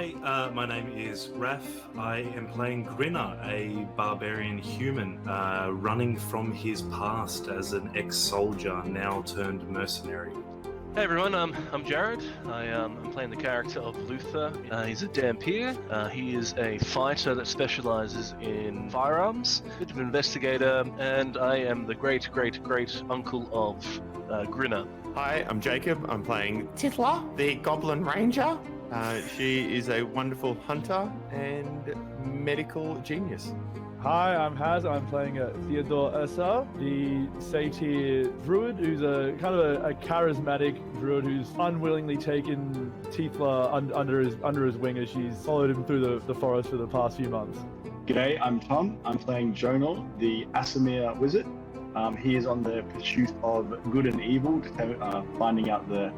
Hi, my name is Raph. I am playing Grinner, a barbarian human running from his past as an ex-soldier, now turned mercenary. Hey everyone, I'm Jared. I'm playing the character of Luther. He's a Dhampir. He is a fighter that specializes in firearms, a bit of an investigator, and I am the great uncle of Grinner. Hi, I'm Jacob. I'm playing Tithla, the Goblin Ranger. She is a wonderful hunter and medical genius. Hi, I'm Haz. I'm playing Theodore, the Satyr Druid, who's a kind of a charismatic druid who's unwillingly taken Tithla under his wing as she's followed him through the forest for the past few months. G'day, I'm Tom. I'm playing Jonor, the Aasimar Wizard. He is on the pursuit of good and evil, finding out the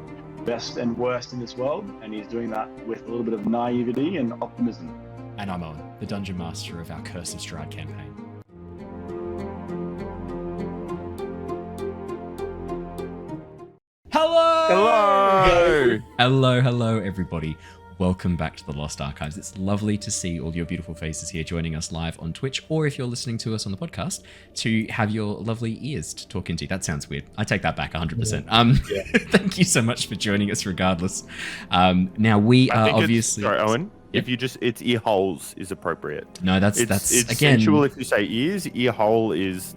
best and worst in this world, and he's doing that with a little bit of naivety and optimism. And I'm Owen, the Dungeon Master of our Curse of Strahd campaign. Hello, everybody. Welcome back to the Lost Archives. It's lovely to see all your beautiful faces here joining us live on Twitch, or if you're listening to us on the podcast, to have your lovely ears to talk into. That sounds weird. I take that back 100%. Thank you so much for joining us regardless. Now, we are obviously... Sorry, Owen. Yep. If you just, it's ear holes is appropriate. No, that's it's again... sensual if you say ears, ear hole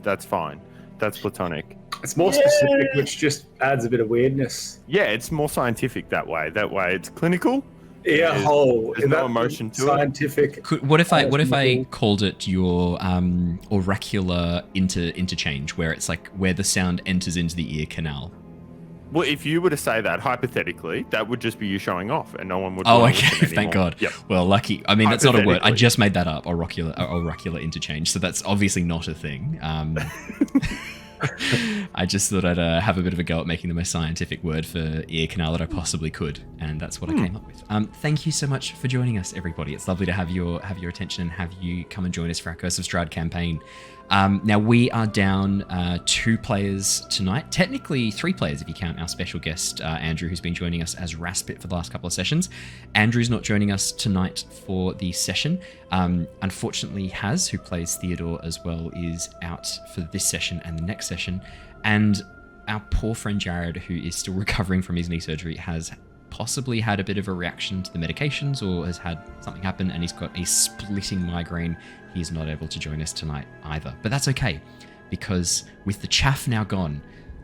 that's fine. That's platonic. It's more specific, which just adds a bit of weirdness. Yeah, it's more scientific that way. That way it's clinical. Ear hole. There's no emotion to scientific. What if I called it your auricular interchange, where it's like where the sound enters into the ear canal? Well, if you were to say that hypothetically, that would just be you showing off, and no one would. Oh, okay. Thank God. Yep. Well, lucky. I mean, that's not a word. I just made that up. Auricular interchange. So that's obviously not a thing. I just thought I'd have a bit of a go at making the most scientific word for ear canal that I possibly could, and that's what I came up with. Thank you so much for joining us, everybody. It's lovely to have your attention and have you come and join us for our Curse of Strahd campaign. Now, we are down 2 players tonight. Technically 3 players if you count our special guest, Andrew, who's been joining us as Raspip for the last couple of sessions. Andrew's not joining us tonight for the session. Unfortunately, Haz, who plays Theodore as well, is out for this session and the next session. And our poor friend Jared, who is still recovering from his knee surgery, has possibly had a bit of a reaction to the medications or has had something happen, and he's got a splitting migraine. He's not able to join us tonight either. But that's okay, because with the chaff now gone,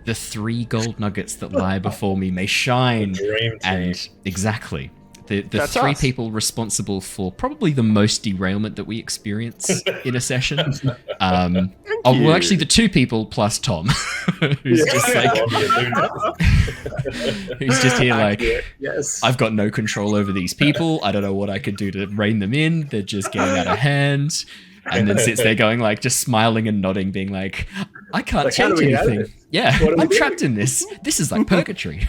the 3 gold nuggets that lie before me may shine. And exactly. The 3 people responsible for probably the most derailment that we experience in a session. Well, actually, the 2 people plus Tom, who's just here like, yes. I've got no control over these people. I don't know what I could do to rein them in. They're just getting out of hand. And then sits there going like, just smiling and nodding, being like, I can't change anything. Yeah, I'm trapped in this. This is like purgatory.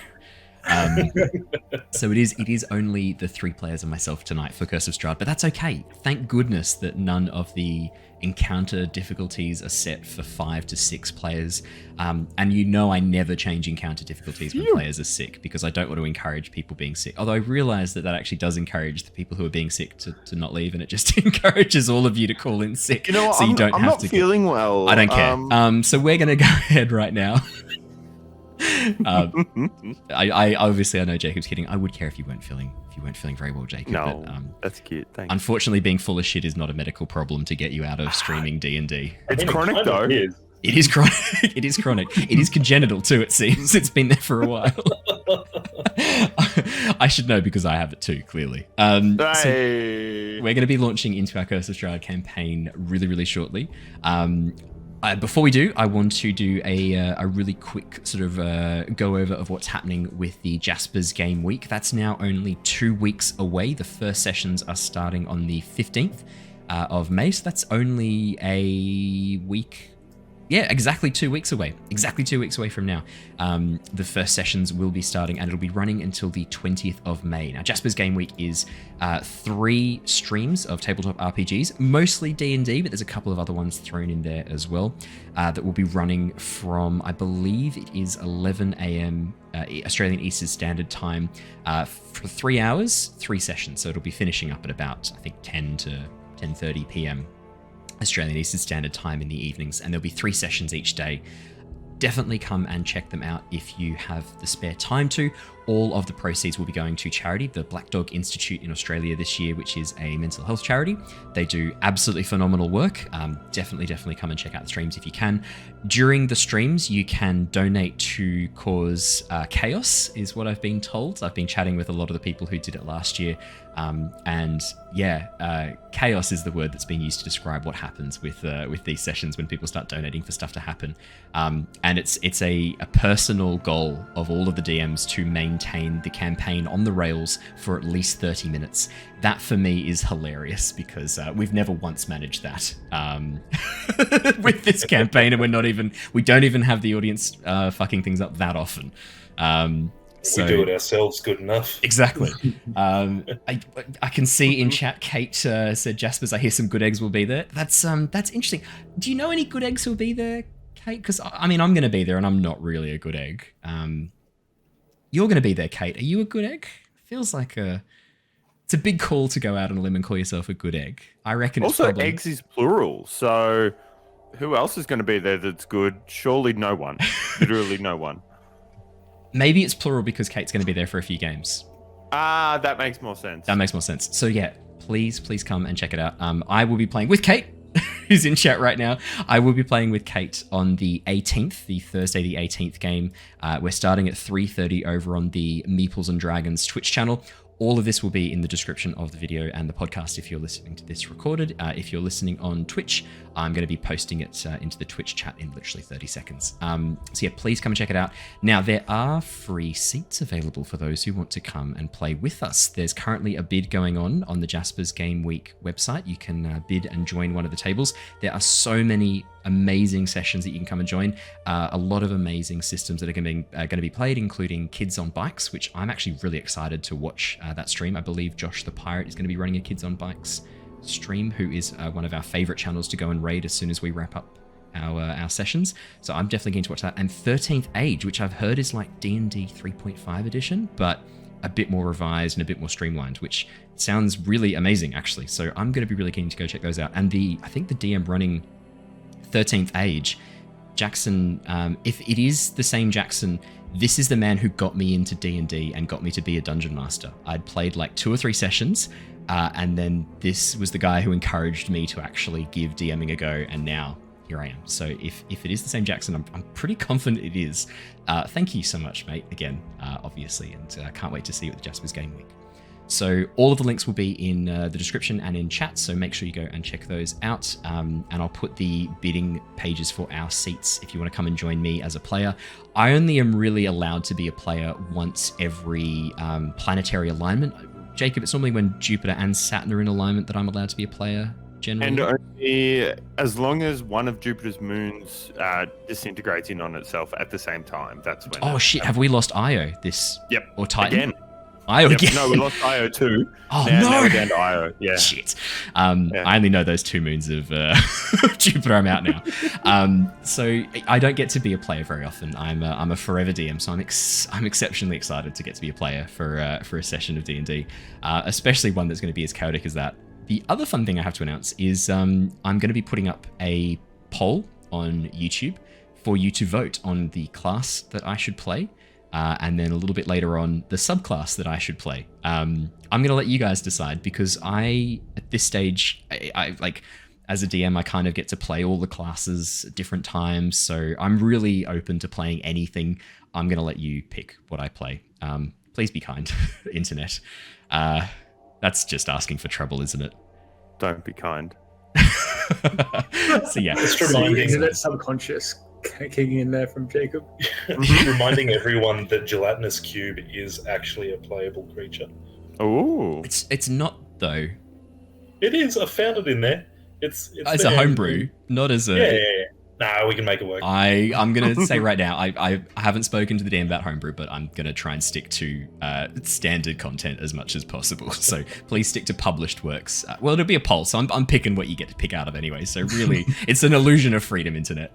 So it is only the 3 players and myself tonight for Curse of Strahd, but that's okay. Thank goodness that none of the encounter difficulties are set for 5 to 6 players. And I never change encounter difficulties when players are sick, because I don't want to encourage people being sick. Although I realize that actually does encourage the people who are being sick to not leave, and it just encourges all of you to call in sick. You know what? So you don't I'm have not to feeling well. I don't care. So we're going to go ahead right now. I obviously, I know Jacob's kidding. I would care if you weren't feeling very well, Jacob. No, but, that's cute. Thanks. Unfortunately, being full of shit is not a medical problem to get you out of streaming D&D. It's chronic though. It is chronic. It is chronic. It is congenital too. It seems it's been there for a while. I should know because I have it too. Clearly. So we're going to be launching into our Curse of Strahd campaign really, really shortly. Before we do, I want to do a really quick sort of go over of what's happening with the Jaspers Game Week. That's now only 2 weeks away. The first sessions are starting on the 15th of May, so that's only a week. Yeah, exactly 2 weeks away. Exactly 2 weeks away from now. The first sessions will be starting, and it'll be running until the 20th of May. Now, Jasper's Game Week is 3 streams of tabletop RPGs, mostly D&D, but there's a couple of other ones thrown in there as well, that will be running from, I believe it is 11 a.m. Australian Eastern Standard Time for 3 hours, 3 sessions. So it'll be finishing up at about, I think, 10 to 10:30 p.m. Australian Eastern Standard Time in the evenings, and there'll be 3 sessions each day. Definitely come and check them out if you have the spare time to. All of the proceeds will be going to charity, the Black Dog Institute in Australia this year, which is a mental health charity. They do absolutely phenomenal work. Definitely come and check out the streams if you can. During the streams, you can donate to cause chaos, is what I've been told. I've been chatting with a lot of the people who did it last year. Chaos is the word that's being used to describe what happens with these sessions when people start donating for stuff to happen. And it's a personal goal of all of the DMs to maintain the campaign on the rails for at least 30 minutes. That for me is hilarious because we've never once managed that with this campaign, and we don't even have the audience fucking things up that often. We do it ourselves good enough. Exactly. I can see in chat, Kate said, Jaspers, I hear some good eggs will be there. That's interesting. Do you know any good eggs who'll be there, Kate? Because, I mean, I'm going to be there and I'm not really a good egg. You're going to be there, Kate. Are you a good egg? Feels like it's a big call to go out on a limb and call yourself a good egg. I reckon it's also, probably... eggs is plural, so who else is going to be there that's good? Surely no one. Literally no one. Maybe it's plural because Kate's going to be there for a few games. That makes more sense. That makes more sense. So yeah, please come and check it out. I will be playing with Kate, who's in chat right now. I will be playing with Kate on the 18th, the Thursday the 18th game. We're starting at 3:30 over on the Meeples and Dragons Twitch channel. All of this will be in the description of the video and the podcast if you're listening to this recorded. If you're listening on Twitch, I'm going to be posting it into the Twitch chat in literally 30 seconds. So yeah, please come and check it out. Now, there are free seats available for those who want to come and play with us. There's currently a bid going on the Jasper's Game Week website. You can bid and join one of the tables. There are so many amazing sessions that you can come and join. A lot of amazing systems that are going to be played, including Kids on Bikes, which I'm actually really excited to watch that stream. I believe Josh the Pirate is going to be running a Kids on Bikes stream, who is one of our favorite channels to go and raid as soon as we wrap up our sessions. So I'm definitely going to watch that. And 13th Age, which I've heard is like D&D 3.5 edition, but a bit more revised and a bit more streamlined, which sounds really amazing, actually. So I'm going to be really keen to go check those out. And I think the DM running 13th Age, Jackson, if it is the same Jackson, this is the man who got me into D&D and got me to be a dungeon master. I'd played like 2 or 3 sessions, and then this was the guy who encouraged me to actually give DMing a go, and now here I am. So if it is the same Jackson, I'm pretty confident it is. Thank you so much, mate, again, obviously, and I can't wait to see you at the Jasper's Game Week. So all of the links will be in the description and in chat, so make sure you go and check those out. And I'll put the bidding pages for our seats if you want to come and join me as a player. I only am really allowed to be a player once every planetary alignment. Jacob, it's normally when Jupiter and Saturn are in alignment that I'm allowed to be a player, generally. And only as long as one of Jupiter's moons disintegrates in on itself at the same time. That's when. Oh shit! Have we lost Io? Yep. Or Titan? Again. Io again? No, we lost Io too. Oh now, no! Now we're down to Io. Yeah. Shit. I only know those 2 moons of Jupiter. I'm out now. So I don't get to be a player very often. I'm a forever DM, so I'm exceptionally excited to get to be a player for a session of D&D, especially one that's going to be as chaotic as that. The other fun thing I have to announce is I'm going to be putting up a poll on YouTube for you to vote on the class that I should play. And then a little bit later on, the subclass that I should play. I'm going to let you guys decide, because at this stage, I like, as a DM, I kind of get to play all the classes at different times. So I'm really open to playing anything. I'm going to let you pick what I play. Please be kind, internet. That's just asking for trouble, isn't it? Don't be kind. So yeah. Just reminding that subconscious kicking in there from Jacob. Reminding everyone that Gelatinous Cube is actually a playable creature. Oh, it's not though. It is. I found it in there. It's as there. a homebrew, not as a. Yeah. Nah, we can make it work. I'm going to say right now, I haven't spoken to the DM about homebrew, but I'm going to try and stick to standard content as much as possible. So please stick to published works. Well, it'll be a poll, so I'm picking what you get to pick out of anyway. So really, it's an illusion of freedom, internet.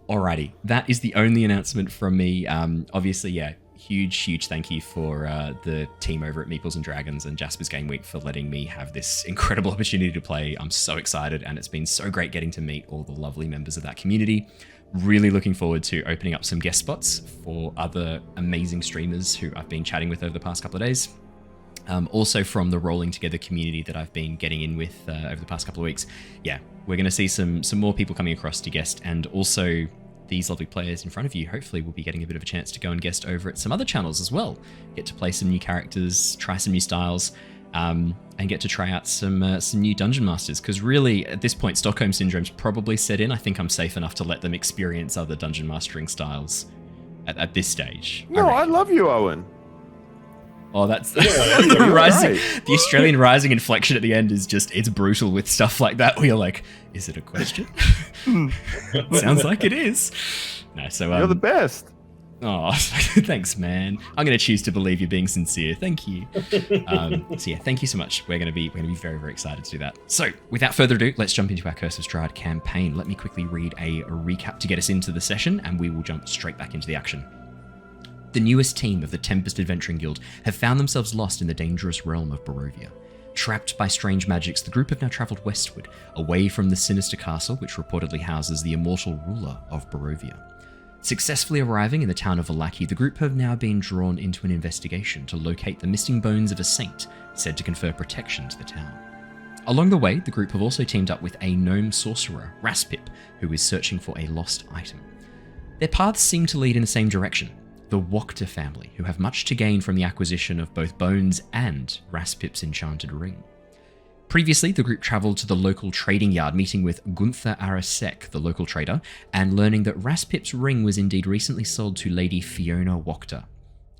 Alrighty, that is the only announcement from me. Obviously, yeah. Huge thank you for the team over at Meeples and Dragons and Jasper's Game Week for letting me have this incredible opportunity to play. I'm so excited, and it's been so great getting to meet all the lovely members of that community. Really looking forward to opening up some guest spots for other amazing streamers who I've been chatting with over the past couple of days. Also from the Rolling Together community that I've been getting in with over the past couple of weeks. Yeah, we're going to see some more people coming across to guest, and also these lovely players in front of you hopefully will be getting a bit of a chance to go and guest over at some other channels as well. Get to play some new characters, try some new styles, and get to try out some new Dungeon Masters, because really at this point Stockholm Syndrome's probably set in. I think I'm safe enough to let them experience other Dungeon Mastering styles at this stage. No, I love you, Owen. Oh, that's the rising. The Australian rising inflection at the end is just, it's brutal with stuff like that. Where you're like, is it a question? Sounds like it is. No, so you're the best. Oh, thanks, man. I'm going to choose to believe you're being sincere. Thank you. So yeah, thank you so much. We're going to be very, very excited to do that. So without further ado, let's jump into our Curse of Strahd campaign. Let me quickly read a recap to get us into the session, and we will jump straight back into the action. The newest team of the Tempest Adventuring Guild have found themselves lost in the dangerous realm of Barovia. Trapped by strange magics, the group have now travelled westward, away from the sinister castle which reportedly houses the immortal ruler of Barovia. Successfully arriving in the town of Vallaki, the group have now been drawn into an investigation to locate the missing bones of a saint said to confer protection to the town. Along the way, the group have also teamed up with a Gnome Sorcerer, Raspip, who is searching for a lost item. Their paths seem to lead in the same direction. The Wachter family, who have much to gain from the acquisition of both bones and Raspip's enchanted ring. Previously, the group travelled to the local trading yard, meeting with Gunther Arasek, the local trader, and learning that Raspip's ring was indeed recently sold to Lady Fiona Wachter.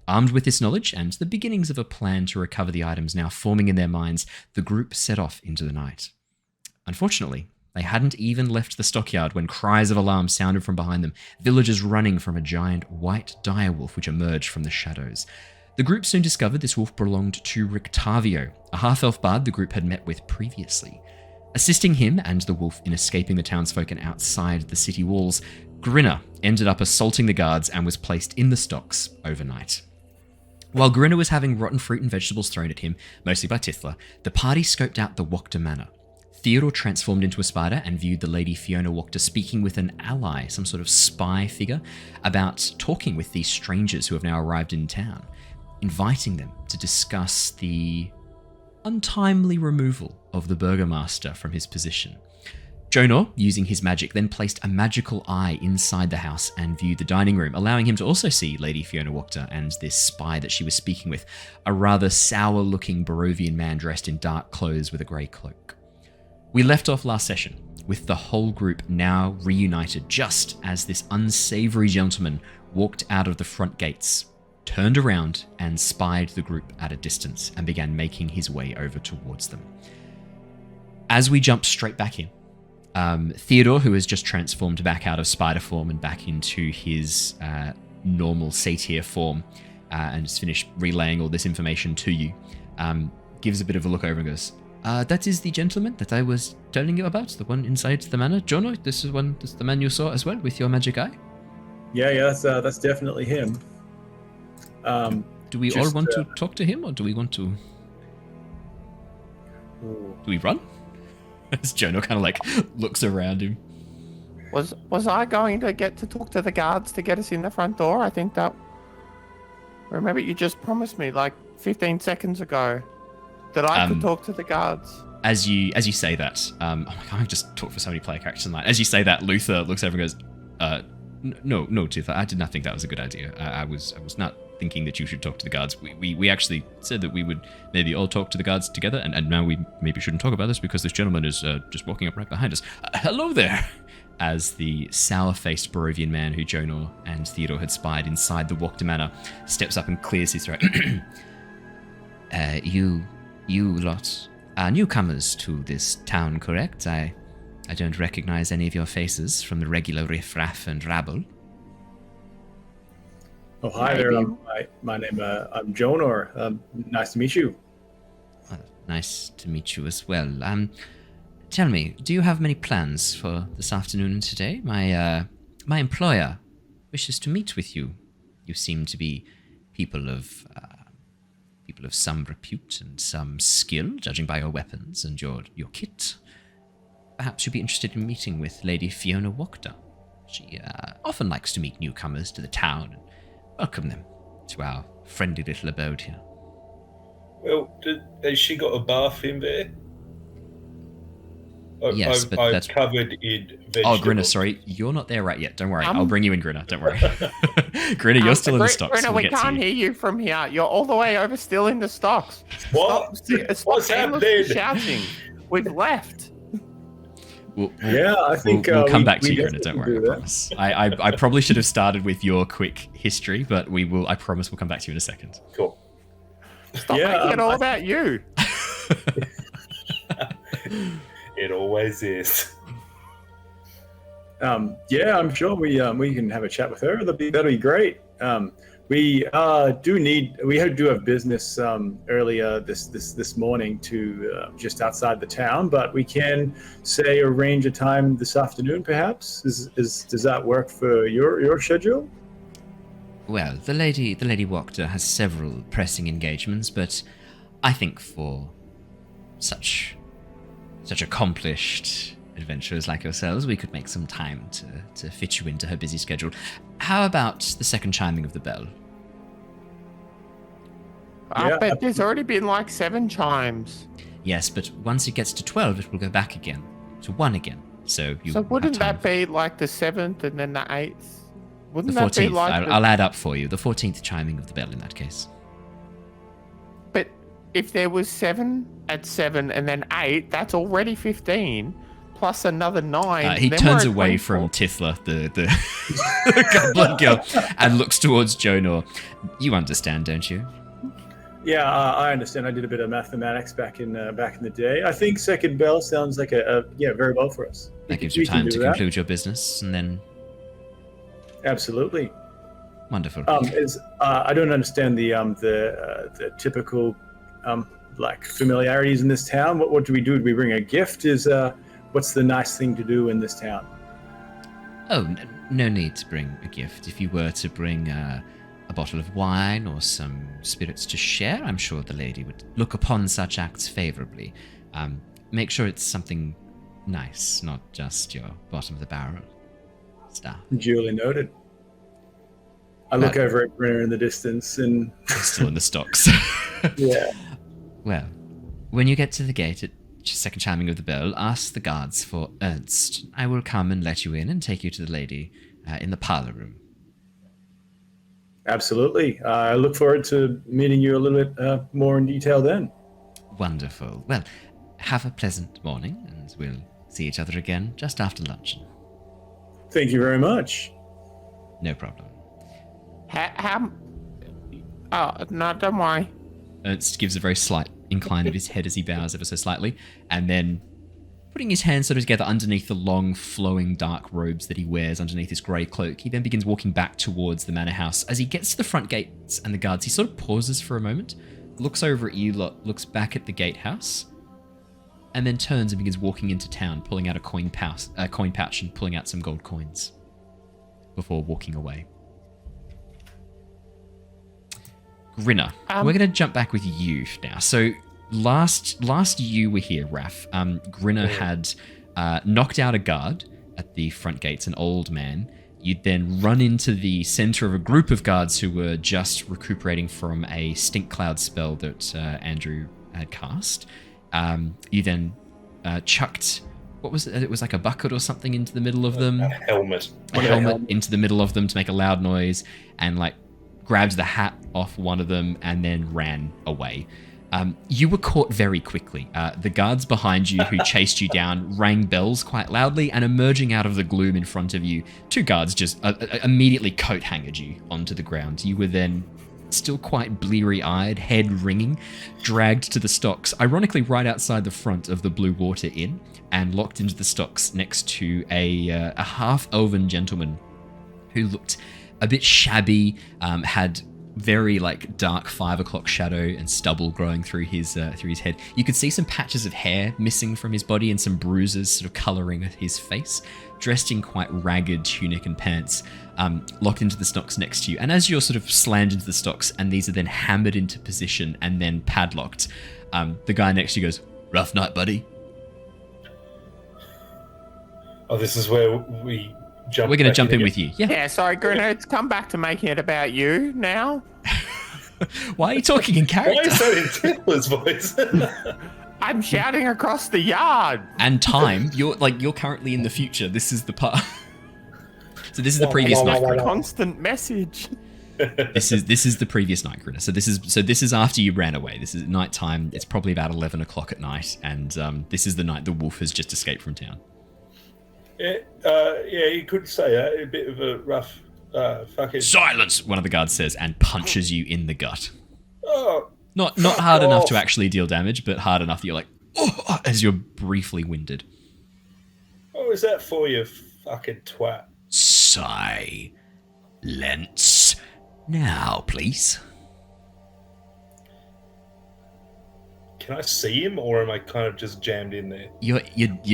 Armed with this knowledge and the beginnings of a plan to recover the items now forming in their minds, the group set off into the night. Unfortunately, they hadn't even left the stockyard when cries of alarm sounded from behind them, villagers running from a giant white direwolf which emerged from the shadows. The group soon discovered this wolf belonged to Rictavio, a half-elf bard the group had met with previously. Assisting him and the wolf in escaping the townsfolk and outside the city walls, Grinner ended up assaulting the guards and was placed in the stocks overnight. While Grinner was having rotten fruit and vegetables thrown at him, mostly by Tithla, the party scoped out the Wachter Manor. Theodore transformed into a spider and viewed the Lady Fiona Wachter speaking with an ally, some sort of spy figure, about talking with these strangers who have now arrived in town, inviting them to discuss the untimely removal of the Burgomaster from his position. Jonor, using his magic, then placed a magical eye inside the house and viewed the dining room, allowing him to also see Lady Fiona Wachter and this spy that she was speaking with, a rather sour-looking Barovian man dressed in dark clothes with a grey cloak. We left off last session with the whole group now reunited just as this unsavoury gentleman walked out of the front gates, turned around and spied the group at a distance and began making his way over towards them. As we jump straight back in, Theodore, who has just transformed back out of spider form and back into his normal satyr form and has finished relaying all this information to you, gives a bit of a look over and goes, that is the gentleman that I was telling you about, the one inside the manor. Jonor, this is the man you saw as well with your magic eye? Yeah, that's definitely him. Do we all want to talk to him, or do we want to... Do we run? As Jonor kind of like looks around him. Was I going to get to talk to the guards to get us in the front door? I think that... Remember, you just promised me like 15 seconds ago that I could talk to the guards. As you say that, oh my god, I've just talked for so many player characters tonight. As you say that, Luther looks over and goes, no, Tithla, I did not think that was a good idea. I was not thinking that you should talk to the guards. We actually said that we would maybe all talk to the guards together, and now we maybe shouldn't talk about this because this gentleman is just walking up right behind us. Hello there! As the sour-faced Barovian man who Jonor and Theodore had spied inside the Wachter Manor steps up and clears his throat. You lot are newcomers to this town, correct? I I don't recognize any of your faces from the regular riff-raff and rabble. Oh, hi there. My name, I'm Jonor. Nice to meet you. Nice to meet you as well. Tell me, do you have many plans for this afternoon and today? My employer wishes to meet with you. You seem to be people of some repute and some skill, judging by your weapons and your kit. Perhaps you'd be interested in meeting with Lady Fiona Wachter. She often likes to meet newcomers to the town and welcome them to our friendly little abode here. Well, has she got a bath in there? Yes, but I'm that's covered in vegetables. Oh, Grinner, sorry, you're not there right yet. Don't worry, I'll bring you in, Grinner. Don't worry. Grinner, you're still in the stocks. Grinner, we can't hear you from here. You're all the way over, still in the stocks. What? What's happening? Shouting. We've left. I think we'll come back to you, Grinner. Don't worry. I promise. I probably should have started with your quick history, but we will. I promise we'll come back to you in a second. Cool. Stop making it all about you. It always is. I'm sure we can have a chat with her. That'll be great. We do have business earlier this morning to just outside the town, but we can say arrange a time this afternoon, perhaps. Does that work for your schedule? Well, the lady Wachter has several pressing engagements, but I think for such accomplished adventurers like yourselves, we could make some time to fit you into her busy schedule. How about the second chiming of the bell? I bet there's already been like 7 chimes. Yes, but once it gets to 12, it will go back again to 1 again. So wouldn't that be like the 7th and then the 8th? Wouldn't the 14th? That be like I'll add up for you. The 14th chiming of the bell in that case. But if there was 7 at 7 and then 8, that's already 15. Plus another 9. He turns away from Tithla, the goblin girl, and looks towards Jonor. You understand, don't you? Yeah, I understand. I did a bit of mathematics back in the day. I think second bell sounds like very well for us. That gives you time to conclude your business, and then. Absolutely. Wonderful. I don't understand the typical like familiarities in this town. What do we do? Do we bring a gift? What's the nice thing to do in this town? Oh, no need to bring a gift. If you were to bring a bottle of wine or some spirits to share, I'm sure the lady would look upon such acts favorably. Make sure it's something nice, not just your bottom of the barrel stuff. Duly noted. I look over at Grinner in the distance and... Still in the stocks. Yeah. Well, when you get to the gate at second chiming of the bell, ask the guards for Ernst. I will come and let you in and take you to the lady in the parlor room. Absolutely. I look forward to meeting you a little bit more in detail then. Wonderful. Well, have a pleasant morning, and we'll see each other again just after luncheon. Thank you very much. No problem. No, don't worry. Ernst gives a very slight incline of his head as he bows ever so slightly, and then putting his hands sort of together underneath the long, flowing dark robes that he wears underneath his grey cloak, he then begins walking back towards the manor house. As he gets to the front gates and the guards, he sort of pauses for a moment, looks over at you lot, looks back at the gatehouse, and then turns and begins walking into town, pulling out a coin pouch and pulling out some gold coins before walking away. Grinner, we're going to jump back with you now. So last you were here, Raph, Grinner had knocked out a guard at the front gates, an old man. You'd then run into the center of a group of guards who were just recuperating from a stink cloud spell that Andrew had cast. You then chucked, what was it? It was like a bucket or something into the middle of them. A helmet. A helmet into the middle of them to make a loud noise, and like grabbed the hat off one of them and then ran away. You were caught very quickly. The guards behind you who chased you down rang bells quite loudly, and emerging out of the gloom in front of you, 2 guards just immediately coat-hangered you onto the ground. You were then still quite bleary-eyed, head ringing, dragged to the stocks, ironically right outside the front of the Blue Water Inn, and locked into the stocks next to a half-elven gentleman who looked a bit shabby, had very like dark 5 o'clock shadow and stubble growing through his head. You could see some patches of hair missing from his body and some bruises sort of colouring his face. Dressed in quite ragged tunic and pants, locked into the stocks next to you. And as you're sort of slammed into the stocks and these are then hammered into position and then padlocked, the guy next to you goes, "Rough night, buddy." Oh, this is where we jump. We're going to jump in with you. Yeah. Yeah, sorry, Grinner, it's come back to making it about you now. Why are you talking in Why character? is that in Tithla's voice? I'm shouting across the yard. And time, you're currently in the future. This is the part. So this is the previous night. Constant message. This is the previous night, Grinner. So this is after you ran away. This is nighttime. It's probably about 11 o'clock at night, and this is the night the wolf has just escaped from town. Yeah, you could say that. A bit of a rough fucking... Silence! One of the guards says and punches you in the gut. Oh, Not hard enough to actually deal damage, but hard enough that you're like, oh, as you're briefly winded. what was that for, you fucking twat? Silence. Now, please. Can I see him, or am I kind of just jammed in there? You're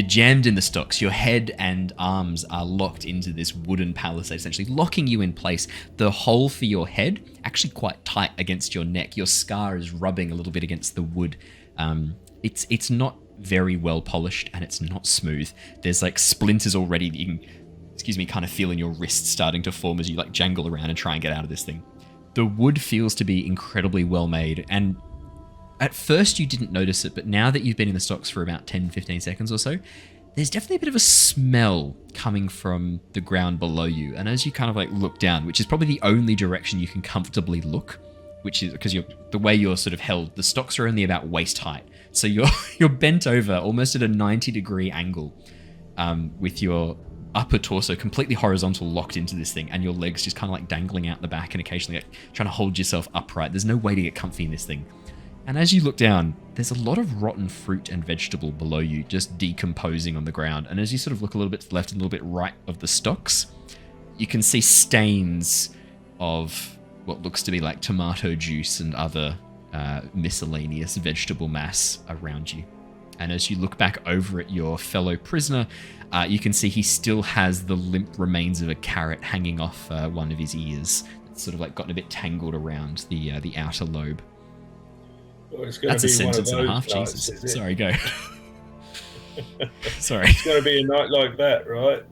jammed in the stocks. Your head and arms are locked into this wooden palisade, essentially locking you in place. The hole for your head actually quite tight against your neck. Your scar is rubbing a little bit against the wood. It's not very well polished and it's not smooth. There's like splinters already that you can, kind of feel in your wrist starting to form as you like jangle around and try and get out of this thing. The wood feels to be incredibly well made, and at first you didn't notice it, but now that you've been in the stocks for about 10-15 seconds or so, there's definitely a bit of a smell coming from the ground below you. And as you kind of like look down, which is probably the only direction you can comfortably look, which is because the way you're sort of held, the stocks are only about waist height. So you're bent over almost at a 90-degree angle, with your upper torso completely horizontal, locked into this thing, and your legs just kind of like dangling out the back and occasionally like trying to hold yourself upright. There's no way to get comfy in this thing. And as you look down, there's a lot of rotten fruit and vegetable below you, just decomposing on the ground. And as you sort of look a little bit to the left and a little bit right of the stocks, you can see stains of what looks to be like tomato juice and other miscellaneous vegetable mass around you. And as you look back over at your fellow prisoner, you can see he still has the limp remains of a carrot hanging off one of his ears. It's sort of like gotten a bit tangled around the outer lobe. Well, That's a sentence and a half, Jesus. Sorry, go. Sorry. It's going to be a night like that, right?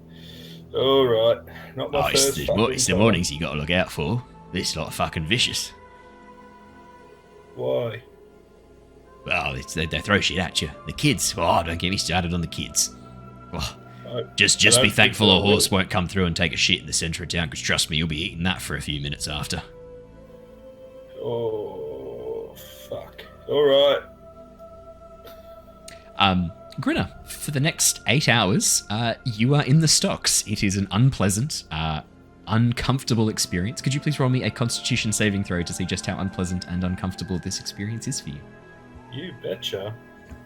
All right. Not my first it's the mornings you got to look out for. This lot fucking vicious. Why? Well, they throw shit at you. The kids. Oh, don't get me started on the kids. Oh, just be thankful a horse won't come through and take a shit in the centre of town, because trust me, you'll be eating that for a few minutes after. Oh, fuck. All right. Grinner, for the next 8 hours, you are in the stocks. It is an unpleasant, uncomfortable experience. Could you please roll me a Constitution saving throw to see just how unpleasant and uncomfortable this experience is for you? You betcha.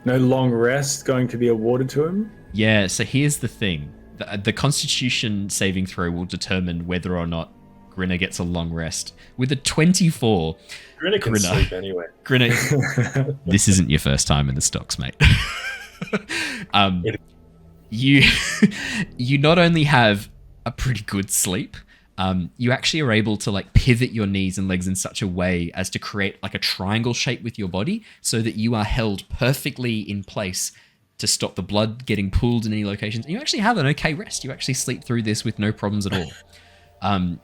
No long rest going to be awarded to him? Yeah, so here's the thing. The Constitution saving throw will determine whether or not Grinner gets a long rest. With a 24... Grinner can sleep anyway. Grinner, this isn't your first time in the stocks, mate. You not only have a pretty good sleep, you actually are able to like pivot your knees and legs in such a way as to create like a triangle shape with your body, so that you are held perfectly in place to stop the blood getting pooled in any locations. And you actually have an okay rest. You actually sleep through this with no problems at all.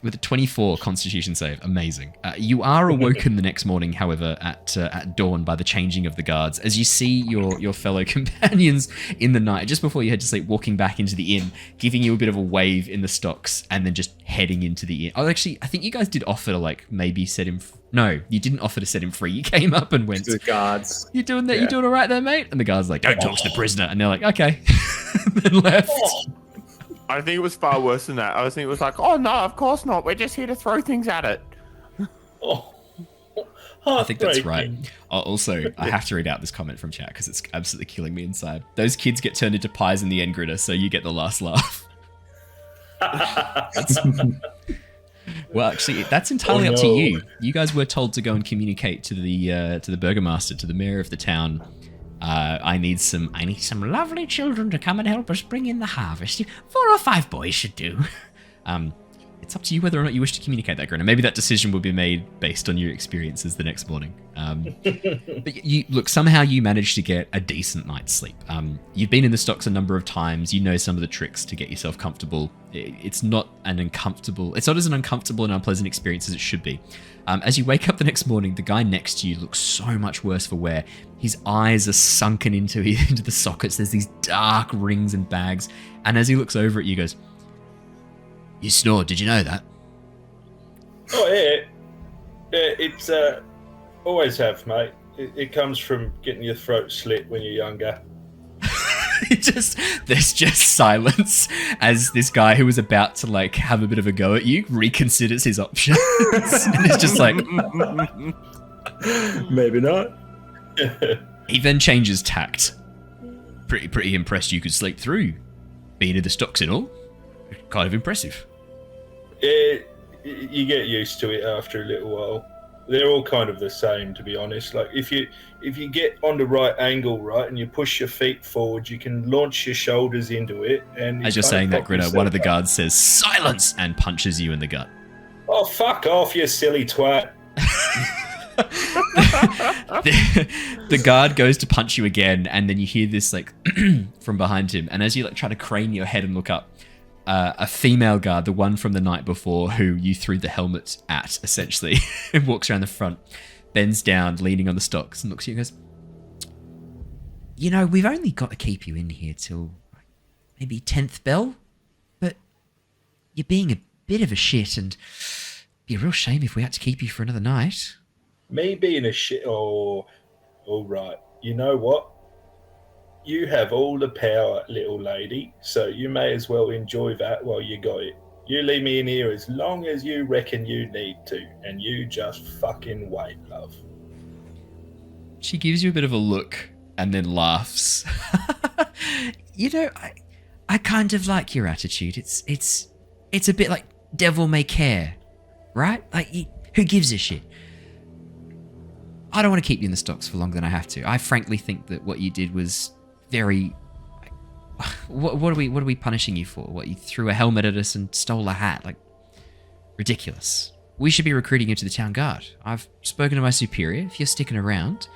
With a 24 Constitution save, amazing. You are awoken the next morning, however, at dawn by the changing of the guards, as you see your fellow companions in the night, just before you head to sleep, walking back into the inn, giving you a bit of a wave in the stocks, and then just heading into the inn. Oh, actually, I think you guys did offer to like maybe set him. No, you didn't offer to set him free. You came up and went, To the guards. "You doing that? Yeah. You doing all right there, mate?" And the guards like, "Don't talk to the prisoner," and they're like, "Okay," and then left. I think it was far worse than that. I think it was like, oh no, of course not. We're just here to throw things at it. Oh. I think that's right. Also, I have to read out this comment from chat because it's absolutely killing me inside. Those kids get turned into pies in the end, Grinner, so you get the last laugh. Well, actually, that's entirely up to you. You guys were told to go and communicate to the burgomaster, to the mayor of the town. I need some lovely children to come and help us bring in the harvest. 4 or 5 boys should do. It's up to you whether or not you wish to communicate that, Grinner. Maybe that decision will be made based on your experiences the next morning. But you look, somehow you managed to get a decent night's sleep. You've been in the stocks a number of times. You know some of the tricks to get yourself comfortable. It's not as uncomfortable and unpleasant experience as it should be. As you wake up the next morning, the guy next to you looks so much worse for wear. His eyes are sunken into the sockets. There's these dark rings and bags. And as he looks over at you, he goes, "You snored, did you know that?" Oh, yeah. It's always have, mate. It comes from getting your throat slit when you're younger. There's just silence as this guy who was about to like have a bit of a go at you reconsiders his options. And it's just like, maybe not. He then changes tact. Pretty impressed you could sleep through. Being in the stocks and all. Kind of impressive. You get used to it after a little while. They're all kind of the same, to be honest. Like if you get on the right angle, right, and you push your feet forward, you can launch your shoulders into it. And as you're saying that, Grinner, one of the guards says "silence" and punches you in the gut. Oh, fuck off, you silly twat! The guard goes to punch you again, and then you hear this like from behind him. And as you like try to crane your head and look up, a female guard, the one from the night before who you threw the helmet at, essentially, walks around the front, bends down, leaning on the stocks, and looks at you and goes, "You know, we've only got to keep you in here till maybe 10th bell, but you're being a bit of a shit, and it'd be a real shame if we had to keep you for another night." Me being a shit? Oh, all right. You know what? You have all the power, little lady, so you may as well enjoy that while you got it. You leave me in here as long as you reckon you need to, and you just fucking wait, love. She gives you a bit of a look and then laughs. You know, I kind of like your attitude. It's a bit like devil may care, right? Like, who gives a shit? I don't want to keep you in the stocks for longer than I have to. I frankly think that what you did was very... What are we punishing you for? What, you threw a helmet at us and stole a hat? Like, ridiculous. We should be recruiting you to the town guard. I've spoken to my superior. If you're sticking around,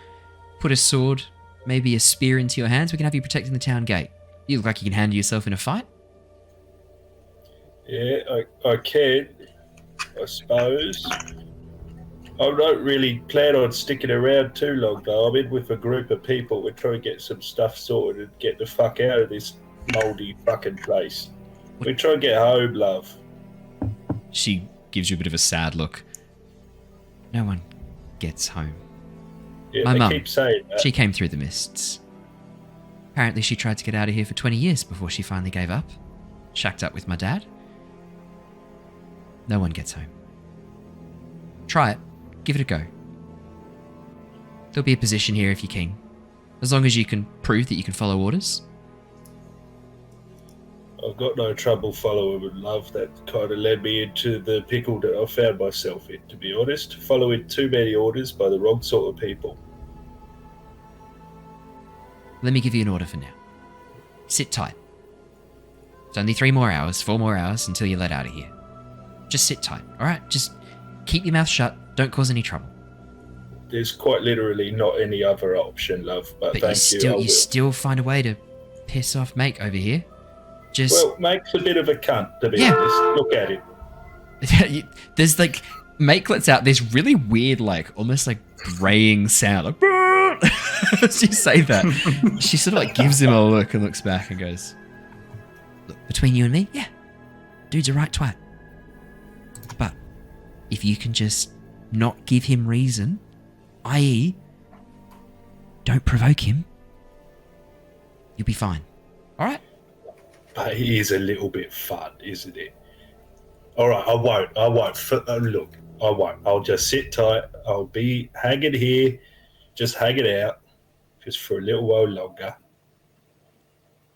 put a sword, maybe a spear into your hands. We can have you protecting the town gate. You look like you can handle yourself in a fight. Yeah, I can, I suppose. I don't really plan on sticking around too long, though. I'm in with a group of people. We're trying to get some stuff sorted and get the fuck out of this mouldy fucking place. We try and get home, love. She gives you a bit of a sad look. No one gets home. Yeah, My mum, keep saying that. She came through the mists. Apparently she tried to get out of here for 20 years before she finally gave up. Shacked up with my dad. No one gets home. Try it. Give it a go. There'll be a position here if you're keen. As long as you can prove that you can follow orders. I've got no trouble following with love. That kind of led me into the pickle that I found myself in, to be honest. Following too many orders by the wrong sort of people. Let me give you an order for now. Sit tight. It's only 4 more hours until you're let out of here. Just sit tight, alright? Just keep your mouth shut. Don't cause any trouble. There's quite literally not any other option, love. But thank you. You still find a way to piss off Make over here. Just... Well, Make's a bit of a cunt, to be honest. Look at him. There's like... Make lets out this really weird, like, almost like braying sound. Like, as you say that, she sort of like gives him a look and looks back and goes, "Look, between you and me, yeah, dude's a right twat. But if you can just not give him reason, i.e., don't provoke him, you'll be fine. All right?" But he is a little bit fun, isn't it? All right, I won't. Look, I won't. I'll just sit tight. I'll be hanging here, just hang it out, just for a little while longer.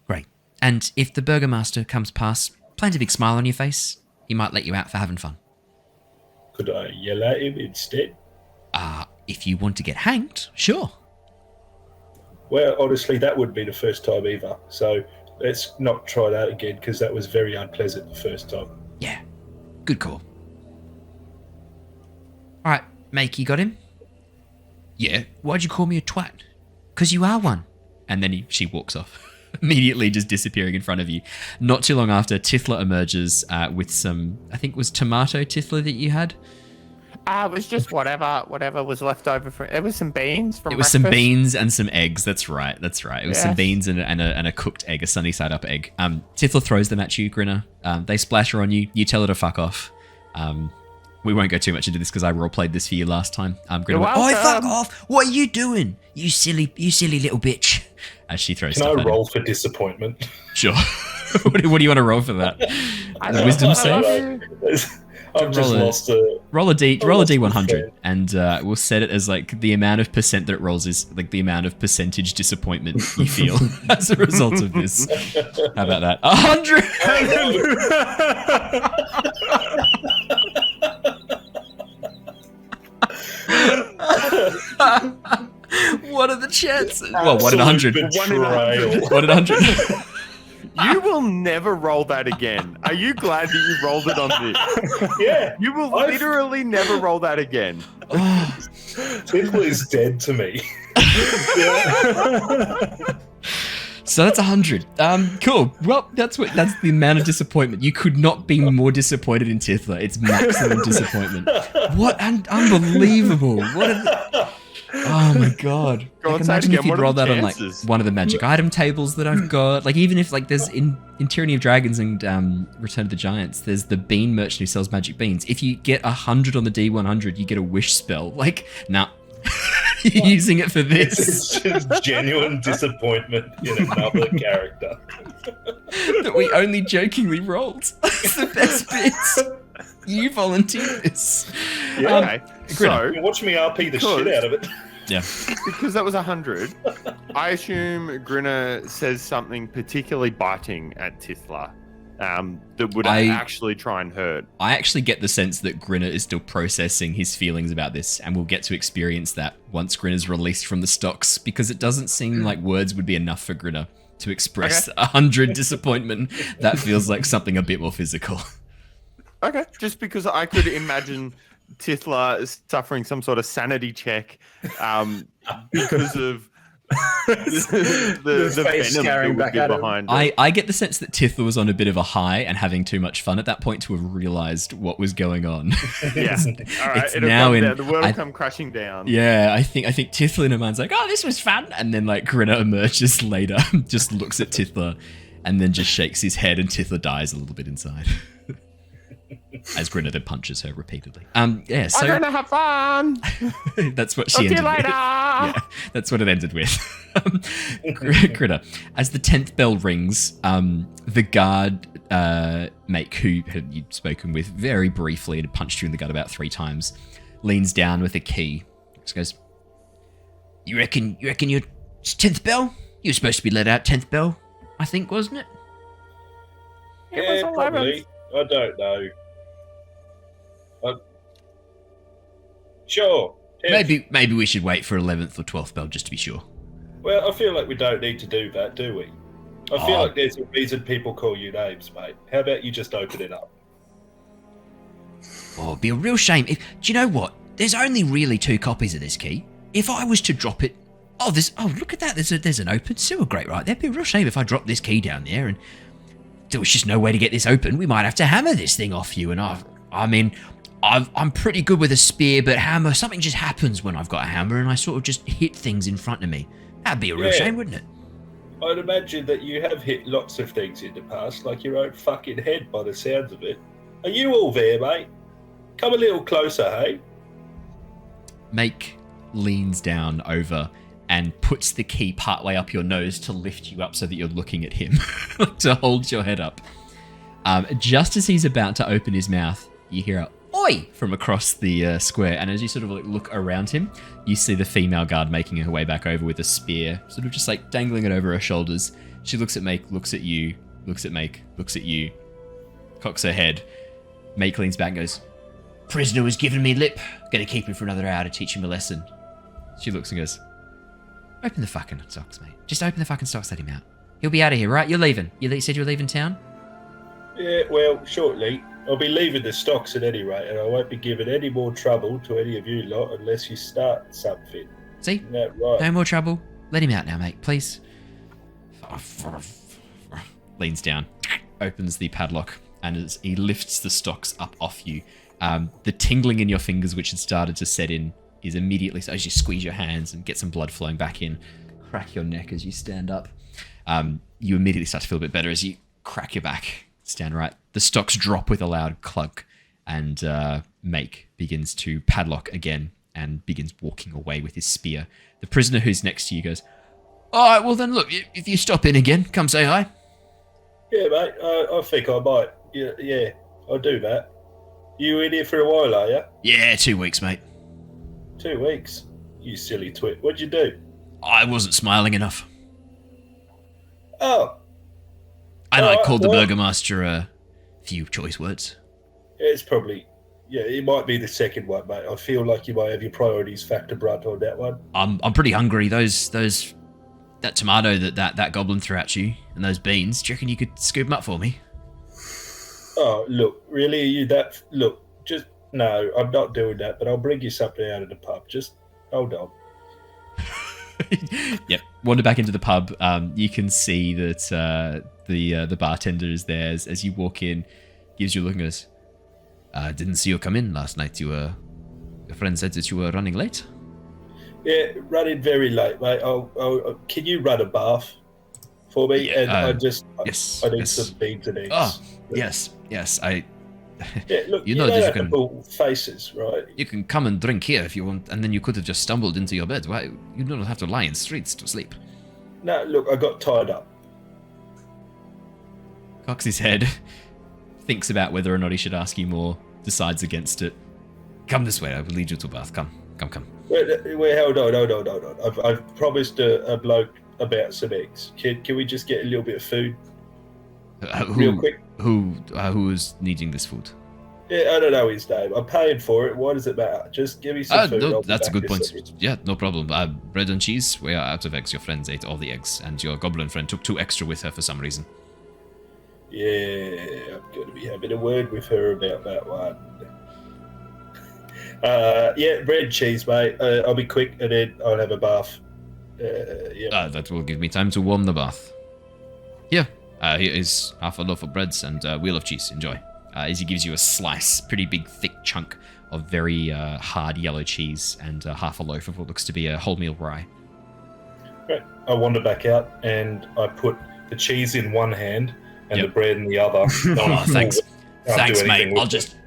Great. And if the Burgomaster comes past, plant a big smile on your face. He might let you out for having fun. Could I yell at him instead? If you want to get hanged, sure. Well, honestly, that wouldn't be the first time either. So let's not try that again, because that was very unpleasant the first time. Yeah. Good call. All right, Make, you got him? Yeah. Why'd you call me a twat? Because you are one. And then she walks off, immediately just disappearing in front of you. Not too long after, Tithla emerges with some, I think it was tomato Tithla that you had. It was just whatever was left over from. It was some beans from. It was breakfast. some beans and some eggs. That's right. It was some beans and a cooked egg, a sunny side up egg. Tithla throws them at you, Grinner. They splatter on you. You tell her to fuck off. We won't go too much into this because I roleplayed this for you last time. Grinner went, "Oh, fuck off! What are you doing? You silly little bitch!" As she throws. Can stuff I at roll him. for disappointment? Sure. What do you want to roll for that? Wisdom save. I've just lost a... Roll a D100, and we'll set it as like the amount of percent that it rolls is like the amount of percentage disappointment you feel as a result of this. How about that? 100! What are the chances? Well, 1 in 100. 1 in 100. 1 in 100. You will never roll that again. Are you glad that you rolled it on this? Yeah. You will literally never roll that again. Tithla is dead to me. So that's 100. Cool. Well, that's the amount of disappointment. You could not be more disappointed in Tithla. It's maximum disappointment. What unbelievable. Oh my god. Like, imagine if you'd roll that on like one of the magic item tables that I've got. Like even if like there's in Tyranny of Dragons and Return of the Giants, there's the bean merchant who sells magic beans. If you get 100 on the D100, you get a wish spell. Like, nah. You're using it for this. It's just genuine disappointment in another character. That we only jokingly rolled. It's the best bits. You volunteered this. Yeah. Okay. So, watch me RP the shit out of it. Yeah. Because that was 100, I assume Grinner says something particularly biting at Tithla that would actually try and hurt. I actually get the sense that Grinner is still processing his feelings about this, and we'll get to experience that once Grinner's released from the stocks, because it doesn't seem like words would be enough for Grinner to express 100 disappointment. That feels like something a bit more physical. Okay, just because I could imagine Tithla suffering some sort of sanity check because of the face venom staring that would back be at him. behind it. I get the sense that Tithla was on a bit of a high and having too much fun at that point to have realised what was going on. Yeah, all right. It's now in the world will come crashing down. Yeah, I think Tithla in her mind's like, oh, this was fun, and then like Grinner emerges later, just looks at Tithla, and then just shakes his head, and Tithla dies a little bit inside. As Grinner then punches her repeatedly. Yeah, so I'm gonna have fun. that's what Talk she to you ended with. later. Yeah, that's what it ended with. Grinner, as the 10th bell rings, the guard mate who you'd spoken with very briefly and had punched you in the gut about 3 times, leans down with a key. Just goes, You reckon you're 10th bell? You were supposed to be let out 10th bell, I think, wasn't it? Yeah, probably. I don't know. Sure. Maybe we should wait for 11th or 12th bell just to be sure. Well, I feel like we don't need to do that, do we? I feel like there's a reason people call you names, mate. How about you just open it up? Oh, it'd be a real shame. Do you know what? There's only really 2 copies of this key. If I was to drop it... Oh, look at that. There's an open sewer grate right there. It'd be a real shame if I dropped this key down there and there was just no way to get this open. We might have to hammer this thing off you. And I'm pretty good with a spear, but hammer, something just happens when I've got a hammer and I sort of just hit things in front of me. That'd be a real shame, wouldn't it? I'd imagine that you have hit lots of things in the past, like your own fucking head by the sounds of it. Are you all there, mate? Come a little closer, hey? Make leans down over and puts the key partway up your nose to lift you up so that you're looking at him, to hold your head up. Just as he's about to open his mouth, you hear a "Oi!" from across the square. And as you sort of like look around him, you see the female guard making her way back over with a spear, sort of just like dangling it over her shoulders. She looks at Make, looks at you, looks at Make, looks at you, cocks her head. Make leans back and goes, "Prisoner was giving me lip. Gonna keep him for another hour to teach him a lesson." She looks and goes, "Open the fucking stocks, mate. Just open the fucking stocks, let him out. He'll be out of here, right? You're leaving. You said you were leaving town?" Yeah, well, shortly. I'll be leaving the stocks at any rate, and I won't be giving any more trouble to any of you lot unless you start something. See? Isn't that right? No more trouble. Let him out now, mate, please. Leans down, opens the padlock, and as he lifts the stocks up off you, the tingling in your fingers, which had started to set in, is immediately, so as you squeeze your hands and get some blood flowing back in, crack your neck as you stand up. You immediately start to feel a bit better as you crack your back, stand right. The stocks drop with a loud clunk, and Make begins to padlock again and begins walking away with his spear. The prisoner who's next to you goes, "All right, well then, look, if you stop in again, come say hi." Yeah, mate, I think I might. Yeah, I'll do that. You in here for a while, are you? Yeah, 2 weeks, mate. 2 weeks? You silly twit. What'd you do? I wasn't smiling enough. Oh. And I called the burgomaster a few choice words. It's probably... Yeah, it might be the second one, mate. I feel like you might have your priorities factor brunt on that one. I'm pretty hungry. That tomato that goblin threw at you, and those beans, do you reckon you could scoop them up for me? Oh, look, really? Are you that... Look, just... No, I'm not doing that, but I'll bring you something out of the pub. Just hold on. Yep. Wander back into the pub. You can see that the bartender is there as you walk in, gives you a look and goes, "Didn't see you come in last night. Your friend said that you were running late." Yeah, running very late, mate. Can you run a bath for me? Yeah, and I need yes. some beans and eggs. Oh, yes. Yeah, look, you know that you can pull faces, right? You can come and drink here if you want, and then you could have just stumbled into your bed. Why? You don't have to lie in streets to sleep. No, look, I got tied up. Cocks his head, thinks about whether or not he should ask you more, decides against it. Come this way, I will lead you to a bath. Come. Wait, hold on. I've promised a bloke about some eggs. Can we just get a little bit of food? Real quick. Who is needing this food? Yeah, I don't know his name. I'm paying for it. Why does it matter? Just give me some food. No, that's a good point. Yeah, no problem. Bread and cheese. We are out of eggs. Your friends ate all the eggs, and your goblin friend took 2 extra with her for some reason. Yeah, I'm going to be having a word with her about that one. Yeah, bread and cheese, mate. I'll be quick, and then I'll have a bath. Yeah. That will give me time to warm the bath. Here is half a loaf of breads and a wheel of cheese. Enjoy. As he gives you a slice, pretty big, thick chunk of very hard yellow cheese and half a loaf of what looks to be a wholemeal rye. Great. I wander back out and I put the cheese in one hand and the bread in the other. Oh, thanks. Thanks, mate. I'll just...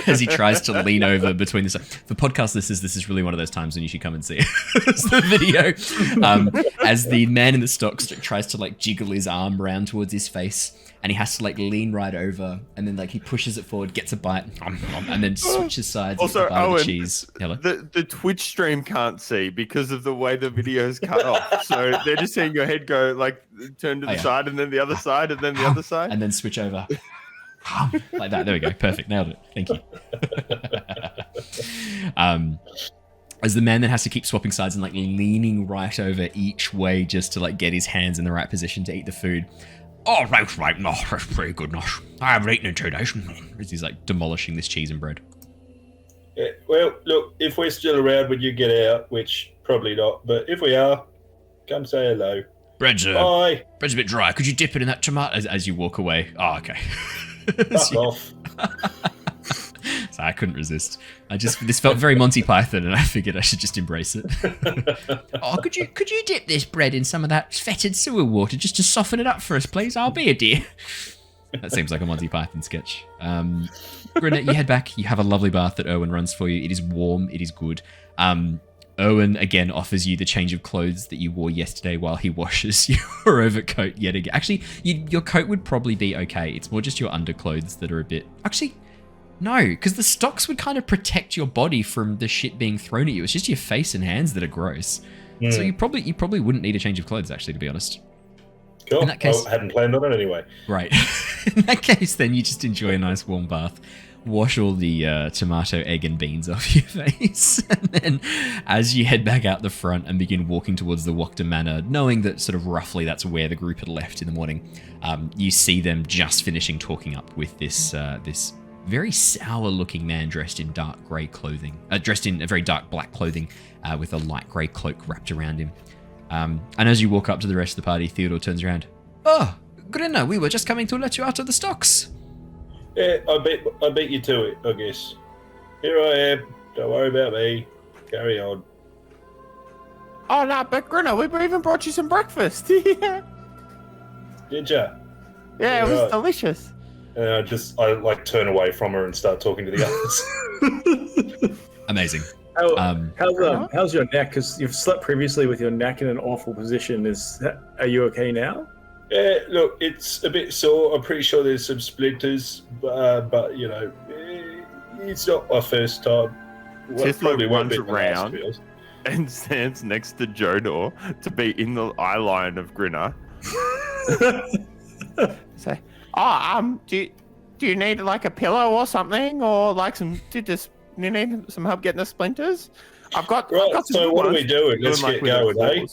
As he tries to lean over between the... For podcast listeners, this is really one of those times when you should come and see it. It's the video. As the man in the stocks tries to like jiggle his arm around towards his face, and he has to like lean right over, and then like he pushes it forward, gets a bite, and then switches sides. Also, Owen, the cheese. Hello? The Twitch stream can't see because of the way the video is cut off. So they're just seeing your head go like turn to the side, and then the other side, and then the other side, and then switch over. Like that. There we go. Perfect. Nailed it. Thank you. As the man then has to keep swapping sides and like leaning right over each way just to like get his hands in the right position to eat the food. Oh, right. No, that's pretty good. No, I haven't eaten in 2 days. As he's like demolishing this cheese and bread. Yeah, well, look, if we're still around when you get out, which probably not, but if we are, come say hello. Bread's Bye. Bread's a bit dry. Could you dip it in that tomato as you walk away? Oh, okay. Fuck off. So I couldn't resist. This felt very Monty Python, and I figured I should just embrace it. Oh, could you dip this bread in some of that fetid sewer water just to soften it up for us, please? I'll be a dear. That seems like a Monty Python sketch. Grinner, you head back. You have a lovely bath that Owen runs for you. It is warm. It is good. Owen again offers you the change of clothes that you wore yesterday while he washes your overcoat yet again. Actually, your coat would probably be okay. It's more just your underclothes that are a bit... Actually, no, because the stocks would kind of protect your body from the shit being thrown at you. It's just your face and hands that are gross. So you probably wouldn't need a change of clothes, actually, to be honest. Cool. In that case, I hadn't planned on it anyway. Right. In that case, then you just enjoy a nice warm bath. Wash all the tomato, egg, and beans off your face. And then as you head back out the front and begin walking towards the Wachter Manor, knowing that sort of roughly that's where the group had left in the morning, you see them just finishing talking up with this very sour-looking man dressed in dark grey clothing, dressed in a very dark black clothing with a light grey cloak wrapped around him. And as you walk up to the rest of the party, Theodore turns around. Oh, Grinner, we were just coming to let you out of the stocks. Yeah, I beat you to it, I guess. Here I am. Don't worry about me. Carry on. Oh, no, but Grinner, we even brought you some breakfast. Yeah. Did ya? Yeah, it was delicious. And I like turn away from her and start talking to the others. Amazing. How's your neck? Because you've slept previously with your neck in an awful position. Are you okay now? Yeah, look, it's a bit sore. I'm pretty sure there's some splinters, but you know, it's not my first time. Tithla runs around and stands next to Jonor to be in the eye line of Grinner. Say, do you need like a pillow or something, or like you need some help getting the splinters? I've got some so what are we doing? Let's get going, eh?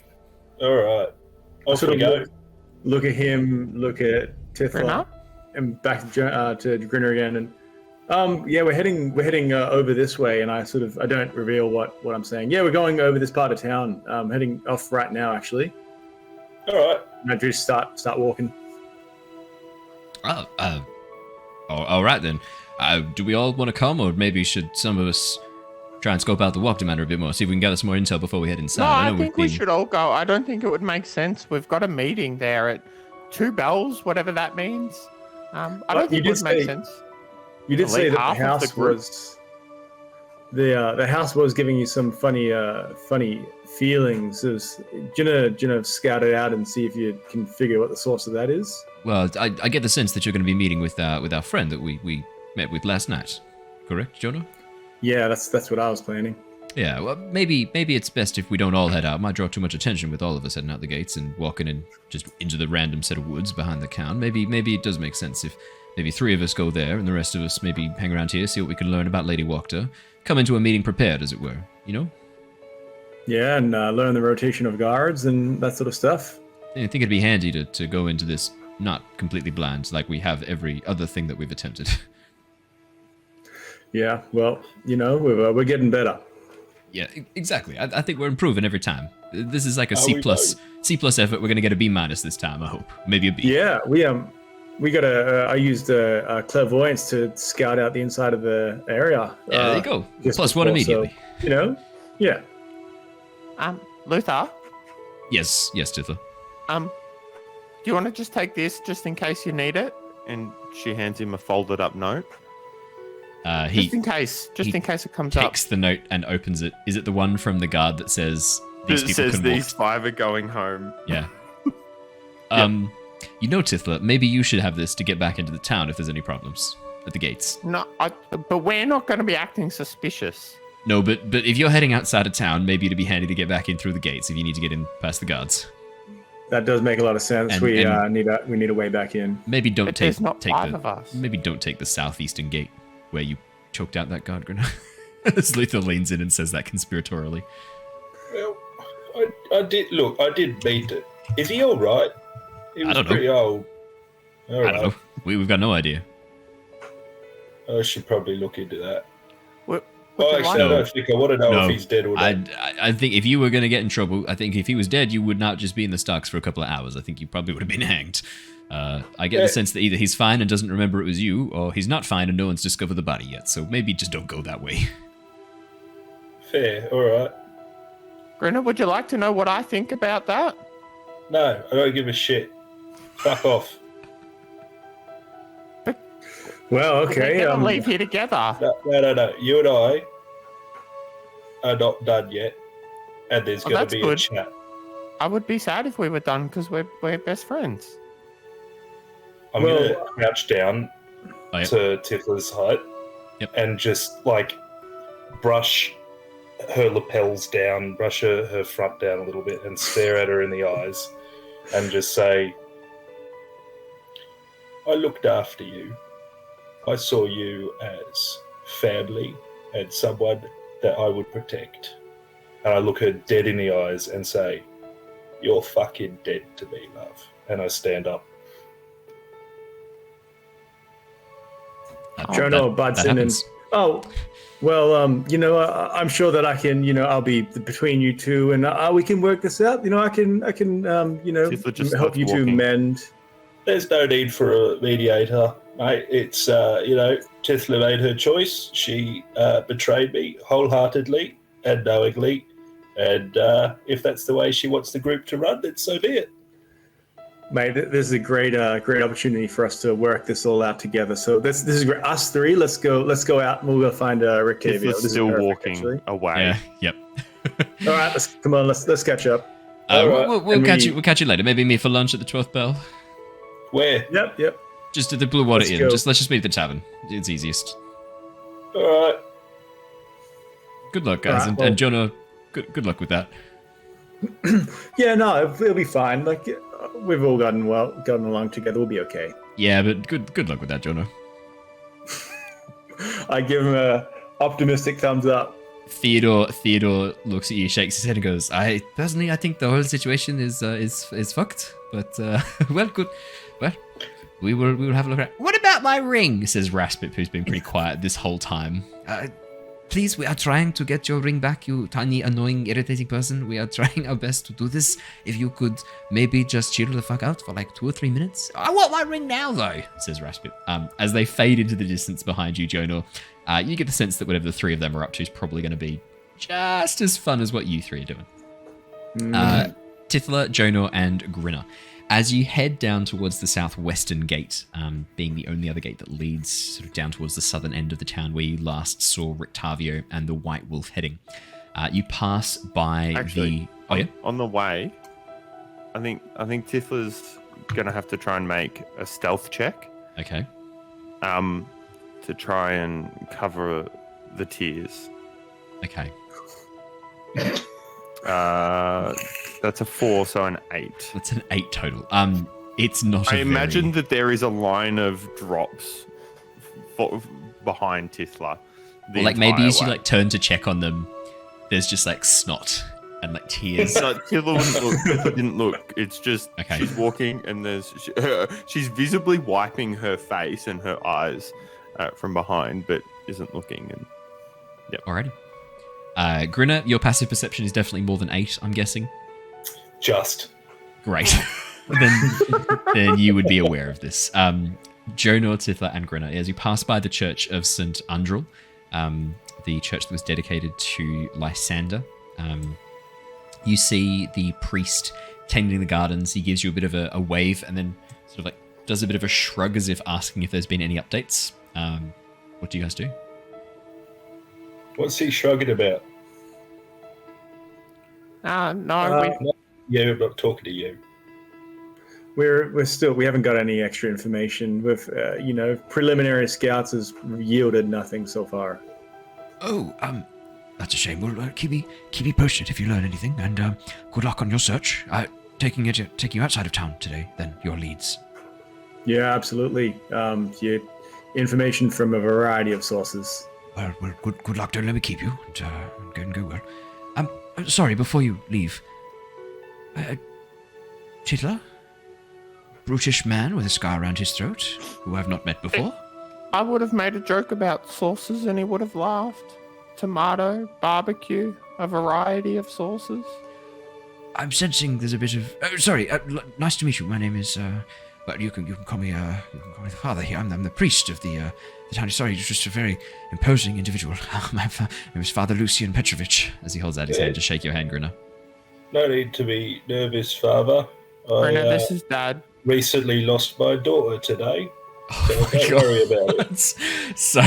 All right, off we go. Look at him, look at Tithla, and back to Grinner again. And we're heading over this way. And I don't reveal what I'm saying. Yeah, we're going over this part of town. Heading off right now, actually. All right. And I just start walking. All right then. Do we all want to come, or maybe should some of us try and scope out the Wachter Manor a bit more, see if we can gather some more intel before we head inside? No, I think we should all go. I don't think it would make sense. We've got a meeting there at 2 bells, whatever that means. I don't think it would make sense. You did say that the house was the house was giving you some funny feelings. Jonor scout it out and see if you can figure what the source of that is. Well, I get the sense that you're going to be meeting with our friend that we met with last night. Correct, Jonor? Yeah, that's what I was planning. Yeah, well, maybe it's best if we don't all head out. It might draw too much attention with all of us heading out the gates and walking in just into the random set of woods behind the town. Maybe it does make sense if maybe 3 of us go there and the rest of us maybe hang around here, see what we can learn about Lady Wachter. Come into a meeting prepared, as it were, you know? Yeah, and learn the rotation of guards and that sort of stuff. Yeah, I think it'd be handy to go into this not completely blind, like we have every other thing that we've attempted. Yeah, well, we're getting better. Yeah, exactly. I think we're improving every time. This is like a C plus effort. We're gonna get a B- this time, I hope. Maybe a B. Yeah, we got I used clairvoyance to scout out the inside of the area. Yeah, there you go. +1 immediately. So, yeah. Luther? Yes, Tithla. Do you want to just take this just in case you need it? And she hands him a folded up note. Just in case it comes up. Takes the note and opens it. Is it the one from the guard that says these 5 are going home? Yeah. Tithla, maybe you should have this to get back into the town if there's any problems at the gates. No, but we're not going to be acting suspicious. No, but if you're heading outside of town, maybe it'd be handy to get back in through the gates if you need to get in past the guards. That does make a lot of sense. And, we need a way back in. Maybe don't take us. Maybe don't take the southeastern gate where you choked out that guard, Grinner. As Luther leans in and says that conspiratorially. Well, I did beat it. Is he all right? He was pretty old. All right. I don't know. We've got no idea. I should probably look into that. I don't think I want to know if he's dead or not. I think if you were going to get in trouble, I think if he was dead, you would not just be in the stocks for a couple of hours. I think you probably would have been hanged. I get the sense that either he's fine and doesn't remember it was you, or he's not fine and no one's discovered the body yet. So maybe just don't go that way. Fair, all right. Grinner, would you like to know what I think about that? No, I don't give a shit. Fuck off. Well, okay. We're gonna leave here together. No. You and I are not done yet. and there's Oh, going that's to be good. a chat. I would be sad if we were done because we're best friends. I'm going to crouch down Oh, yep. to Tithla's height and just like brush her lapels down, brush her front down a little bit, and stare at her in the eyes, and just say, "I looked after you. I saw you as family and someone that I would protect." And I look her dead in the eyes and say, "You're fucking dead to me, love." And I stand up. Jonor buds in and I'm sure that I can, I'll be between you two, and we can work this out. I can, help you to mend. There's no need for a mediator, mate. It's, Tithla made her choice. She betrayed me wholeheartedly and knowingly. And if that's the way she wants the group to run, then so be it. Mate, this is a great opportunity for us to work this all out together. So this is great. Us three, let's go out and we'll go find Rick Cavio. This is still perfect, walking actually. Away. Yeah. Yep. All right, let's catch up. We'll catch you later. Maybe meet for lunch at the 12th bell. Where? Yep. Just at the Blue Water Inn. Go. Let's just meet at the tavern. It's easiest. All right. Good luck, guys, Right, and Jonor, good luck with that. Yeah, no, it'll be fine. Like we've all gotten along together. We'll be okay. Yeah, but good luck with that, Jonor. I give him a optimistic thumbs up. Theodore looks at you, shakes his head, and goes, "I think the whole situation is fucked. But well, good. Well, we will have a look at it. What about my ring?" says Raspip, who's been pretty quiet this whole time. Please, we are trying to get your ring back, you tiny, annoying, irritating person. We are trying our best to do this. If you could maybe just chill the fuck out for like 2 or 3 minutes. I want my ring now, though, says Raspip. As they fade into the distance behind you, Jonor, you get the sense that whatever the three of them are up to is probably going to be just as fun as what you three are doing. Tithla, Jonor, and Grinner. As you head down towards the southwestern gate, being the only other gate that leads sort of down towards the southern end of the town where you last saw Rictavio and the White Wolf heading, you pass by on the way. I think Tithla's gonna have to try and make a stealth check. Okay. To try and cover the tears. Okay. That's a 4, so an 8. That's an 8 total. It's not. I imagine that there is a line of drops behind Tithla. Well, like maybe as you like turn to check on them, there's just like snot and like tears. No, Tithla didn't look. It's just she's walking and she's visibly wiping her face and her eyes from behind, but isn't looking. And yep. Alrighty. Grinner, your passive perception is definitely more than 8, I'm guessing. Just. Great. then you would be aware of this. Jonor, Tithla, and Grinner, as you pass by the Church of St. Undril, the church that was dedicated to Lysander, you see the priest tending the gardens. He gives you a bit of a wave and then sort of like does a bit of a shrug as if asking if there's been any updates. What do you guys do? What's he shrugging about? No. Yeah, I'm not talking to you. We haven't got any extra information. With preliminary scouts has yielded nothing so far. Oh, that's a shame. Well, keep me posted if you learn anything, and good luck on your search. Taking you outside of town today, then your leads. Yeah, absolutely. Information from a variety of sources. Well, good luck. Don't let me keep you. And go well. Sorry, before you leave. Tithla? Brutish man with a scar around his throat, who I've not met before. I would have made a joke about sauces and he would have laughed. Tomato, barbecue, a variety of sauces. I'm sensing there's a bit of... nice to meet you. My name is... Well, you can call me the father here. I'm the priest of the town. Sorry, you're just a very imposing individual. My name is Father Lucian Petrovich. As he holds out his hand to shake your hand, Grinner. No need to be nervous, Father. Grinner, this is Dad. Recently lost my daughter today. Oh So don't worry about it. So,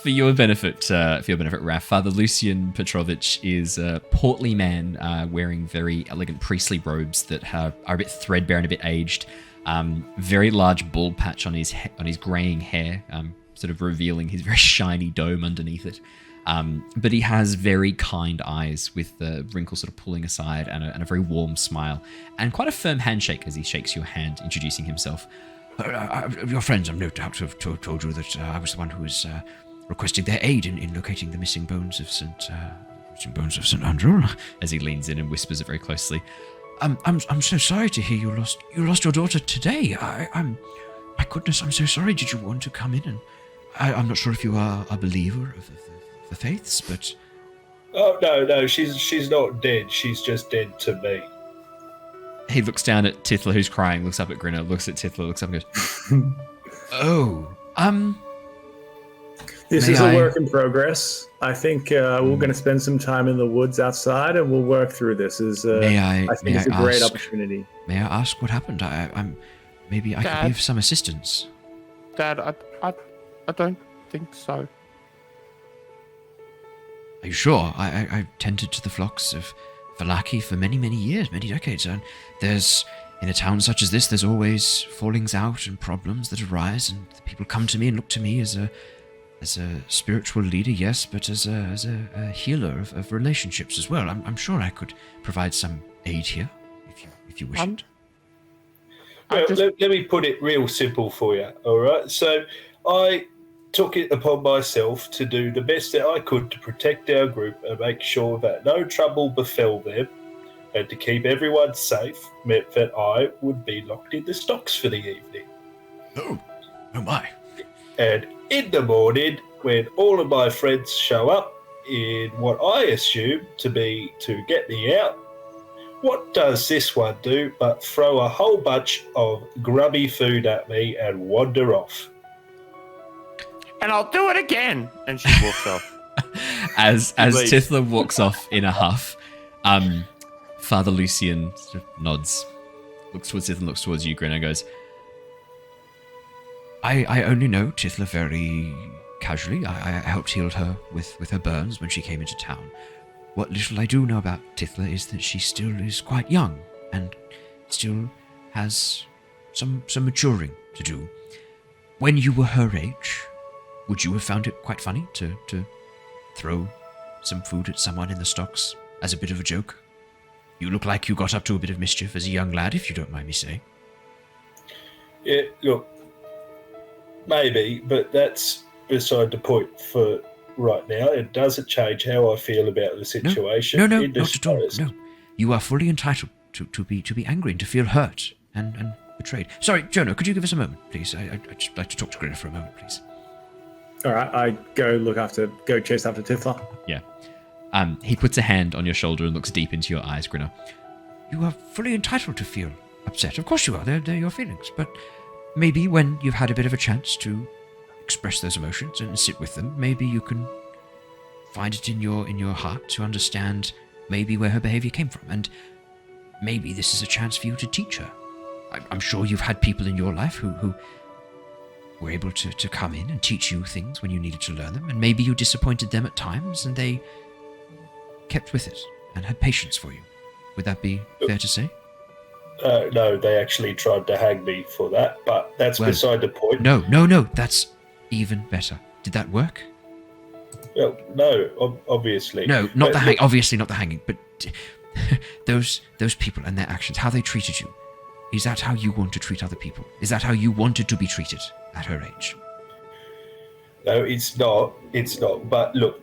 for your benefit, Raph, Father Lucian Petrovich is a portly man wearing very elegant priestly robes that are a bit threadbare and a bit aged. Very large bald patch on his graying hair, sort of revealing his very shiny dome underneath it. But he has very kind eyes with the wrinkles sort of pulling aside and a very warm smile and quite a firm handshake as he shakes your hand, introducing himself. Your friends, no doubt, have told you that I was the one who was requesting their aid in locating the missing bones of St. Andrew. As he leans in and whispers it very closely. I'm so sorry to hear you lost your daughter today. My goodness, I'm so sorry. Did you want to come in? And I'm not sure if you are a believer of the faiths, but Oh no, she's not dead. She's just dead to me. he looks down at Tithla, who's crying, looks up at Grinner, looks at Tithla, looks up and goes, "Oh, This May is I- a work in progress. I think we're going to spend some time in the woods outside, and we'll work through this. I think it's a great opportunity. May I ask what happened? Maybe I Dad? could be of some assistance. Dad, I don't think so. Are you sure? I tended to the flocks of Valaki for many, many years, many decades, and in a town such as this, there's always fallings out and problems that arise, and people come to me and look to me as a spiritual leader, yes, but as a healer of relationships as well. I'm sure I could provide some aid here, if you wish it. Well, let me put it real simple for you, all right? So I took it upon myself to do the best that I could to protect our group and make sure that no trouble befell them, and to keep everyone safe meant that I would be locked in the stocks for the evening. Oh my. And in the morning, when all of my friends show up in what I assume to be to get me out, what does this one do but throw a whole bunch of grubby food at me and wander off? And I'll do it again. And she walks off. As Leave. Tithla walks off in a huff, Father Lucian sort of nods, looks towards Tithla, looks towards you, Grinner, goes, I only know Tithla very casually. I helped heal her with her burns when she came into town. What little I do know about Tithla is that she still is quite young and still has some maturing to do. When you were her age, would you have found it quite funny to throw some food at someone in the stocks as a bit of a joke? You look like you got up to a bit of mischief as a young lad, if you don't mind me saying. Yeah, look, maybe, but that's beside the point for right now. It doesn't change how I feel about the situation. No, in not at all. disguise. No, you are fully entitled to be angry and to feel hurt and betrayed. Sorry, Jonor, could you give us a moment, please? I'd just like to talk to Grinner for a moment, please. All right, I go chase after Tithla. yeah. He puts a hand on your shoulder and looks deep into your eyes, Grinner. You are fully entitled to feel upset. Of course you are. They're your feelings. But maybe when you've had a bit of a chance to express those emotions and sit with them, maybe you can find it in your heart to understand maybe where her behavior came from. And maybe this is a chance for you to teach her. I'm sure you've had people in your life who were able to come in and teach you things when you needed to learn them. And maybe you disappointed them at times and they kept with it and had patience for you. Would that be fair to say? No, they actually tried to hang me for that, but that's Well, beside the point. No, that's even better. Did that work? Well, no, obviously. No, But look, obviously not the hanging, but those people and their actions, how they treated you. Is that how you want to treat other people? Is that how you wanted to be treated at her age? No, it's not. It's not. But look,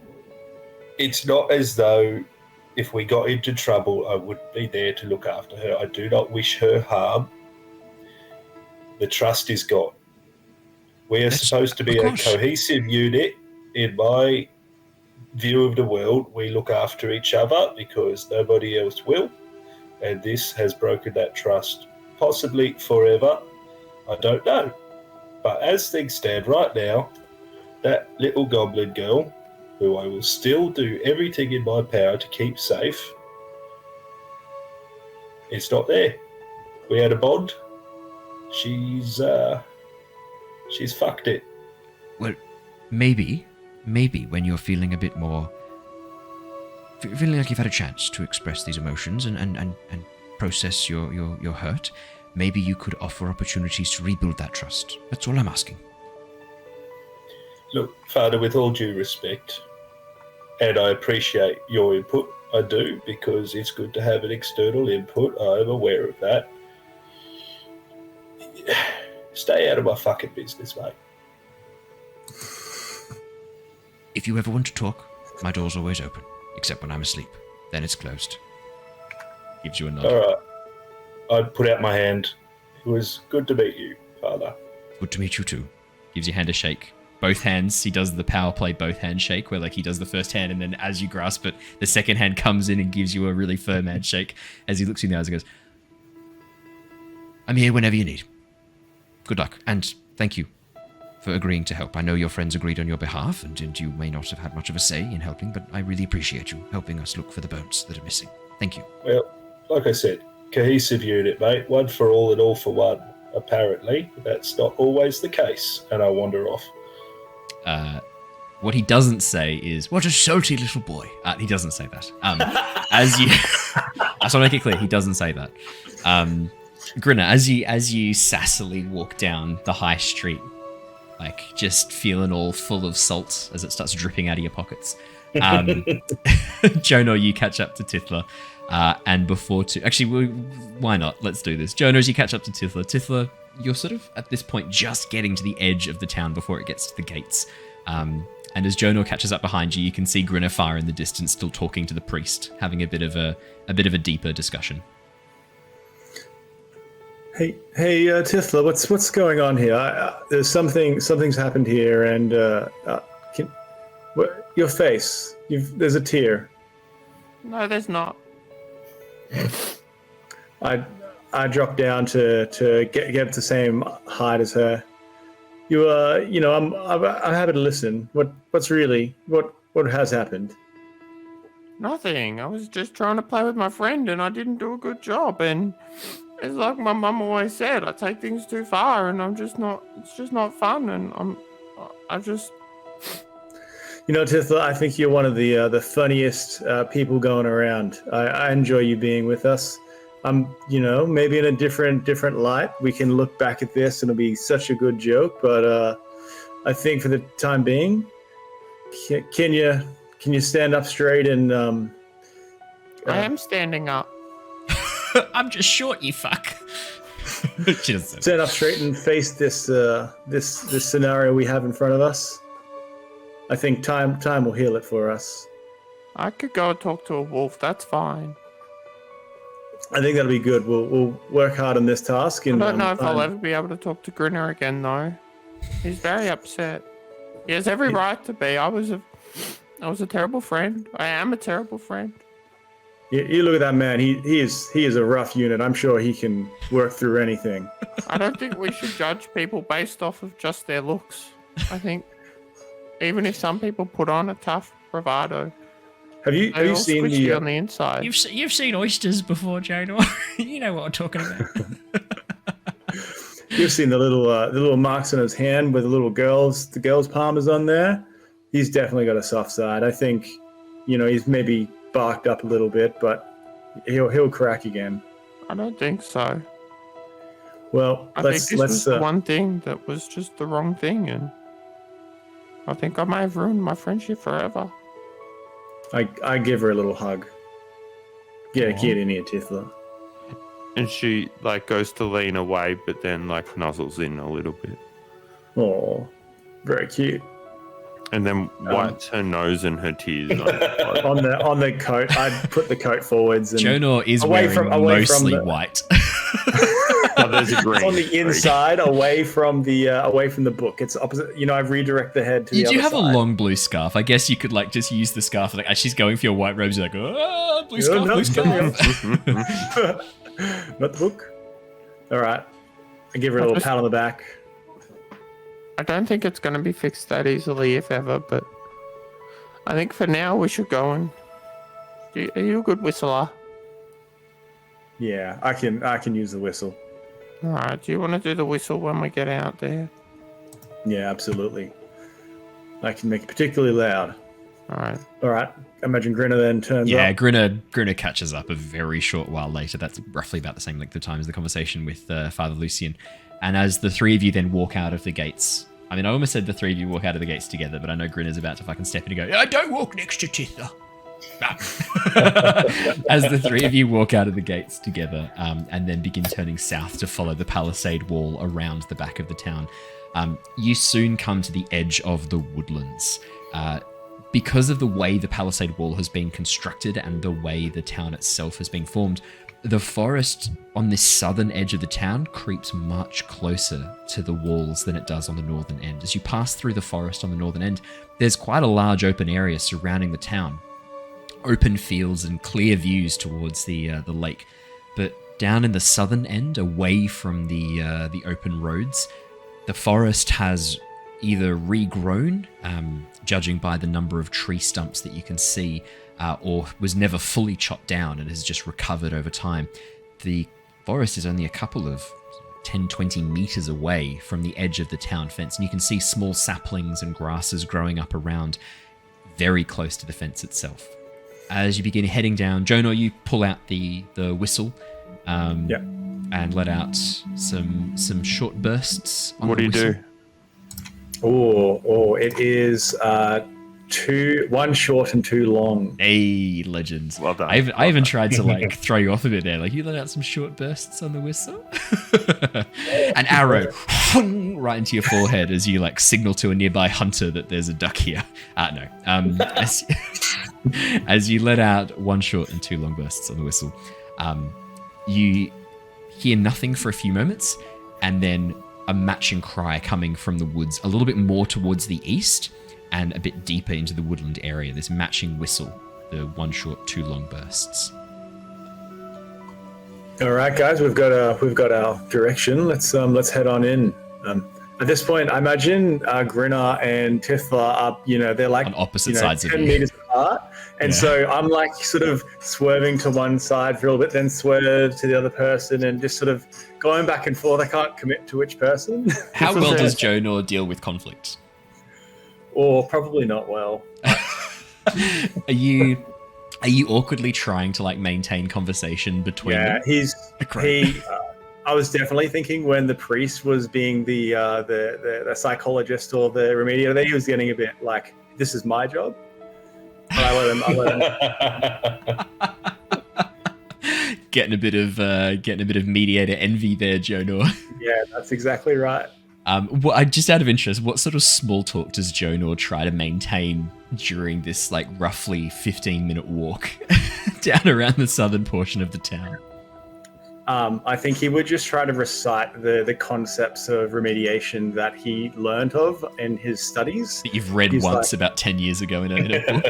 it's not as though if we got into trouble, I would be there to look after her. I do not wish her harm. The trust is gone. We are supposed to be a cohesive unit. In my view of the world, we look after each other because nobody else will. And this has broken that trust, possibly forever. I don't know. But as things stand right now, that little goblin girl, who I will still do everything in my power to keep safe, it's not there. We had a bond. She's She's fucked it. Well, maybe when you're feeling a bit more, feeling like you've had a chance to express these emotions and process your hurt, maybe you could offer opportunities to rebuild that trust. That's all I'm asking. Look, Father, with all due respect, and I appreciate your input, I do, because it's good to have an external input. I'm aware of that. Stay out of my fucking business, mate. If you ever want to talk, my door's always open, except when I'm asleep. Then it's closed. Gives you a nod. All right. I'd put out my hand. It was good to meet you, Father. Good to meet you too. Gives your hand a shake. Both hands, he does the power play both hand shake, where like he does the first hand and then as you grasp it, the second hand comes in and gives you a really firm handshake as he looks you in the eyes and goes, I'm here whenever you need. Good luck, and thank you for agreeing to help. I know your friends agreed on your behalf, and you may not have had much of a say in helping, but I really appreciate you helping us look for the bones that are missing. Thank you. Well, like I said, cohesive unit, mate. One for all and all for one. Apparently, that's not always the case, and I wander off. What he doesn't say is, What a salty little boy. he doesn't say that. As you, I just want to make it clear, he doesn't say that. Grinner, as you sassily walk down the high street, like just feeling all full of salt as it starts dripping out of your pockets, Jonor, you catch up to Tithla, and why not? Let's do this. Jonor, as you catch up to Tithla, you're sort of at this point just getting to the edge of the town before it gets to the gates. And as Jonor catches up behind you, you can see Grinner far in the distance, still talking to the priest, having a bit of a deeper discussion. Hey, Tithla, what's going on here? There's something's happened here, and your face, there's a tear. No, there's not. I dropped down to get up the same height as her. I'm happy to listen. What has happened? Nothing. I was just trying to play with my friend, and I didn't do a good job. And it's like my mum always said, I take things too far, and it's just not fun. And I just. Tithla, I think you're one of the funniest people going around. I enjoy you being with us. Maybe in a different light, we can look back at this and it'll be such a good joke. But I think for the time being, can you stand up straight and? I am standing up. I'm just short, you fuck. She doesn't say stand up straight and face this scenario we have in front of us. I think time will heal it for us. I could go and talk to a wolf. That's fine. I think that'll be good. We'll work hard on this task. And I don't know if I'll ever be able to talk to Grinner again, though. He's very upset. He has every right to be. I was a terrible friend. I am a terrible friend. You look at that man. He is a rough unit. I'm sure he can work through anything. I don't think we should judge people based off of just their looks. I think even if some people put on a tough bravado, have you seen the on the inside? You've seen oysters before, Jonor. You know what I'm talking about. You've seen the little marks on his hand where the girl's palm is on there. He's definitely got a soft side. I think, he's maybe barked up a little bit, but he'll crack again. I don't think so. Well, I think this was the one thing that was just the wrong thing, and I think I may have ruined my friendship forever. I give her a little hug. Get in here, Tithla. And she goes to lean away, but then nuzzles in a little bit. Oh, very cute. And then wipes her nose and her tears on the coat. I'd put the coat forwards. And Jonor is wearing mostly white. Oh, there's a green. It's on the inside, away from the book. It's opposite. I redirect the head to the other side. You do have a long blue scarf. I guess you could just use the scarf. As she's going for your white robes, you're like, oh, blue scarf, blue scarf. Not the book. All right. I give her a little pat on the back. I don't think it's going to be fixed that easily, if ever, but I think for now we should go and... Are you a good whistler? Yeah, I can use the whistle. Alright, do you want to do the whistle when we get out there? Yeah, absolutely. I can make it particularly loud. All right. I imagine Grinner then turns up. Yeah, Grinner catches up a very short while later. That's roughly about the same length of time as the conversation with Father Lucian. And as the three of you then walk out of the gates, I mean, I almost said the three of you walk out of the gates together, but I know Grinner's about to fucking step in and go, don't walk next to Tithla. As the three of you walk out of the gates together and then begin turning south to follow the palisade wall around the back of the town, you soon come to the edge of the woodlands. Because of the way the palisade wall has been constructed and the way the town itself has been formed, the forest on this southern edge of the town creeps much closer to the walls than it does on the northern end. As you pass through the forest on the northern end, there's quite a large open area surrounding the town. Open fields and clear views towards the lake. But down in the southern end, away from the open roads, the forest has either regrown, judging by the number of tree stumps that you can see, or was never fully chopped down and has just recovered over time. The forest is only a couple of 10-20 meters away from the edge of the town fence, and you can see small saplings and grasses growing up around, very close to the fence itself. As you begin heading down, Jonor, you pull out the whistle, and let out some short bursts. What do you do? It is one short and two long. Hey, legends. Well done. I even tried to throw you off a bit there. You let out some short bursts on the whistle. An arrow right into your forehead as you signal to a nearby hunter that there's a duck here. No. As you let out one short and two long bursts on the whistle, you hear nothing for a few moments, and then a matching cry coming from the woods a little bit more towards the east and a bit deeper into the woodland area. This matching whistle, the one short, two long bursts. All right, guys, we've got our direction. Let's head on in. At this point, I imagine Grinner and Tithla are, they're on opposite sides 10 of you. meters apart. And so I'm sort of swerving to one side for a little bit, then swerve to the other person and just sort of going back and forth. I can't commit to which person. How well does Jonor deal with conflict? Or probably not well. Are you awkwardly trying to maintain conversation between them? I was definitely thinking when the priest was being the psychologist or the remediator, he was getting a bit this is my job. But I let him. Getting a bit of mediator envy there, Jonor. Yeah, that's exactly right. Just out of interest, what sort of small talk does Jonor try to maintain during this roughly 15-minute walk down around the southern portion of the town? I think he would just try to recite the concepts of remediation that he learned of in his studies. That you've read once about 10 years ago in a book.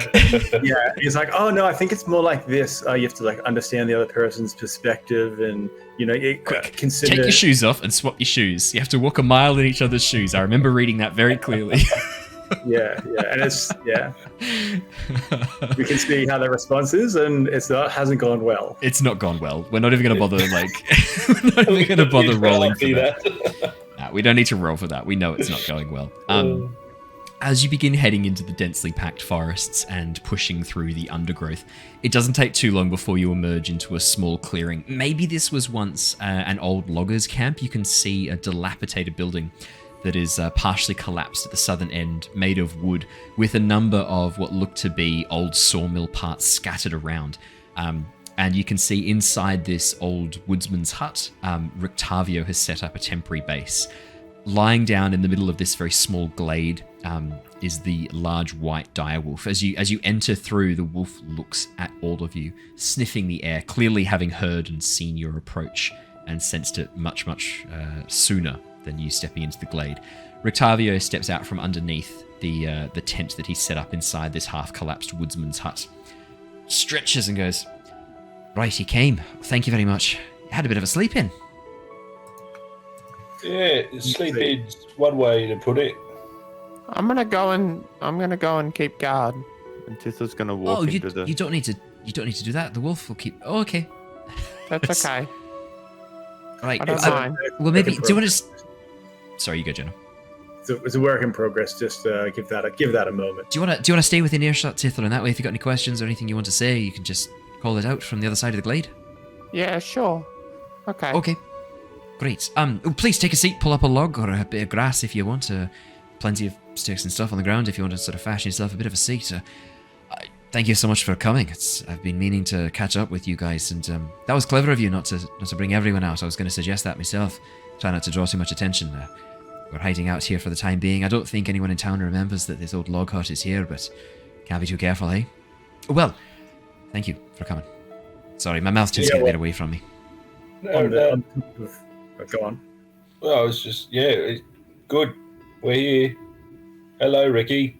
Yeah, he's oh no, I think it's more like this. You have to understand the other person's perspective and, consider... Take your shoes off and swap your shoes. You have to walk a mile in each other's shoes. I remember reading that very clearly. Yeah, and we can see how the response is, and hasn't gone well. It's not gone well. We're not even going to bother we're not even going to bother rolling for that. Nah, we don't need to roll for that. We know it's not going well. As you begin heading into the densely packed forests and pushing through the undergrowth, it doesn't take too long before you emerge into a small clearing. Maybe this was once an old loggers' camp. You can see a dilapidated building that is partially collapsed at the southern end, made of wood, with a number of what look to be old sawmill parts scattered around. And you can see inside this old woodsman's hut, Rictavio has set up a temporary base. Lying down in the middle of this very small glade is the large white direwolf. As you enter through, the wolf looks at all of you, sniffing the air, clearly having heard and seen your approach and sensed it much, much sooner than you stepping into the glade. Rictavio steps out from underneath the tent that he set up inside this half-collapsed woodsman's hut, stretches and goes, "Right, he came. Thank you very much. Had a bit of a sleep in." Yeah, sleep in's one way to put it. I'm gonna go and keep guard. And Tithla's gonna walk into the. You don't need to do that. The wolf will keep. Oh, okay. That's okay. Right. I don't mind. Well, maybe. Do you want to? Sorry, you go, Jenna. it's a work in progress. Just give that a moment. Do you want to stay within earshot, Tithla? And that way, if you've got any questions or anything you want to say, you can just call it out from the other side of the glade. Yeah, sure. Okay. Okay. Great. Please take a seat, pull up a log or a bit of grass if you want. Plenty of sticks and stuff on the ground if you want to sort of fashion yourself a bit of a seat. Thank you so much for coming. I've been meaning to catch up with you guys, and that was clever of you not to bring everyone out. I was going to suggest that myself. Try not to draw too much attention. We're hiding out here for the time being. I don't think anyone in town remembers that this old log hut is here, but can't be too careful, eh? Well, thank you for coming. Sorry, my mouth just getting away from me. No. Go on. Well, I was just, good. We're here. Hello, Ricky.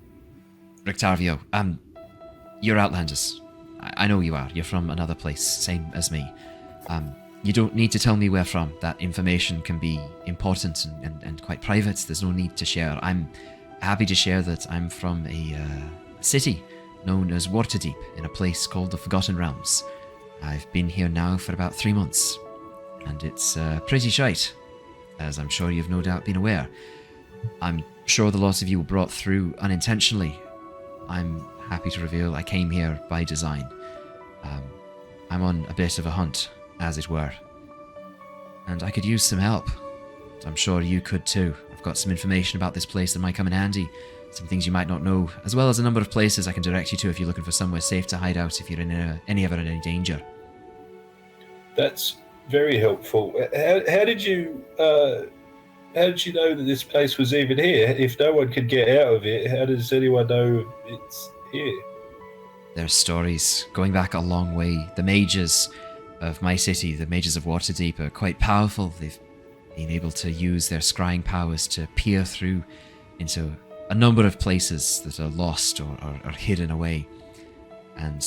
Rictavio, you're Outlanders. I know you are. You're from another place, same as me. You don't need to tell me where from. That information can be important and quite private. There's no need to share. I'm happy to share that I'm from a city known as Waterdeep in a place called the Forgotten Realms. I've been here now for about 3 months, and it's pretty shite, as I'm sure you've no doubt been aware. I'm sure the lot of you were brought through unintentionally. I'm happy to reveal I came here by design. I'm on a bit of a hunt, as it were, and I could use some help. I'm sure you could too. I've got some information about this place that might come in handy, some things you might not know, as well as a number of places I can direct you to if you're looking for somewhere safe to hide out if you're in ever in any danger. That's very helpful. How did you know that this place was even here? If no one could get out of it, how does anyone know it's here? There's stories going back a long way. The mages of my city, the mages of Waterdeep, are quite powerful. They've been able to use their scrying powers to peer through into a number of places that are lost or hidden away. And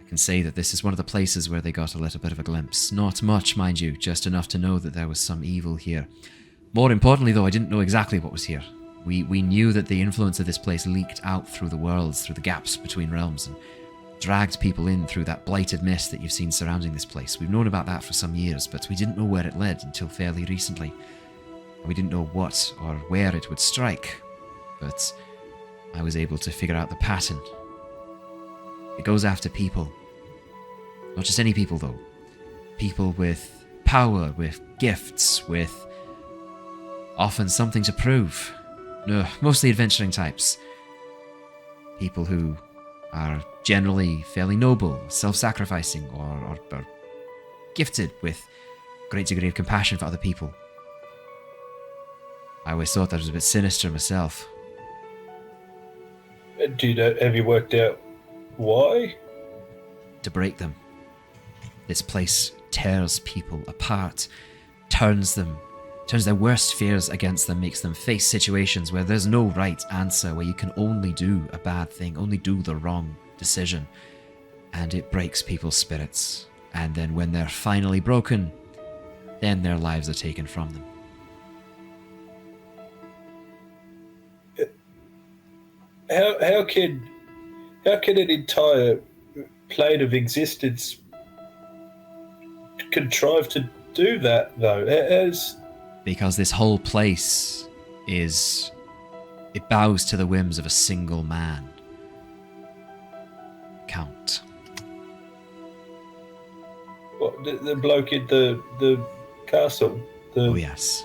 I can say that this is one of the places where they got a little bit of a glimpse. Not much, mind you, just enough to know that there was some evil here. More importantly, though, I didn't know exactly what was here. We knew that the influence of this place leaked out through the worlds, through the gaps between realms, and dragged people in through that blighted mist that you've seen surrounding this place. We've known about that for some years, but we didn't know where it led until fairly recently. We didn't know what or where it would strike, but I was able to figure out the pattern. It goes after people. Not just any people, though. People with power, with gifts, with often something to prove. No, mostly adventuring types. People who are generally fairly noble, self-sacrificing, or gifted with a great degree of compassion for other people. I always thought that was a bit sinister myself. Have you worked out why? To break them. This place tears people apart, turns their worst fears against them, makes them face situations where there's no right answer, where you can only do a bad thing, only do the wrong decision, and it breaks people's spirits. And then when they're finally broken, then their lives are taken from them. How can an entire plane of existence contrive to do that, though? Because this whole place it bows to the whims of a single man. Count. What, the bloke in the castle? Oh, yes.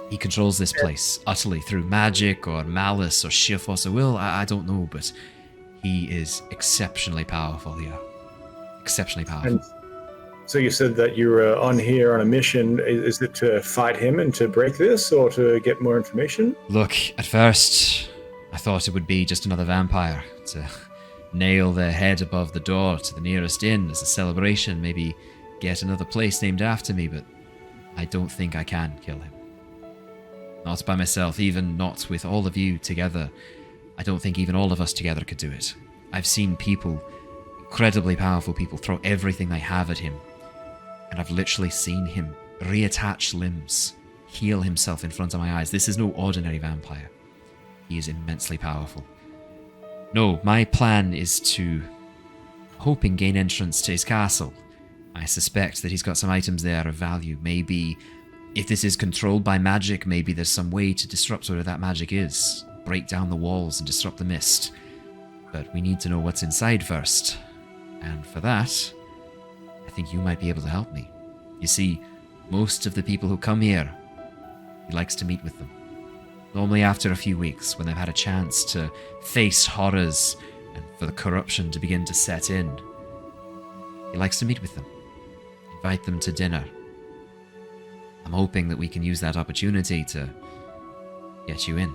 He controls this place utterly through magic or malice or sheer force of will. I don't know, but he is exceptionally powerful here. Exceptionally powerful. And so you said that you were on here on a mission. Is it to fight him and to break this, or to get more information? Look, at first, I thought it would be just another vampire to nail their head above the door to the nearest inn as a celebration, maybe get another place named after me, but I don't think I can kill him. Not by myself, even not with all of you together. I don't think even all of us together could do it. I've seen people, incredibly powerful people, throw everything they have at him, and I've literally seen him reattach limbs, heal himself in front of my eyes. This is no ordinary vampire. He is immensely powerful. No, my plan is to hoping gain entrance to his castle. I suspect that he's got some items there of value, maybe If this is controlled by magic, maybe there's some way to disrupt whatever that magic is. Break down the walls and disrupt the mist. But we need to know what's inside first. And for that, I think you might be able to help me. You see, most of the people who come here, he likes to meet with them. Normally after a few weeks, when they've had a chance to face horrors and for the corruption to begin to set in, he likes to meet with them. Invite them to dinner. I'm hoping that we can use that opportunity to get you in.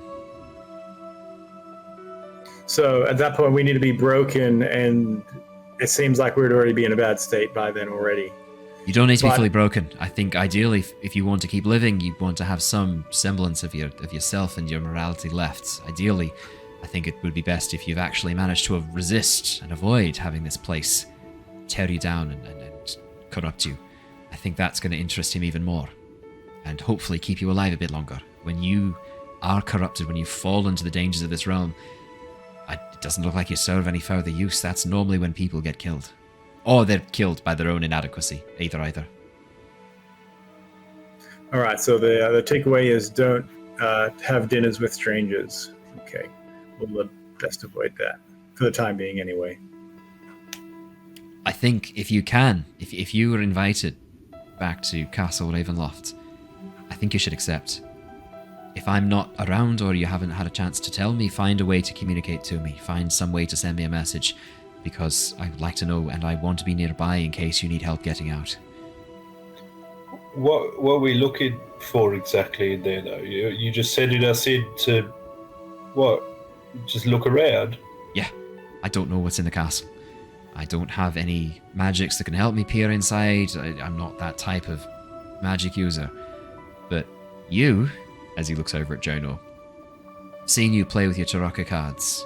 So at that point, we need to be broken, and it seems like we'd already be in a bad state by then already. You don't need to be fully broken. I think ideally, if you want to keep living, you want to have some semblance of yourself and your morality left. Ideally, I think it would be best if you've actually managed to resist and avoid having this place tear you down and corrupt you. I think that's going to interest him even more, and hopefully keep you alive a bit longer. When you are corrupted, when you fall into the dangers of this realm, it doesn't look like you serve any further use. That's normally when people get killed. Or they're killed by their own inadequacy. Either. All right, so the takeaway is don't have dinners with strangers. Okay, we'll best avoid that for the time being anyway. I think if you can, if you were invited back to Castle Ravenloft, I think you should accept. If I'm not around or you haven't had a chance to tell me, find a way to communicate to me. Find some way to send me a message, because I would like to know and I want to be nearby in case you need help getting out. What are we looking for exactly in there, though? You just sending us in to, what, just look around? Yeah, I don't know what's in the castle. I don't have any magics that can help me peer inside. I'm not that type of magic user. But you, as he looks over at Jonor, seeing you play with your Taraka cards,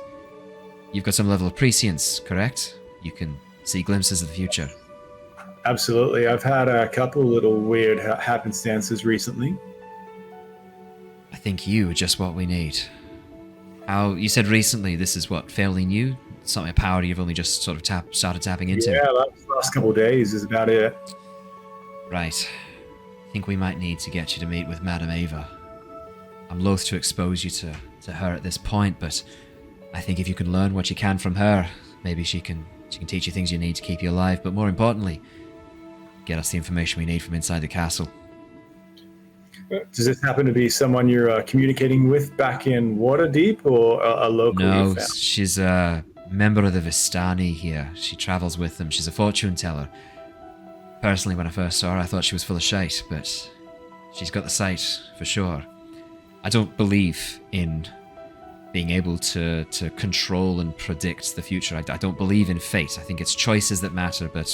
you've got some level of prescience, correct? You can see glimpses of the future. Absolutely. I've had a couple little weird happenstances recently. I think you are just what we need. How you said recently, this is what, fairly new? Something, a power you've only just sort of started tapping into? Yeah, the last couple of days is about it. Right. I think we might need to get you to meet with Madame Ava. I'm loath to expose you to her at this point, but I think if you can learn what you can from her, maybe she can teach you things you need to keep you alive, but more importantly, get us the information we need from inside the castle. Does this happen to be someone you're communicating with back in Waterdeep, or a local? No, she's a member of the Vistani here. She travels with them. She's a fortune teller. Personally, when I first saw her, I thought she was full of shite, but she's got the sight for sure. I don't believe in being able to control and predict the future. I don't believe in fate. I think it's choices that matter, but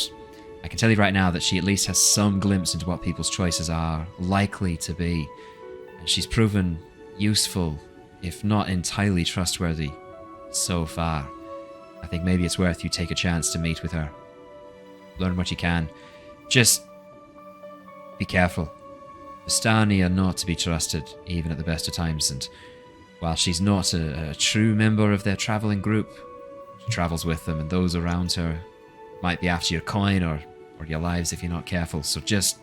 I can tell you right now that she at least has some glimpse into what people's choices are likely to be. And she's proven useful, if not entirely trustworthy, so far. I think maybe it's worth you take a chance to meet with her. Learn what you can. Just be careful. Vistani are not to be trusted, even at the best of times, and while she's not a true member of their travelling group, she travels with them, and those around her might be after your coin or your lives if you're not careful. So just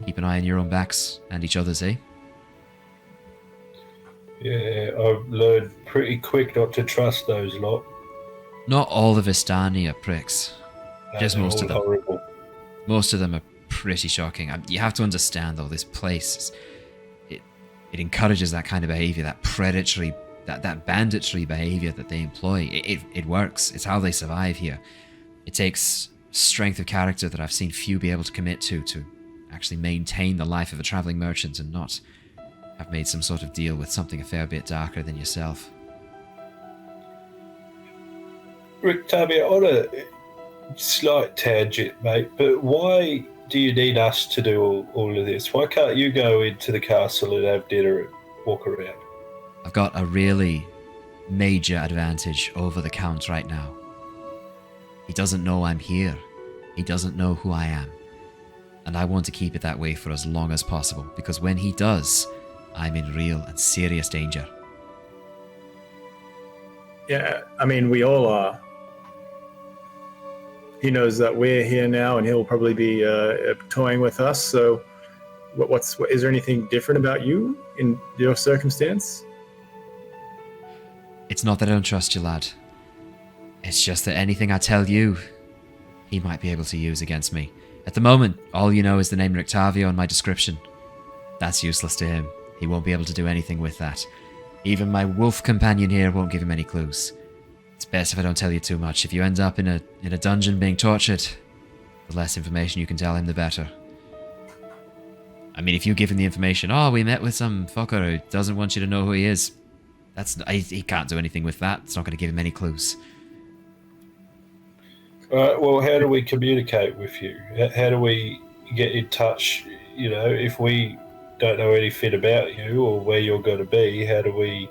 keep an eye on your own backs and each other's, eh? Yeah, I've learned pretty quick not to trust those lot. Not all the Vistani are pricks. Just most of them. Horrible. Most of them are pretty shocking. You have to understand, though, this place, it encourages that kind of behavior, that predatory, that banditry behavior that they employ. It works. It's how they survive here. It takes strength of character that I've seen few be able to commit to actually maintain the life of a traveling merchant and not have made some sort of deal with something a fair bit darker than yourself. Rick, Tabby, on a slight tangent, mate, but why do you need us to do all of this? Why can't you go into the castle and have dinner and walk around? I've got a really major advantage over the Count right now. He doesn't know I'm here. He doesn't know who I am. And I want to keep it that way for as long as possible, because when he does, I'm in real and serious danger. Yeah, I mean, we all are. He knows that we're here now, and he'll probably be toying with us, so Is there anything different about you in your circumstance? It's not that I don't trust you, lad. It's just that anything I tell you, he might be able to use against me. At the moment, all you know is the name Rictavio and my description. That's useless to him. He won't be able to do anything with that. Even my wolf companion here won't give him any clues. It's best if I don't tell you too much. If you end up in a dungeon being tortured, the less information you can tell him, the better. I mean, if you give him the information, oh, we met with some fucker who doesn't want you to know who he is, he can't do anything with that. It's not going to give him any clues. Well, how do we communicate with you? How do we get in touch? You know, if we don't know anything about you or where you're going to be, how do we...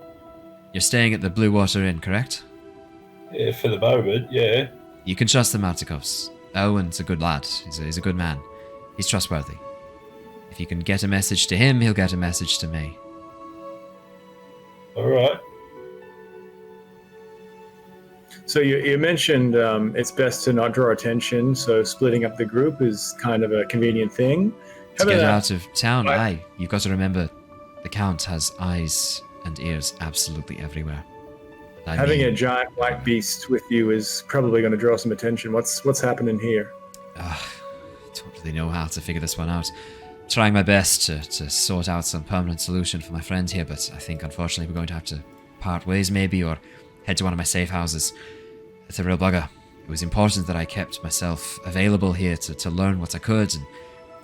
You're staying at the Blue Water Inn, correct? Yeah, for the moment, yeah. You can trust the Martikovs. Owen's a good lad. He's a good man. He's trustworthy. If you can get a message to him, he'll get a message to me. All right. So you mentioned it's best to not draw attention, so splitting up the group is kind of a convenient thing. To get out of town, you've got to remember, the Count has eyes and ears absolutely everywhere. Having a giant black beast with you is probably going to draw some attention. What's happening here? I don't really know how to figure this one out. Trying my best to sort out some permanent solution for my friend here, but I think unfortunately we're going to have to part ways maybe, or head to one of my safe houses. It's a real bugger. It was important that I kept myself available here to learn what I could and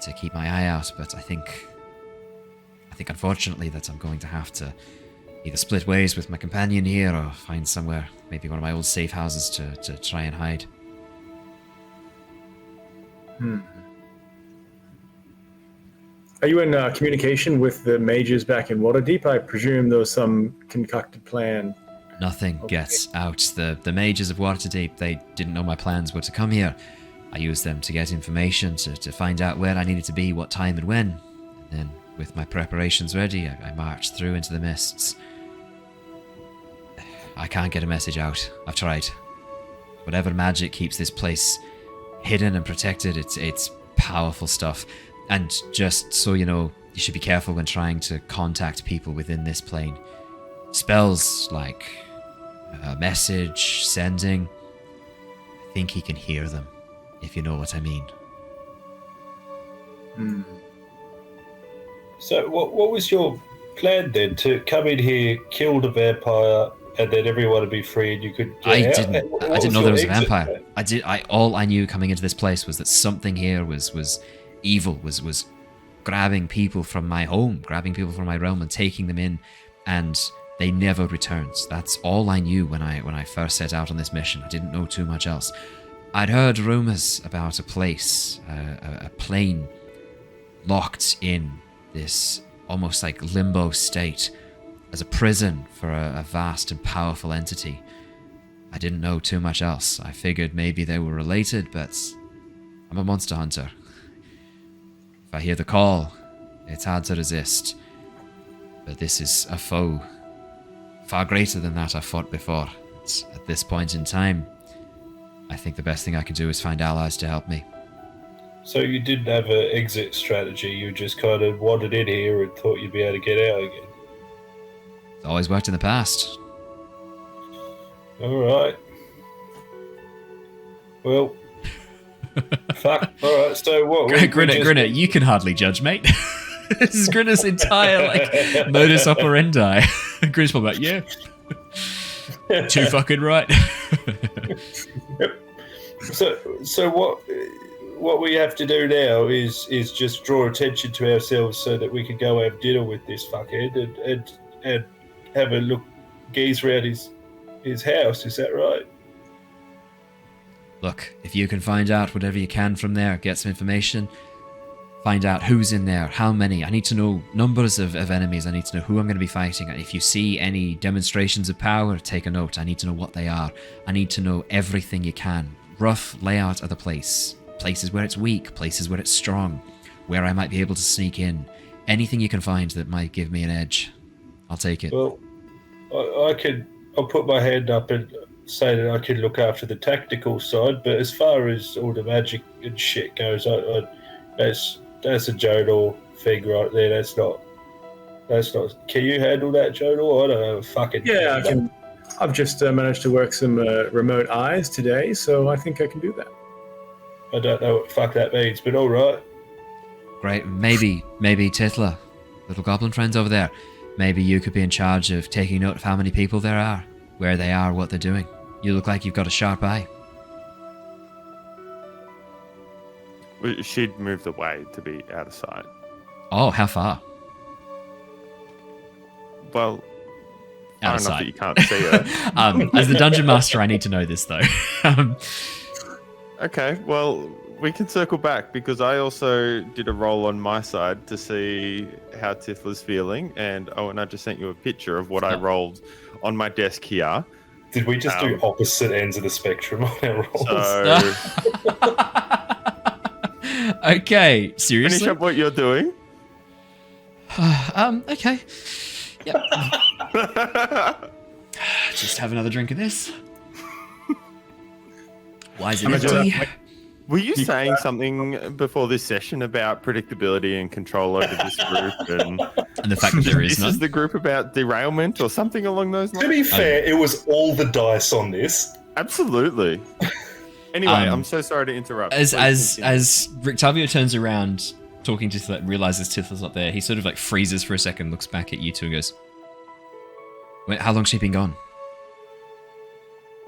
to keep my eye out, but I think unfortunately that I'm going to have to either split ways with my companion here or find somewhere, maybe one of my old safe houses to try and hide. Are you in communication with the mages back in Waterdeep? I presume there was some concocted plan. Nothing gets out. The mages of Waterdeep, they didn't know my plans were to come here. I used them to get information, to find out where I needed to be, what time and when. And then, with my preparations ready, I marched through into the mists. I can't get a message out. I've tried. Whatever magic keeps this place hidden and protected, it's powerful stuff. And just so you know, you should be careful when trying to contact people within this plane. Spells like a message, sending, I think he can hear them, if you know what I mean. So what was your plan then? To come in here, kill the vampire, and then everyone would be free and you could get out? I didn't know there was a vampire. All I knew coming into this place was that something here was evil, was grabbing people from my home, grabbing people from my realm and taking them in, and they never returned. That's all I knew when I first set out on this mission. I didn't know too much else. I'd heard rumors about a place, a plane locked in this almost like limbo state as a prison for a vast and powerful entity. I didn't know too much else. I figured maybe they were related, but I'm a monster hunter. If I hear the call, it's hard to resist. But this is a foe far greater than that I've fought before. At this point in time, I think the best thing I can do is find allies to help me. So you didn't have an exit strategy, you just kind of wandered in here and thought you'd be able to get out again? It's always worked in the past. Alright. Well, fuck. Alright, so what? Grinner, you can hardly judge, mate. This is Grinner's entire, modus operandi. Grinner's probably like, yeah. Too fucking right. So what we have to do now is just draw attention to ourselves so that we can go have dinner with this fuckhead and have a look, gaze around his house. Is that right? Look, if you can find out whatever you can from there, get some information, find out who's in there, how many. I need to know numbers of enemies. I need to know who I'm going to be fighting. If you see any demonstrations of power, take a note. I need to know what they are. I need to know everything you can. Rough layout of the place. Places where it's weak, places where it's strong, where I might be able to sneak in. Anything you can find that might give me an edge, I'll take it. Well, I'll put my hand up and say that I can look after the tactical side, but as far as all the magic and shit goes, that's a Jonor thing right there. That's not. Can you handle that, Jonor? I don't know. Fucking. Yeah, I can. I've just managed to work some remote eyes today, so I think I can do that. I don't know what the fuck that means, but all right. Great. Maybe Tithla, little goblin friends over there. Maybe you could be in charge of taking note of how many people there are, where they are, what they're doing. You look like you've got a sharp eye. She'd moved away to be out of sight. Oh, how far? Well, Out far of enough sight. that you can't see her. As the dungeon master, I need to know this though. Okay, well, we can circle back because I also did a roll on my side to see how Tithla's feeling, and Owen, I just sent you a picture of what I rolled on my desk here. Did we just do opposite ends of the spectrum on our rolls? So Okay, seriously? finish up what you're doing. Okay. Yep. Just have another drink of this. Why is it empty? Were you saying something before this session about predictability and control over this group, and the fact that there is this none? is the group about derailment or something along those lines? To be fair, it was all the dice on this. Absolutely. Anyway, I'm so sorry to interrupt. As Please continue. Rictavio turns around, talking to Tithla, realizes Tithla's not there, he sort of like freezes for a second, looks back at you two and goes, "Wait, how long's she been gone?"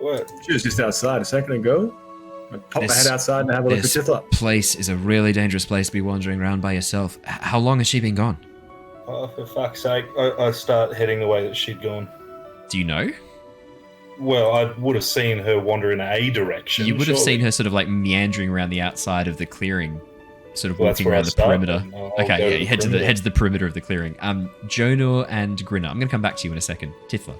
What? She was just outside a second ago. I popped my This- head outside and have a look at This Tithla. place is a really dangerous place to be wandering around by yourself. How long has she been gone? Oh, for fuck's sake. I start heading the way that she'd gone. Do you know? Well, I would have seen her wander in a direction. You would have surely. seen her sort of like meandering around the outside of the clearing, sort of Well, that's walking where around I'll the start, perimeter. then. I'll Okay, go yeah, to you the head to perimeter. the perimeter of the clearing. Jonor and Grinner, I'm going to come back to you in a second. Tithla,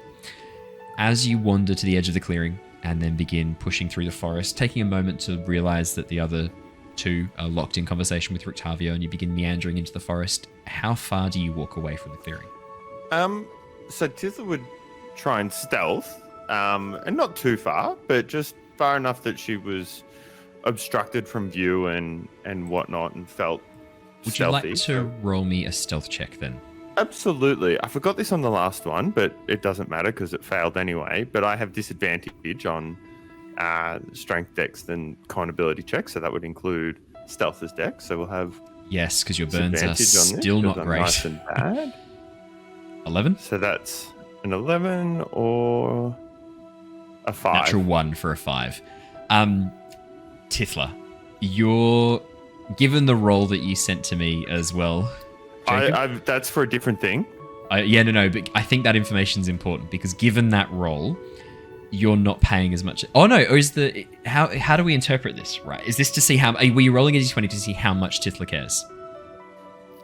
as you wander to the edge of the clearing and then begin pushing through the forest, taking a moment to realize that the other two are locked in conversation with Rictavio, and you begin meandering into the forest, how far do you walk away from the clearing? So Tithla would try and stealth, and not too far, but just far enough that she was obstructed from view and whatnot, and felt Would stealthy. you like to roll me a stealth check then? Absolutely. I forgot this on the last one, but it doesn't matter because it failed anyway. But I have disadvantage on strength, dex, and con ability checks, so that would include stealth as dex. So we'll have Yes, because your burns are disadvantage on this still 'cause not I'm great. nice and bad. 11? So that's an 11 or a 5. Natural 1 for a 5. Tithla, you're given the roll that you sent to me as well. Jacob? That's for a different thing. No, but I think that information's important because given that roll, you're not paying as much. Oh no, or is the how do we interpret this? Right? Is this to see how were you rolling a d20 to see how much Tithla cares?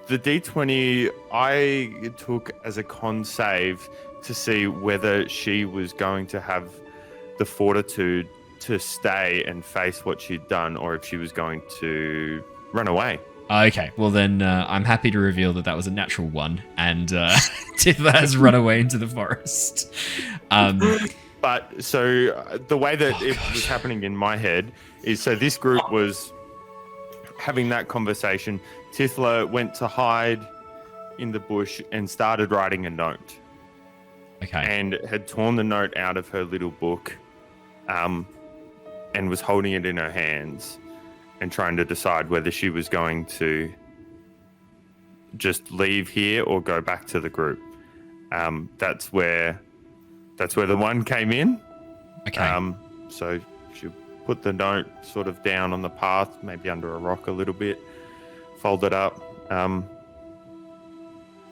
The D20 I took as a con save to see whether she was going to have the fortitude to stay and face what she'd done, or if she was going to run away. Okay, well then I'm happy to reveal that was a natural 1, and Tithla has run away into the forest. But so the way that it was happening in my head is, so this group was having that conversation. Tithla went to hide in the bush and started writing a note. Okay. And had torn the note out of her little book, and was holding it in her hands and trying to decide whether she was going to just leave here or go back to the group. That's where the 1 came in. Okay. So she put the note sort of down on the path, maybe under a rock a little bit, fold it up,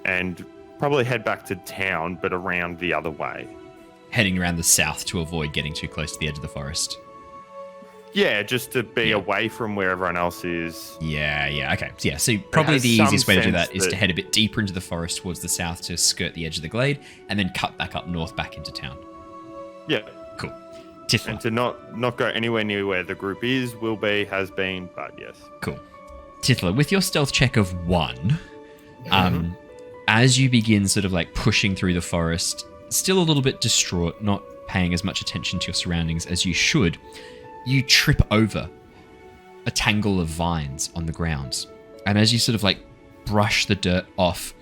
and probably head back to town, but around the other way. Heading around the south to avoid getting too close to the edge of the forest. Yeah, just to be away from where everyone else is. Yeah, okay. So, so probably has the some easiest way to do sense that is to that- head a bit deeper into the forest towards the south to skirt the edge of the glade, and then cut back up north back into town. Yeah. Cool. Tithla. And to not go anywhere near where the group is, will be, has been, but yes. Cool. Tithla, with your stealth check of 1, as you begin sort of like pushing through the forest, still a little bit distraught, not paying as much attention to your surroundings as you should, you trip over a tangle of vines on the ground. And as you sort of like brush the dirt off.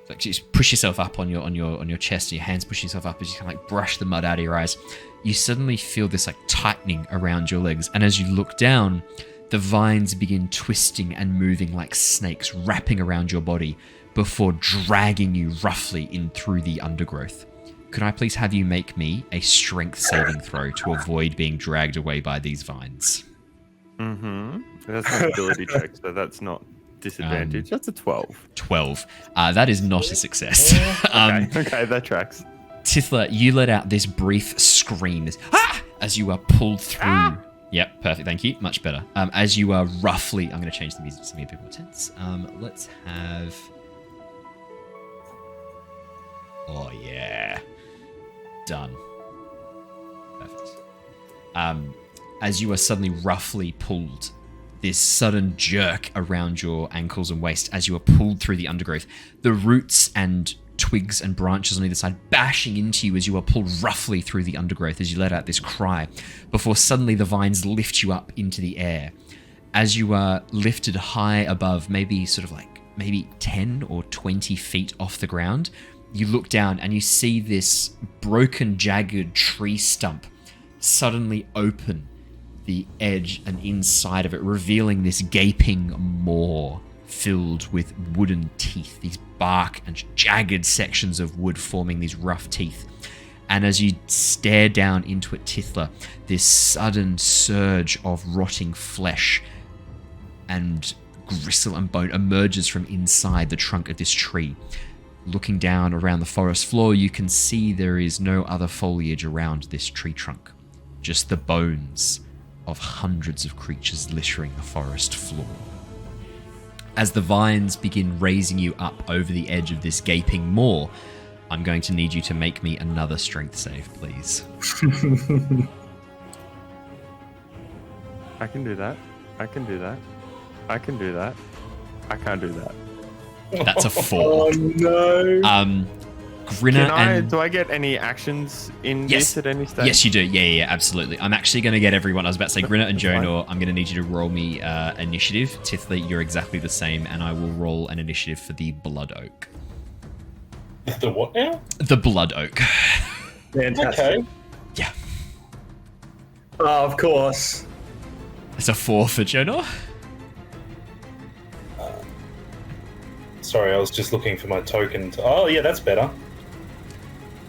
Like just push yourself up on your chest, and your hands push yourself up as you kind of like brush the mud out of your eyes. You suddenly feel this like tightening around your legs, and as you look down, the vines begin twisting and moving like snakes, wrapping around your body before dragging you roughly in through the undergrowth. Could I please have you make me a strength saving throw to avoid being dragged away by these vines? Mm-hmm. That's an ability check, so that's not disadvantage. That's a 12. 12. That is not a success. Okay, that tracks. Tithla, you let out this brief scream as you are pulled through. Yep, perfect. Thank you. Much better. As you are roughly... I'm going to change the music to something a bit more tense. Let's have... Oh, yeah. Done. Perfect. As you are suddenly roughly pulled, this sudden jerk around your ankles and waist as you are pulled through the undergrowth, the roots and twigs and branches on either side bashing into you as you are pulled roughly through the undergrowth as you let out this cry, before suddenly the vines lift you up into the air. As you are lifted high above, maybe 10 or 20 feet off the ground, you look down and you see this broken, jagged tree stump suddenly open the edge and inside of it, revealing this gaping maw filled with wooden teeth, these bark and jagged sections of wood forming these rough teeth. And as you stare down into it, Tithla, this sudden surge of rotting flesh and gristle and bone emerges from inside the trunk of this tree. Looking down around the forest floor, you can see there is no other foliage around this tree trunk, just the bones of hundreds of creatures littering the forest floor. As the vines begin raising you up over the edge of this gaping maw, I'm going to need you to make me another strength save, please. I can do that. I can do that. I can do that. I can't do that. That's a 4. Oh no. Grinner Do I get any actions in this at any stage? Yes, you do. Yeah, absolutely. I'm actually going to get everyone. I was about to say Grinner and Jonor. I'm going to need you to roll me initiative. Tithla, you're exactly the same, and I will roll an initiative for the Blood Oak. The what now? The Blood Oak. Fantastic. Okay. Yeah. Oh, of course. It's a 4 for Jonor. Sorry, I was just looking for my token. Oh, yeah, that's better.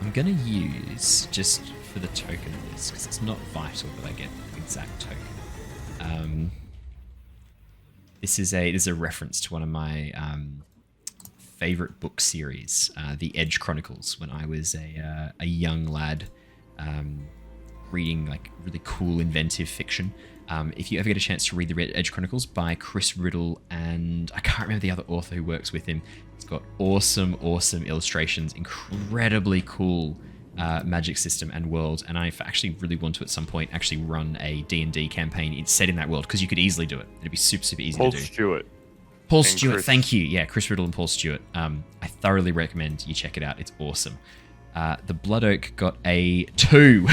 I'm going to use, just for the token of this, because it's not vital that I get the exact token. This is a reference to one of my favorite book series, The Edge Chronicles, when I was a young lad reading like really cool, inventive fiction. If you ever get a chance to read The Edge Chronicles by Chris Riddle, and I can't remember the other author who works with him, it's got awesome illustrations, incredibly cool magic system and world, and I actually really want to at some point actually run a D&D campaign set in that world, because you could easily do it. It'd be super easy to do. Paul Stewart, thank you. Yeah, Chris Riddle and Paul Stewart. I thoroughly recommend you check it out. It's awesome. The Blood Oak got a 2.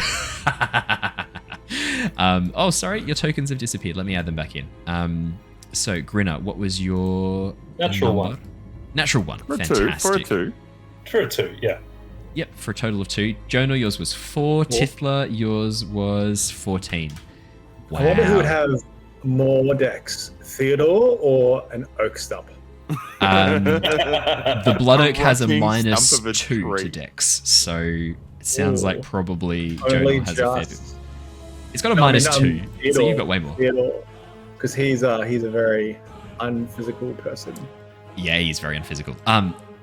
Oh, sorry, your tokens have disappeared. Let me add them back in. So, Grinner, what was your Natural number? 1. Natural 1. For Fantastic. a 2. For a 2, yeah. Yep, for a total of 2. Jonor, yours was 4. Tithla, yours was 14. Wow. I wonder who would have more decks, Theodore or an oak stump? The Blood Oak has a rotting minus stump of a 2 to tree. dex, so it sounds like probably Only Jonor has a fair bit. just It's got a minus 2, so you've got way more. Theodore, because he's a very unphysical person. Yeah, he's very unphysical.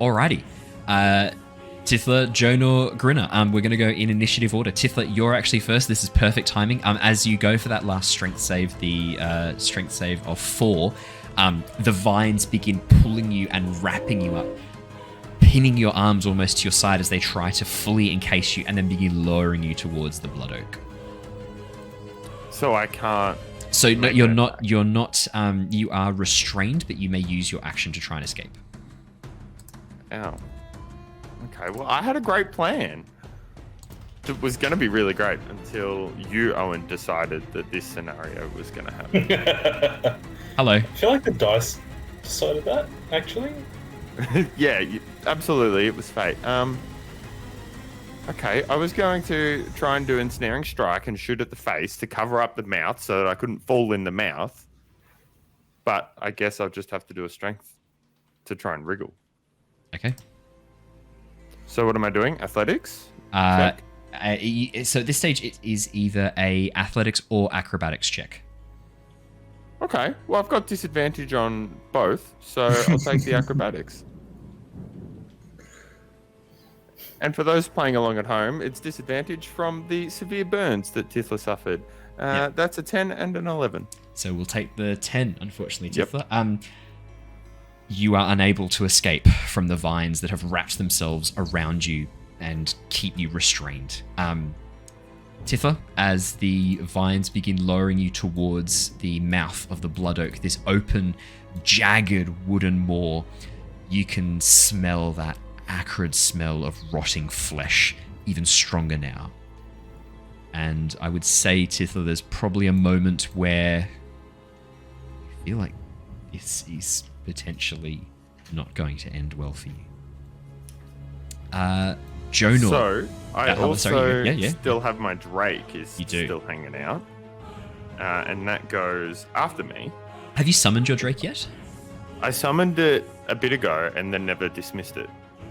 Alrighty. Tithla, Jonor, Grinner. We're going to go in initiative order. Tithla, you're actually first. This is perfect timing. As you go for that last strength save, the strength save of 4, the vines begin pulling you and wrapping you up, pinning your arms almost to your side as they try to fully encase you and then begin lowering you towards the Blood Oak. So I can't. So no, you're not. You are restrained, but you may use your action to try and escape. Ow. Okay, well, I had a great plan. It was going to be really great until you, Owen, decided that this scenario was going to happen. Hello. I feel like the dice decided that, actually. Yeah, absolutely, it was fate. Okay, I was going to try and do ensnaring strike and shoot at the face to cover up the mouth so that I couldn't fall in the mouth. But I guess I'll just have to do a strength to try and wriggle. Okay. So what am I doing? Athletics? So at this stage, it is either a athletics or acrobatics check. Okay, well, I've got disadvantage on both, so I'll take the acrobatics. And for those playing along at home, it's disadvantage from the severe burns that Tithla suffered. That's a 10 and an 11. So we'll take the 10, unfortunately, Tithla. Yep. You are unable to escape from the vines that have wrapped themselves around you and keep you restrained. Tithla, as the vines begin lowering you towards the mouth of the blood oak, this open, jagged wooden maw, you can smell that acrid smell of rotting flesh, even stronger now. And I would say, Tithla, there's probably a moment where you feel like this is potentially not going to end well for you. Jonor. So, I also still have my Drake is still hanging out. And that goes after me. Have you summoned your Drake yet? I summoned it a bit ago and then never dismissed it.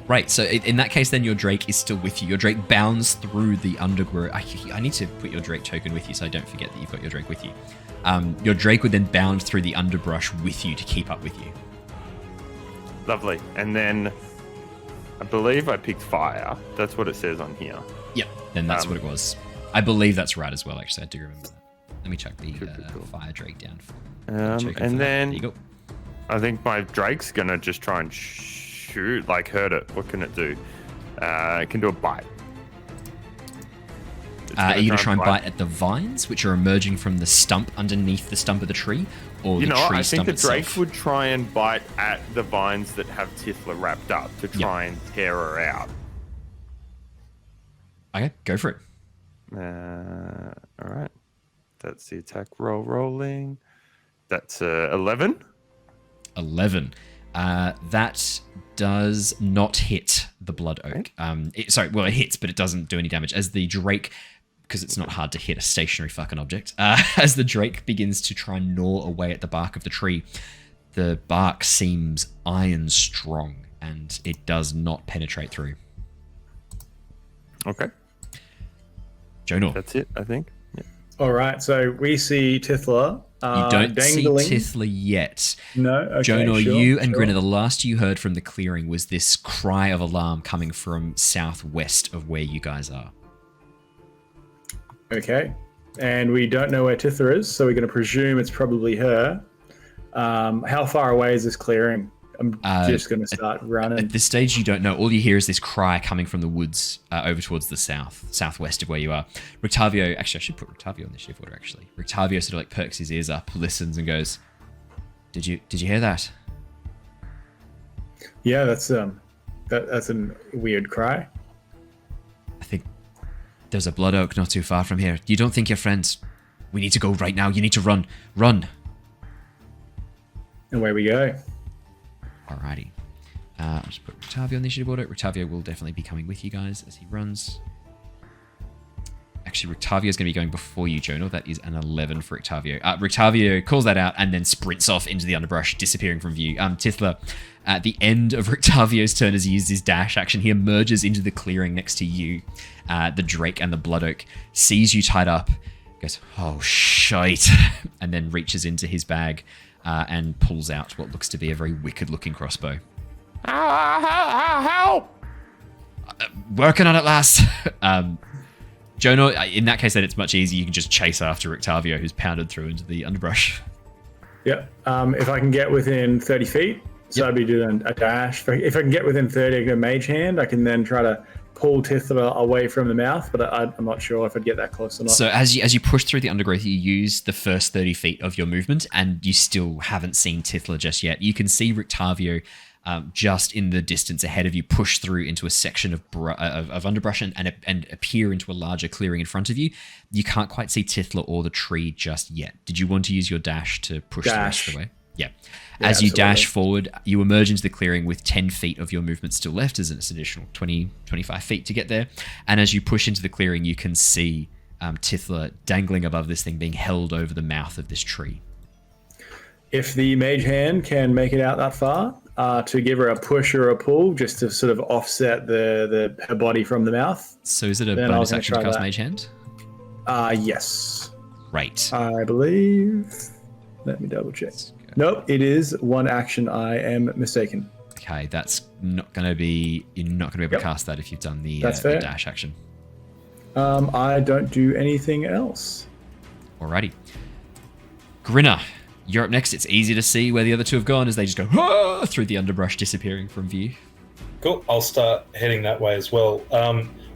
Right, so in that case, then your Drake is still with you. Your Drake bounds through the undergrowth. I need to put your Drake token with you so I don't forget that you've got your Drake with you. Your Drake would then bound through the underbrush with you to keep up with you. Lovely. And then I believe I picked fire. That's what it says on here. Yep, then that's what it was. I believe that's right as well, actually. I do remember that. Let me chuck the fire Drake down. And then there you go. I think my Drake's going to just try and shoot, like hurt it. What can it do? It can do a bite. Are you going to try and bite at the vines, which are emerging from the stump underneath the stump of the tree? Or the tree I think the Drake itself? would try and bite at the vines that have Tithla wrapped up to try and tear her out. Okay, go for it. All right. That's the attack rolling. That's 11. 11. That does not hit the blood oak. It hits, but it doesn't do any damage. As the Drake, because it's not hard to hit a stationary fucking object, as the Drake begins to try and gnaw away at the bark of the tree, the bark seems iron strong, and it does not penetrate through. Okay. Jonor. That's it, I think. Yeah. All right, so we see Tithla. You don't dangling. see Tithla yet. No, okay, Jonor, you and Grinner, the last you heard from the clearing was this cry of alarm coming from southwest of where you guys are. Okay, and we don't know where Tithla is, so we're going to presume it's probably her. How far away is this clearing? I'm just going to start running. At this stage, you don't know. All you hear is this cry coming from the woods over towards the southwest of where you are. Rictavio, actually, I should put Rictavio on the shift order, actually. Rictavio sort of like perks his ears up, listens, and goes, Did you hear that? Yeah, that's a weird cry. I think there's a blood oak not too far from here. You don't think your friends... We need to go right now. You need to run. Run. And away we go. Alrighty. I'll just put Rictavio on the initiative order. Rictavio will definitely be coming with you guys as he runs. Actually, Rictavio is going to be going before you, Jonor. That is an 11 for Rictavio. Rictavio calls that out and then sprints off into the underbrush, disappearing from view. Tithla, at the end of Rictavio's turn as he uses his dash action, he emerges into the clearing next to you. The Drake and the Blood Oak sees you tied up, goes, oh, shite, and then reaches into his bag and pulls out what looks to be a very wicked-looking crossbow. Help! Working on it, lass. Jonor, in that case, then it's much easier. You can just chase after Rictavio, who's pounded through into the underbrush. Yep. If I can get within 30 feet, so I'd be doing a dash. If I can get within 30, I go Mage Hand. I can then try to pull Tithla away from the mouth, but I'm not sure if I'd get that close or not. So as you push through the undergrowth, you use the first 30 feet of your movement, and you still haven't seen Tithla just yet. You can see Rictavio just in the distance ahead of you push through into a section of underbrush and appear into a larger clearing in front of you. You can't quite see Tithla or the tree just yet. Did you want to use your dash to push the rest of the way? Yeah. Yeah, As you absolutely. dash forward, you emerge into the clearing with 10 feet of your movement still left, as it's an additional 20, 25 feet to get there. And as you push into the clearing, you can see Tithla dangling above this thing, being held over the mouth of this tree. If the mage hand can make it out that far, to give her a push or a pull, just to sort of offset her body from the mouth. So is it a Then I was bonus gonna action to try cast that. Mage Hand? Yes. Right. I believe. Let me double check. Nope, it is one action. I am mistaken. Okay, that's not going to be... You're not going to be able to Yep. cast that if you've done the That's fair. dash action. I don't do anything else. Alrighty. Grinner, you're up next. It's easy to see where the other two have gone as they just go "Ah!" through the underbrush, disappearing from view. Cool. I'll start heading that way as well.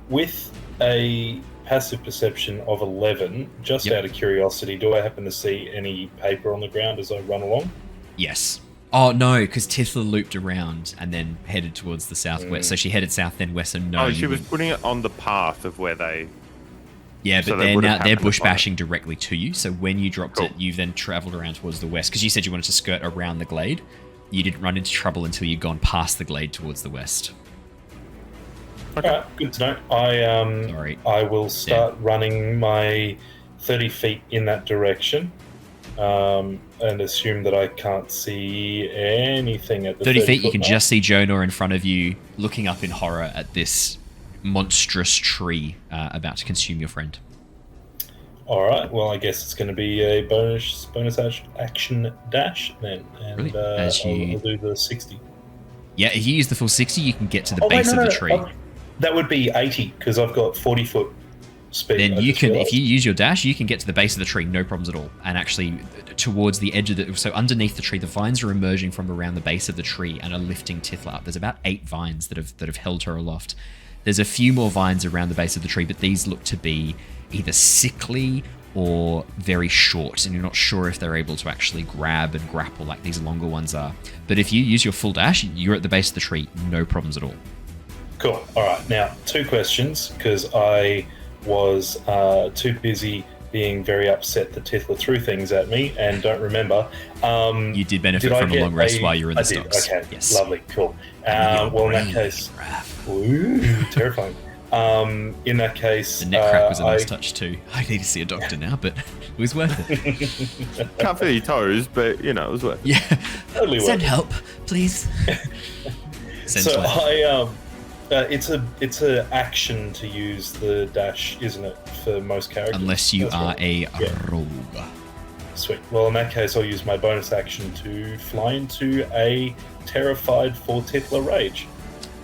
With a passive perception of 11, just Yep. out of curiosity, do I happen to see any paper on the ground as I run along? Yes. Oh, no, because Tithla looped around and then headed towards the southwest. So she headed south, then west, so no. Oh, you she was wouldn't- putting it on the path of where they. Yeah, so but they they're would've now they're happened to bush find it. bashing directly to you. So when you dropped Cool. it, you've then travelled around towards the west because you said you wanted to skirt around the glade. You didn't run into trouble until you'd gone past the glade towards the west. Alright, good to know. Sorry. I will start running my 30 feet in that direction, and assume that I can't see anything at the 30 feet, you foot can mark. just see Jonor in front of you, looking up in horror at this monstrous tree about to consume your friend. Alright, well, I guess it's going to be a bonus action dash then, and Brilliant. As you- I'll do the 60. Yeah, if you use the full 60, you can get to the Oh, wait, base no, of the no, tree. oh, that would be 80 because I've got 40-foot speed. Then I you just can, realised. if you use your dash, you can get to the base of the tree, no problems at all. And actually, towards the edge of the, so underneath the tree, the vines are emerging from around the base of the tree and are lifting Tithla up. There's about 8 vines that have held her aloft. There's a few more vines around the base of the tree, but these look to be either sickly or very short, and you're not sure if they're able to actually grab and grapple like these longer ones are. But if you use your full dash, you're at the base of the tree, no problems at all. Cool. All right. Now, 2 questions because I was too busy being very upset that Tithla threw things at me and don't remember. You did benefit Did I from a get long rest a- while you were in the I did, stocks. Okay. Yes. Lovely. Cool. Your Well, in that brain, case, Raph. ooh, terrifying. In that case, The neck crack was a nice I- touch too. I need to see a doctor now, but it was worth it. Can't feel your toes, but you know, it was worth it. Yeah. Totally Send worth it. help, please. Send So Slash. it's a action to use the dash, isn't it, for most characters? Unless you That's are right. a Yeah. rogue. Sweet. Well, in that case, I'll use my bonus action to fly into a terrified for Tithla rage.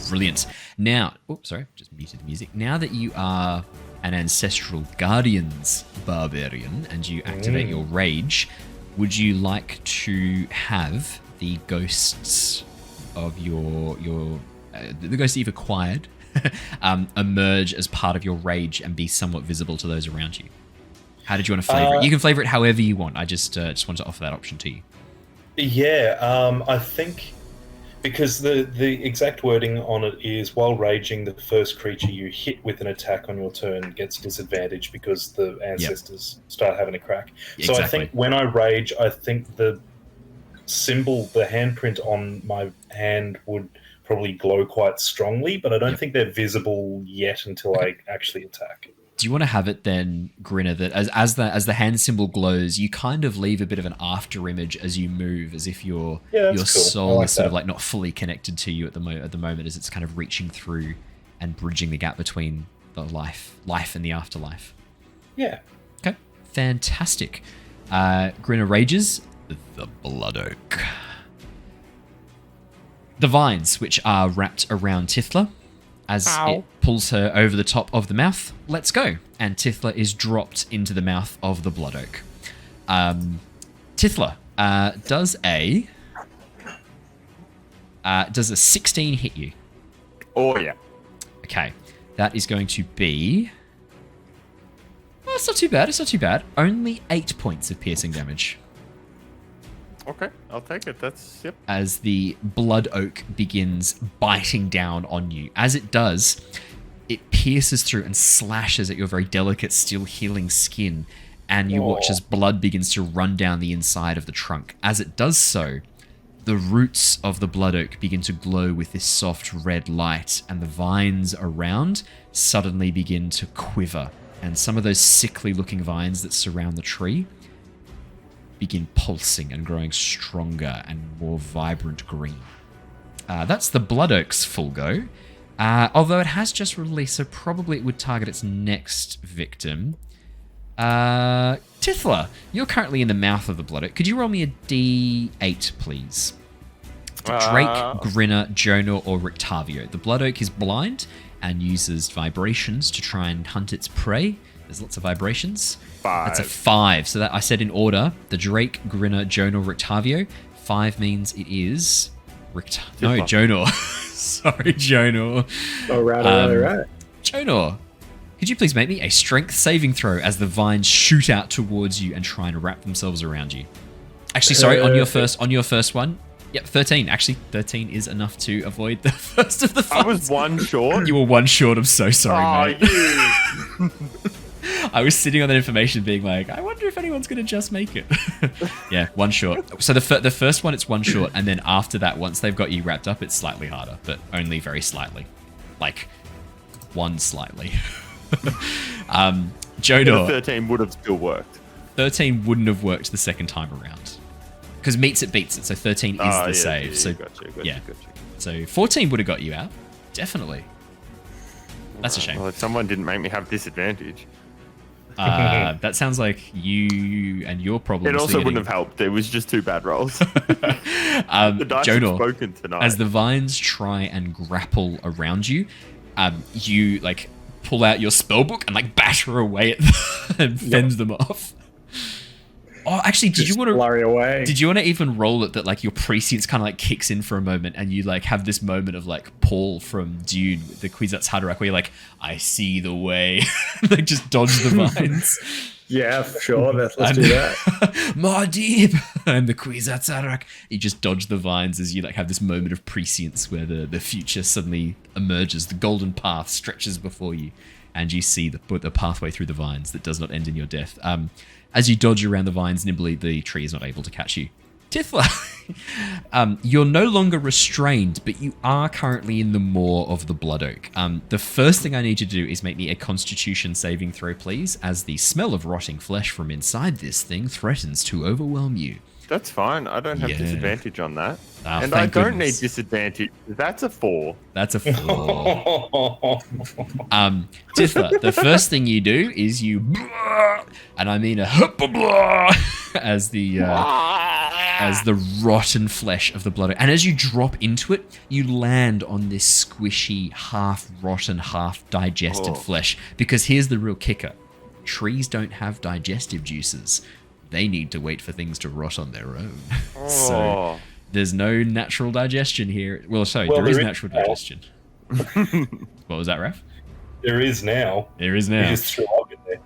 Brilliant. Now, sorry, just muted the music. Now that you are an Ancestral Guardians Barbarian and you activate your rage, would you like to have the ghosts of the ghosts that you've acquired emerge as part of your rage and be somewhat visible to those around you? How did you want to flavor it? You can flavor it however you want. I just wanted to offer that option to you. Yeah, I think because the exact wording on it is while raging, the first creature you hit with an attack on your turn gets disadvantage because the ancestors start having a crack. So I Exactly. think when I rage, I think the symbol, the handprint on my hand would probably glow quite strongly, but I don't think they're visible yet until I actually attack. Do you want to have it then, Grinner, that as the hand symbol glows, you kind of leave a bit of an after image as you move, as if your that's your cool. I soul like is sort of that. like not fully connected to you at the moment, as it's kind of reaching through and bridging the gap between the life and the afterlife. Yeah. Okay, fantastic. Grinner rages the Blood Oak. The vines, which are wrapped around Tithla, as it pulls her over the top of the mouth. Let's go. And Tithla is dropped into the mouth of the Blood Oak. Tithla, does a 16 hit you? Oh yeah. Okay. That is going to be... Oh, it's not too bad. It's not too bad. Only 8 points of piercing damage. Okay, I'll take it. That's yep. As the Blood Oak begins biting down on you. As it does, it pierces through and slashes at your very delicate, still healing skin and you watch as blood begins to run down the inside of the trunk. As it does so, the roots of the blood oak begin to glow with this soft red light, and the vines around suddenly begin to quiver. And some of those sickly-looking vines that surround the tree begin pulsing and growing stronger and more vibrant green. That's the blood oak's full go. Although it has just released, so probably it would target its next victim. Tithla, you're currently in the mouth of the blood oak. Could you roll me a d8, please? Drake, Grinner, Jonor, or Rictavio. The blood oak is blind and uses vibrations to try and hunt its prey. There's lots of vibrations. 5. That's a 5. So that I said in order: the Drake, Grinner, Jonor, Rictavio. 5 means it is Jonor. Sorry, Jonor. All right. Jonor, could you please make me a strength saving throw as the vines shoot out towards you and try and wrap themselves around you? Actually, sorry, on your first one. Yep, 13. Actually, 13 is enough to avoid the first of the fights. I was 1 short. You were 1 short. I'm so sorry, mate. You. I was sitting on that information being like, I wonder if anyone's going to just make it. Yeah, 1 short. So the first one, it's 1 short. And then after that, once they've got you wrapped up, it's slightly harder, but only very slightly. Like, 1 slightly. Jonor. 13 would have still worked. 13 wouldn't have worked the second time around. Because meets it beats it, so 13 is the save. Yeah, so gotcha. So 14 would have got you out. Definitely. That's a shame. Well, if someone didn't make me have disadvantage. That sounds like you and your problems. It also wouldn't have helped. It was just 2 bad rolls. The dice have Jonor, spoken tonight. as the vines try and grapple around you, you like pull out your spellbook and like batter away at them and fend them off. Oh, actually, did you want to even roll it that like your prescience kind of like kicks in for a moment and you like have this moment of like Paul from Dune, the Kwisatz Haderach, where you're like, I see the way, like just dodge the vines. Yeah, sure. Let's do that. Muad'Dib and the Kwisatz Haderach. You just dodge the vines as you like have this moment of prescience where the future suddenly emerges. The golden path stretches before you, and you see the pathway through the vines that does not end in your death. As you dodge around the vines nimbly, the tree is not able to catch you. Tithla, you're no longer restrained, but you are currently in the maw of the blood oak. The first thing I need you to do is make me a constitution saving throw, please, as the smell of rotting flesh from inside this thing threatens to overwhelm you. That's fine. I don't have disadvantage on that. And I don't need disadvantage. That's a 4. That's a 4. Tithla, the first thing you do is you, and I mean as the rotten flesh of the blood, and as you drop into it, you land on this squishy, half rotten, half digested flesh. Because here's the real kicker: trees don't have digestive juices. They need to wait for things to rot on their own. So there's no natural digestion here. Well, sorry, there is natural digestion. What was that, Raph? There is now. There is now. You just threw up in there.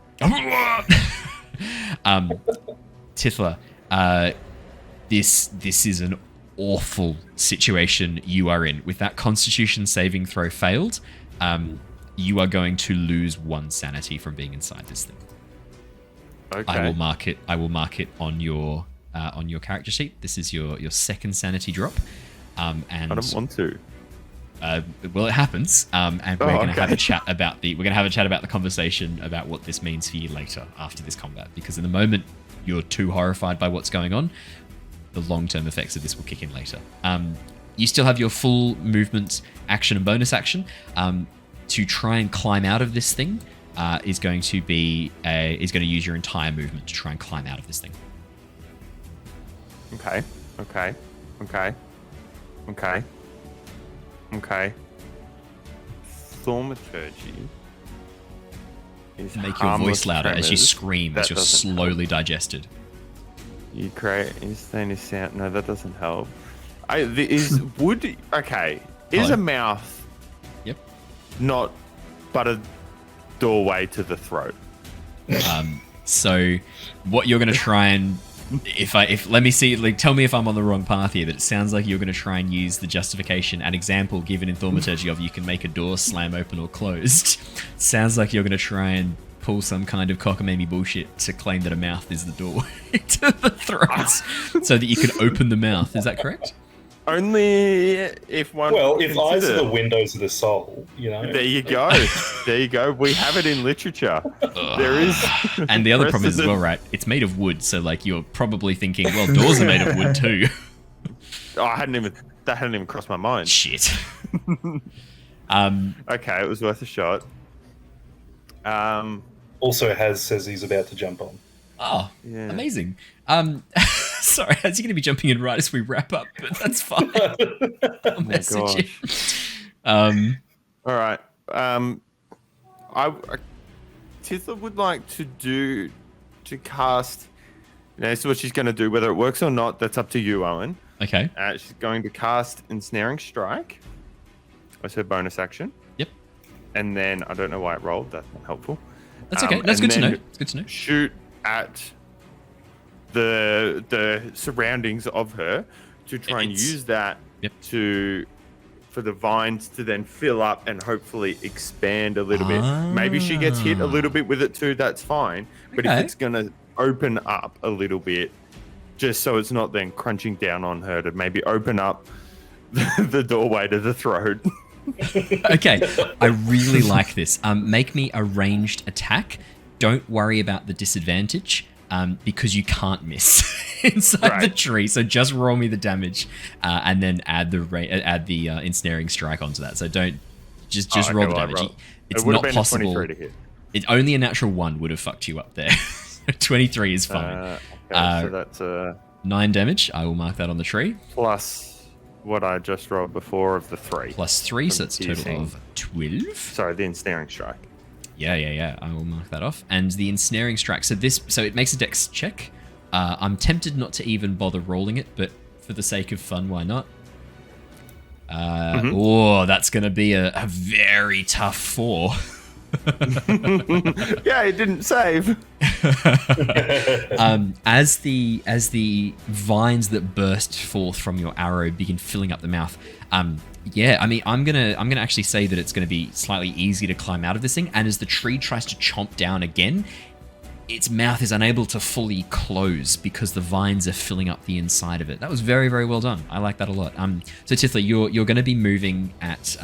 Tithla, this is an awful situation you are in. With that Constitution saving throw failed, you are going to lose 1 sanity from being inside this thing. Okay. I will mark it on your character sheet. This is your second sanity drop. And I don't want to. Well, it happens. And we're going to have a chat about the conversation about what this means for you later after this combat. Because in the moment you're too horrified by what's going on, the long-term effects of this will kick in later. You still have your full movement, action, and bonus action. To try and climb out of this thing. Is going to use your entire movement to try and climb out of this thing. Okay. Thaumaturgy is Make your voice louder as you scream as you're slowly help. Digested. You create instantaneous sound. No, that doesn't help. Is a mouth? Yep. Not, but a doorway to the throat. So what you're going to try and let me see, like, tell me if I'm on the wrong path here, but it sounds like you're going to try and use the justification and example given in Thaumaturgy of you can make a door slam open or closed. Sounds like you're going to try and pull some kind of cockamamie bullshit to claim that a mouth is the doorway to the throats, so that you can open the mouth. Is that correct? Only if one. Well, if eyes are the windows of the soul, you know. There you go. There you go. We have it in literature. There is. And the other problem is as well, right? It's made of wood, so like you're probably thinking, well, doors are made of wood too. Oh, that hadn't even crossed my mind. Shit. Okay, it was worth a shot. Also, Haz says he's about to jump on. Oh, Yeah. amazing. Sorry, Haz, you're going to be jumping in right as we wrap up, but that's fine. I'll message you. All right. Tithla would like to cast. This is what she's going to do. Whether it works or not, that's up to you, Owen. Okay. She's going to cast Ensnaring Strike as her bonus action. Yep. And then I don't know why it rolled. That's not helpful. That's okay. That's good to know. It's good to know. Shoot at the surroundings of her to try and use that for the vines to then fill up and hopefully expand a little bit. Maybe she gets hit a little bit with it too. That's fine. But if it's gonna open up a little bit, just so it's not then crunching down on her, to maybe open up the doorway to the throat. Okay, I really like this. Make me a ranged attack. Don't worry about the disadvantage, because you can't miss inside the tree. So just roll me the damage, and then add the ensnaring strike onto that. So don't just roll the damage. It's not possible. 23 to hit. It's only a natural 1 would have fucked you up there. 23 is fine. So that's 9 damage. I will mark that on the tree. Plus what I just rolled before of the 3. Plus 3, so it's a total of 12. Sorry, the ensnaring strike. Yeah. I will mark that off. And the ensnaring strike. So it makes a dex check. I'm tempted not to even bother rolling it, but for the sake of fun, why not? Oh, that's going to be a very tough 4. Yeah, it didn't save. As the vines that burst forth from your arrow begin filling up the mouth, I'm gonna actually say that it's gonna be slightly easy to climb out of this thing. And as the tree tries to chomp down again, its mouth is unable to fully close because the vines are filling up the inside of it. That was very, very well done. I like that a lot. So Tithla, you're going to be moving at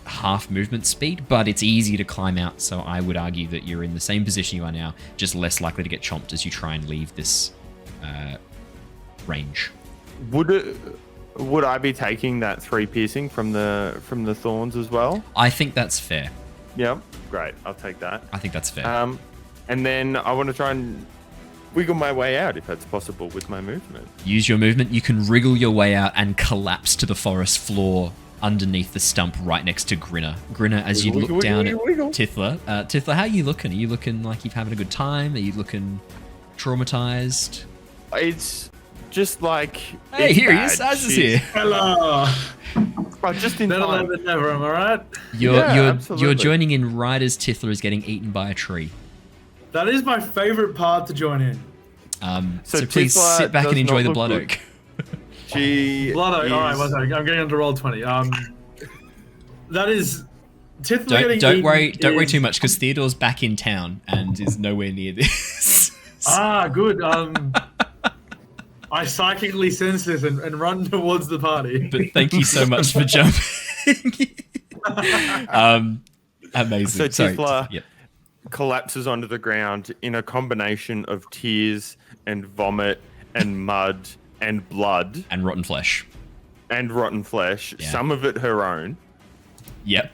half movement speed, but it's easy to climb out. So I would argue that you're in the same position you are now, just less likely to get chomped as you try and leave this range. Would I be taking that 3 piercing from the thorns as well? I think that's fair. Yep, great. I'll take that. I think that's fair. And then I want to try and wiggle my way out if that's possible with my movement. Use your movement. You can wriggle your way out and collapse to the forest floor underneath the stump right next to Grinner. Grinner, as you look down at Tithla. Tithla, how are you looking? Are you looking like you're having a good time? Are you looking traumatized? It's just like... Hey, here he is. Az is here. Hello. Just in Better time. than never, am I right? You're joining in right as Tithla is getting eaten by a tree. That is my favorite part to join in. So please sit back and enjoy the blood oak. Blood oak. All right, one second. I'm getting onto roll 20. That is Tithla. Don't worry too much because Theodore's back in town and is nowhere near this. Good. I psychically sense this and run towards the party. But thank you so much for jumping. Amazing. So Tithla collapses onto the ground in a combination of tears and vomit and mud and blood and rotten flesh. Yeah. Some of it her own. Yep.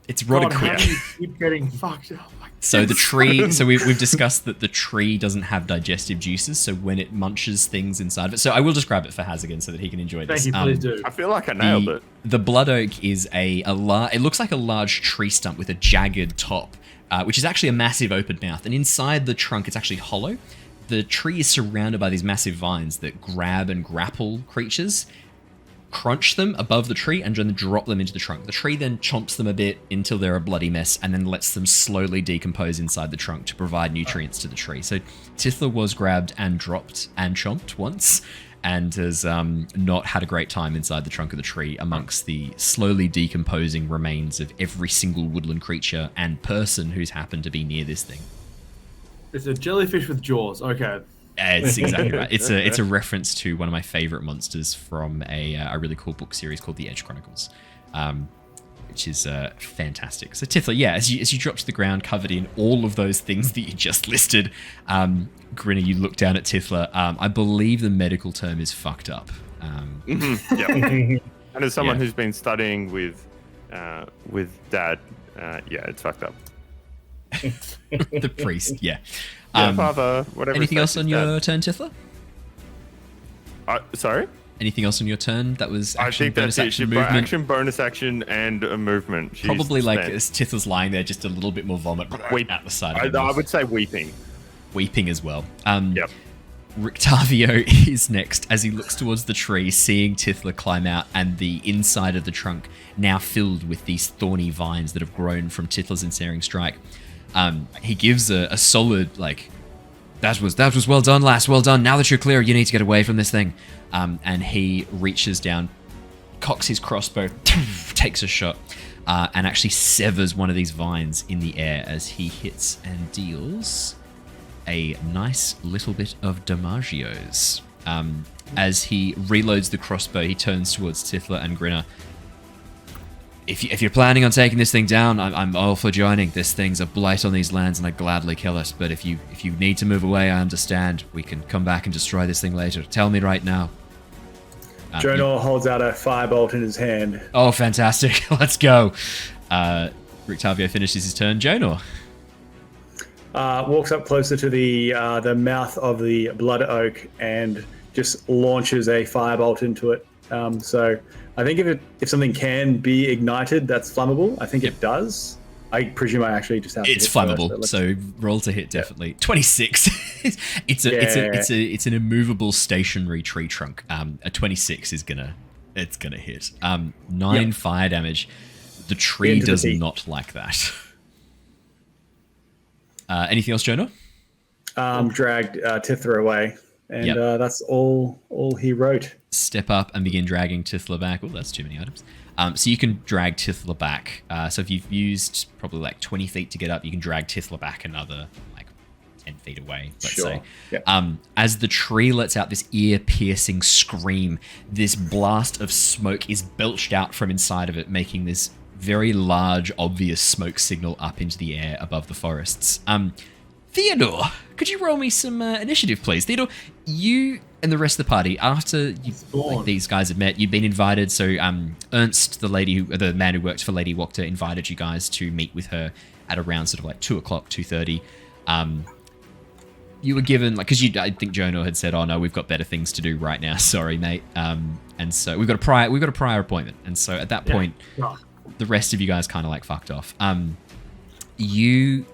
It's rotted quick. Keep getting fucked up. So the tree. So we've discussed that the tree doesn't have digestive juices. So when it munches things inside of it. So I will describe it for Haz again so that he can enjoy this. Thank you. Please do. I feel like I nailed it. The blood oak is it looks like a large tree stump with a jagged top. Which is actually a massive open mouth. And inside the trunk, it's actually hollow. The tree is surrounded by these massive vines that grab and grapple creatures, crunch them above the tree, and then drop them into the trunk. The tree then chomps them a bit until they're a bloody mess, and then lets them slowly decompose inside the trunk to provide nutrients to the tree. So Tithla was grabbed and dropped and chomped once, and has not had a great time inside the trunk of the tree amongst the slowly decomposing remains of every single woodland creature and person who's happened to be near this thing. It's a jellyfish with jaws. Okay. It's exactly right. It's a reference to one of my favorite monsters from a really cool book series called The Edge Chronicles, which is fantastic. So Tithla, yeah, as you drop to the ground covered in all of those things that you just listed, Grinner, you look down at Tithla. I believe the medical term is fucked up. Yeah. And as someone who's been studying with Dad, yeah, it's fucked up. The priest, yeah. Father, whatever. Anything else on your turn, Tithla? Sorry? Anything else on your turn? That was action, I think bonus that's action, it. movement. Action, bonus action, and a movement. She's Probably like spent. as Tithla's lying there, just a little bit more vomit at the side of I would say weeping. Weeping as well. Yep. Rictavio is next as he looks towards the tree, seeing Tithla climb out and the inside of the trunk now filled with these thorny vines that have grown from Tithla's ensnaring strike. He gives a solid, like, that was well done, lass, well done. Now that you're clear, you need to get away from this thing. And he reaches down, cocks his crossbow, takes a shot, and actually severs one of these vines in the air as he hits and deals a nice little bit of damagios. As he reloads the crossbow, he turns towards Tithla and Grinner. If you're planning on taking this thing down, I'm all for joining. This thing's a blight on these lands, and I'd gladly kill it. But if you need to move away, I understand. We can come back and destroy this thing later. Tell me right now. Jonor holds out a firebolt in his hand. Oh, fantastic. Let's go. Rictavio finishes his turn. Jonor. Walks up closer to the mouth of the blood oak and just launches a firebolt into it. So I think if something can be ignited, that's flammable. I think it does. I presume I actually just have to. It's flammable, first, so roll to hit definitely. 26. It's an immovable stationary tree trunk. A 26 is gonna hit. 9 fire damage. The tree does not like that. Anything else, Jonor? Dragged Tithla away, and that's all he wrote. Step up and begin dragging Tithla back. Oh, that's too many items. So you can drag Tithla back. So if you've used probably like 20 feet to get up, you can drag Tithla back another like 10 feet away, let's say. Yep. As the tree lets out this ear-piercing scream, this blast of smoke is belched out from inside of it, making this very large, obvious smoke signal up into the air above the forests. Theodore, could you roll me some initiative, please? Theodore, you and the rest of the party, after these guys have met, you've been invited. So Ernst, the man who works for Lady Wachter, invited you guys to meet with her at around sort of like 2 o'clock, 2:30. You were given, like, because I think Jonor had said, "Oh no, we've got better things to do right now. Sorry, mate." And so we've got a prior appointment. And so at that point, the rest of you guys kind of like fucked off. You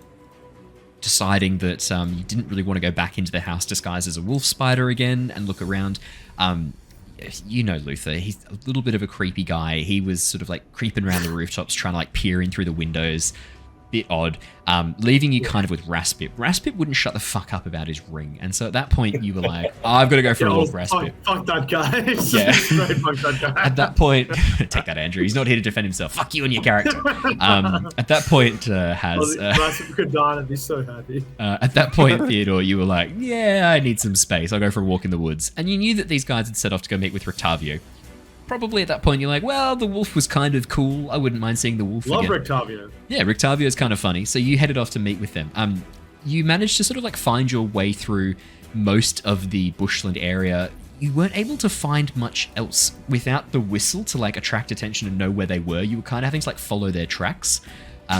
deciding that you didn't really want to go back into the house disguised as a wolf spider again and look around. You know Luther, he's a little bit of a creepy guy. He was sort of like creeping around the rooftops trying to like peer in through the windows. Bit odd. Leaving you kind of with Raspip. Raspip wouldn't shut the fuck up about his ring. And so at that point you were like, I've got to go for a walk, Raspip. Fuck that guy. Yeah. Fuck that guy. At that point, take that, Andrew. He's not here to defend himself. Fuck you and your character. At that point, Raspip could die and I'd be so happy. At that point, Theodore, you were like, yeah, I need some space. I'll go for a walk in the woods. And you knew that these guys had set off to go meet with Rictavio. Probably at that point you're like, well, the wolf was kind of cool. I wouldn't mind seeing the wolf again. Love Rictavio. Yeah, Rictavio's kind of funny. So you headed off to meet with them. You managed to sort of like find your way through most of the bushland area. You weren't able to find much else without the whistle to like attract attention and know where they were. You were kind of having to like follow their tracks.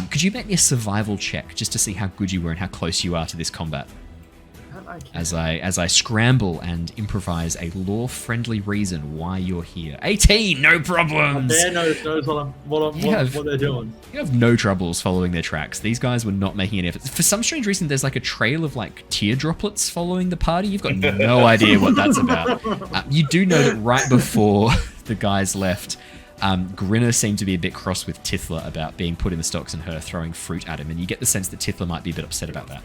Could you make me a survival check just to see how good you were and how close you are to this combat? As I scramble and improvise a lore-friendly reason why you're here. 18, no problems. Bear knows what they're doing. You have no troubles following their tracks. These guys were not making any efforts. For some strange reason, there's like a trail of like tear droplets following the party. You've got no idea what that's about. You do know that right before the guys left, Grinner seemed to be a bit cross with Tithla about being put in the stocks and her throwing fruit at him, and you get the sense that Tithla might be a bit upset about that.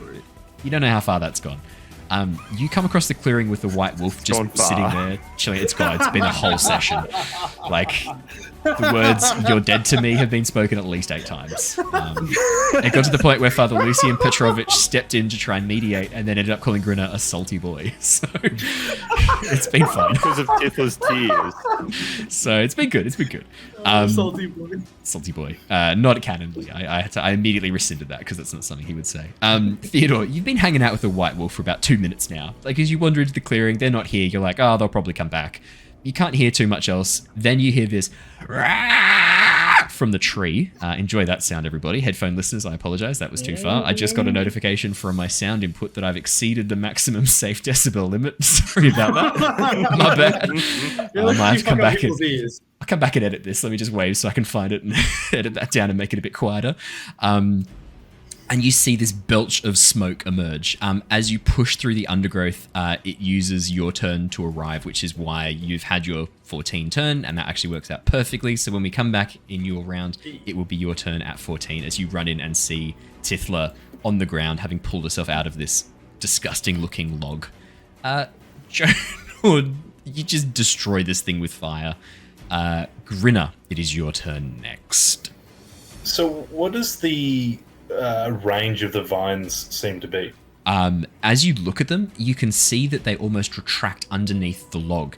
You don't know how far that's gone. You come across the clearing with the white wolf just sitting there chilling. It's been a whole session. Like, the words "you're dead to me" have been spoken at least 8 times. It got to the point where Father Lucian Petrovich stepped in to try and mediate, and then ended up calling Grinner a salty boy. So it's been fun because of Tithla's tears. So it's been good. Salty boy. Salty boy. Not canonly. I immediately rescinded that because that's not something he would say. Theodore, you've been hanging out with the white wolf for about 2 minutes now. Like, as you wander into the clearing, they're not here. You're like, oh, they'll probably come back. You can't hear too much else. Then you hear this from the tree. Enjoy that sound, everybody. Headphone listeners, I apologize. That was too far. I just got a notification from my sound input that I've exceeded the maximum safe decibel limit. Sorry about that. My bad. I might have to come back I'll come back and edit this. Let me just wave so I can find it and edit that down and make it a bit quieter. And you see this belch of smoke emerge. As you push through the undergrowth, it uses your turn to arrive, which is why you've had your 14 turn, and that actually works out perfectly. So when we come back in your round, it will be your turn at 14 as you run in and see Tithla on the ground, having pulled herself out of this disgusting-looking log. Jonor, you just destroy this thing with fire. Grinner, it is your turn next. So what does the range of the vines seem to be? As you look at them, you can see that they almost retract underneath the log.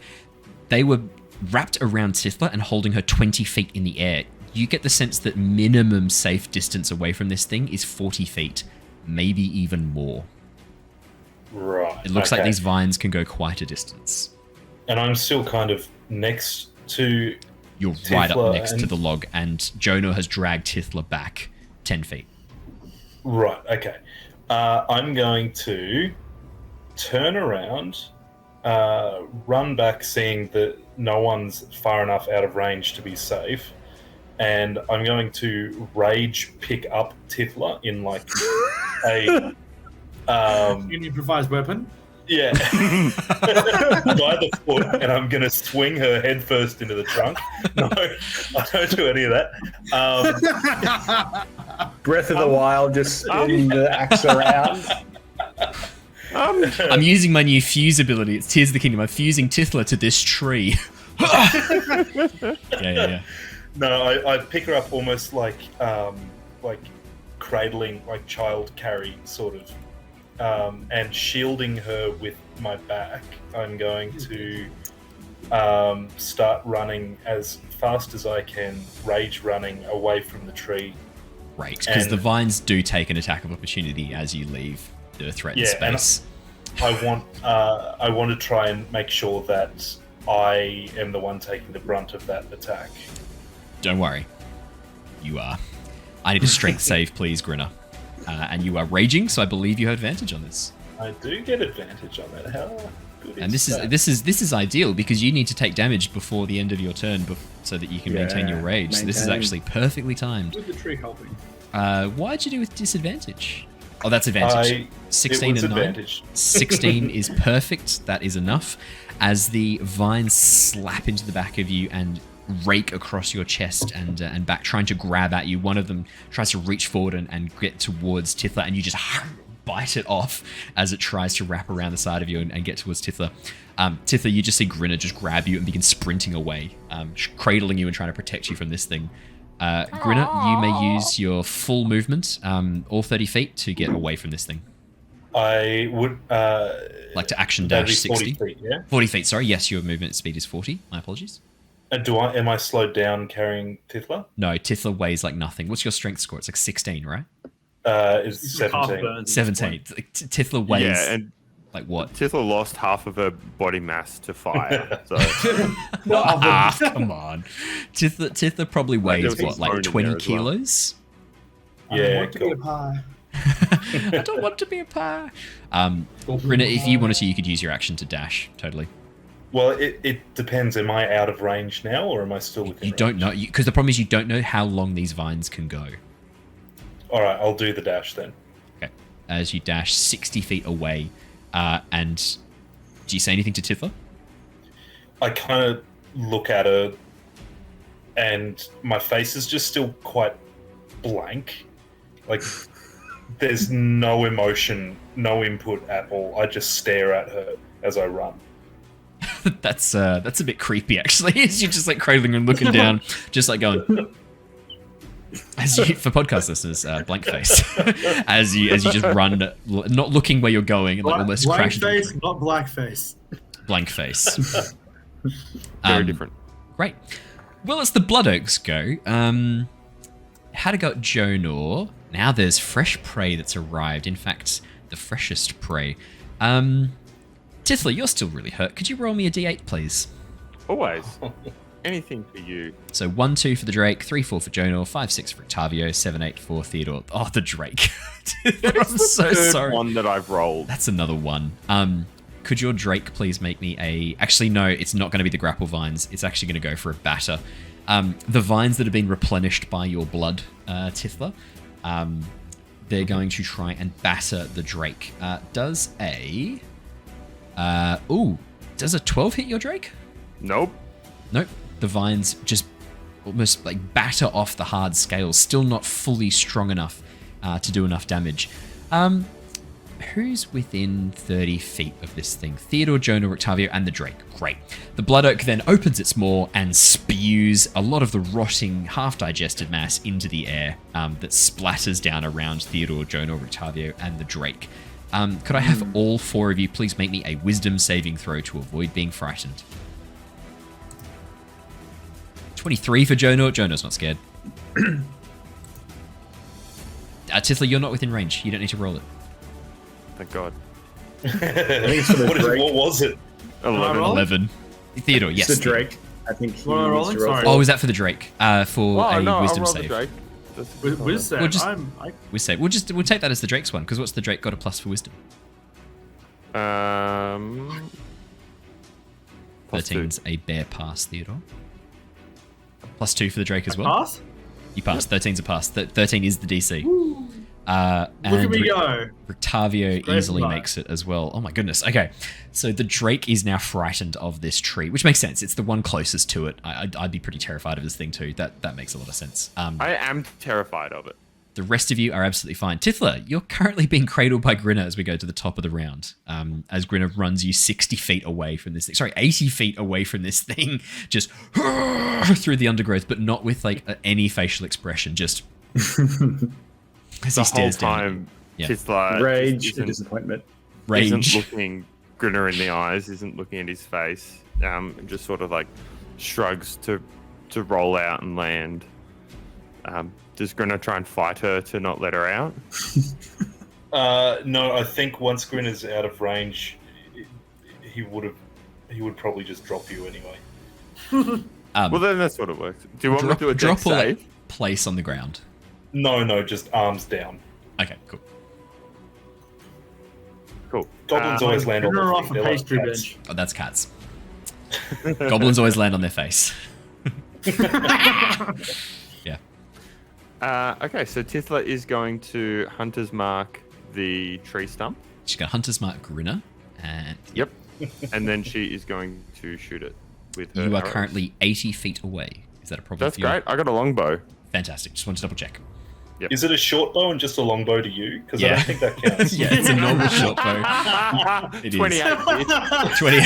They were wrapped around Tithla and holding her 20 feet in the air. You get the sense that minimum safe distance away from this thing is 40 feet, maybe even more. Right. It looks like these vines can go quite a distance. And I'm still kind of next to You're Tithla right up next to the log, and Jonor has dragged Tithla back 10 feet. Right, okay. I'm going to turn around, run back, seeing that no one's far enough out of range to be safe, and I'm going to rage pick up Tithla in like a an improvised weapon. Yeah, by the foot, and I'm going to swing her headfirst into the trunk. No, I don't do any of that. Breath of the Wild, just spinning the axe around. I'm using my new fuse ability. It's Tears of the Kingdom. I'm fusing Tithla to this tree. Yeah. No, I pick her up almost like cradling, like child carry sort of. And shielding her with my back, I'm going to start running as fast as I can, rage running away from the tree. Right, because the vines do take an attack of opportunity as you leave the threatened space. I want to try and make sure that I am the one taking the brunt of that attack. Don't worry. You are. I need a strength save, please, Grinner. And you are raging, so I believe you have advantage on this. I do get advantage on that. How good and is that? this is ideal because you need to take damage before the end of your turn, so that you can maintain your rage. So this is actually perfectly timed. With the tree helping. Why'd you do with disadvantage? Oh, that's advantage. 16 and 9. Advantage. 16 is perfect. That is enough. As the vines slap into the back of you and rake across your chest and back, trying to grab at you. One of them tries to reach forward and get towards Tithla, and you just bite it off as it tries to wrap around the side of you and get towards Tithla. Tithla, you just see Grinner just grab you and begin sprinting away, cradling you and trying to protect you from this thing. Grinner, you may use your full movement, all 30 feet, to get away from this thing. I would like to action dash 60. 40 feet, yeah? 40 feet, sorry. Yes, your movement speed is 40. My apologies. Am I slowed down carrying Tithla? No, Tithla weighs like nothing. What's your strength score? It's like 16, right? It's 17. 17. Tithla weighs and like what? Tithla lost half of her body mass to fire. So come on. Tithla probably weighs what, like 20 kilos? Yeah, I don't want to be a pie. Grinner, if you wanted to, you could use your action to dash. Totally. Well, it depends. Am I out of range now, or am I still within range? You don't know, because the problem is you don't know how long these vines can go. All right, I'll do the dash then. Okay. As you dash 60 feet away, and do you say anything to Tithla? I kind of look at her, and my face is just still quite blank. Like, There's no emotion, no input at all. I just stare at her as I run. That's a bit creepy, actually. As you're just like cradling and looking down, just like going. As you, for podcast listeners, blank face. as you just run, not looking where you're going, and like almost blank crash. Face, not black face. Blank face. Very different. Great. Well, it's the Blood Oaks go. Had to go at Jonor. Now there's fresh prey that's arrived. In fact, the freshest prey. Tithla, you're still really hurt. Could you roll me a d8, please? Always. Anything for you. So 1-2 for the Drake, 3-4 for Jonor, 5-6 for Octavio, 7-8 for Theodore. Oh, the Drake. I'm so sorry. One that I've rolled. That's another one. Could your Drake please make me a... Actually, no, it's not going to be the grapple vines. It's actually going to go for a batter. The vines that have been replenished by your blood, Tithla, they're going to try and batter the Drake. Does a 12 hit your Drake? Nope. Nope. The vines just almost like batter off the hard scales. Still not fully strong enough to do enough damage. Who's within 30 feet of this thing? Theodore, Jonor, Octavio, and the Drake. Great. The Blood Oak then opens its maw and spews a lot of the rotting, half-digested mass into the air that splatters down around Theodore, Jonor, Octavio, and the Drake. Could I have all four of you please make me a wisdom saving throw to avoid being frightened? 23 for Jonor. Jonor's not scared. Tithla, you're not within range. You don't need to roll it. Thank God. What was it? 11. Theodore, yes. It's the Drake. I think he What am I needs to rolling? roll. Sorry. Oh, was that for the Drake? For a No, wisdom I'll roll the save. Drake. Wisdom. We'll just- I Wisdom save. We'll take that as the Drake's one, because what's the Drake got a plus for wisdom? Plus 13's a bare pass, Theodore. Plus 2 for the Drake as well. pass. You pass. 13's a pass. 13 is the DC. Look And at me go. Octavio Great easily luck. makes it as well. Oh my goodness. Okay. So the Drake is now frightened of this tree, which makes sense. It's the one closest to it. I'd be pretty terrified of this thing too. That makes a lot of sense. I am terrified of it. The rest of you are absolutely fine. Tithla, you're currently being cradled by Grinner as we go to the top of the round. As Grinner runs you 60 feet away from this thing. Sorry, 80 feet away from this thing. Just through the undergrowth, but not with like any facial expression. Just as The he whole stares down. time, Yeah. Tithla Rage isn't- and disappointment. Rage. Isn't looking Grinner in the eyes, isn't looking at his face, and just sort of like shrugs to roll out and land. Does Grinner try and fight her to not let her out? No, I think once Grinner's out of range, he would probably just drop you anyway. Well, then that's what it works. Do you want me to do a dex drop or save? like place on the ground? No, just arms down. Okay, cool. Cool. Goblins always land on Grinner their off feet. a They're like pastry cats. bench. Oh, that's cats. Goblins always land on their face. Yeah. Okay, so Tithla is going to Hunter's Mark the tree stump. She's got Hunter's Mark Grinner, and Yep. And then she is going to shoot it with her you are arrows. currently 80 feet away. Is that a problem That's for you? great. I got a longbow. Fantastic. Just wanted to double check. Is it a short bow and just a long bow to you? Because I Yeah. don't think that counts. Yeah, it's a normal short bow. It is. 28. 28.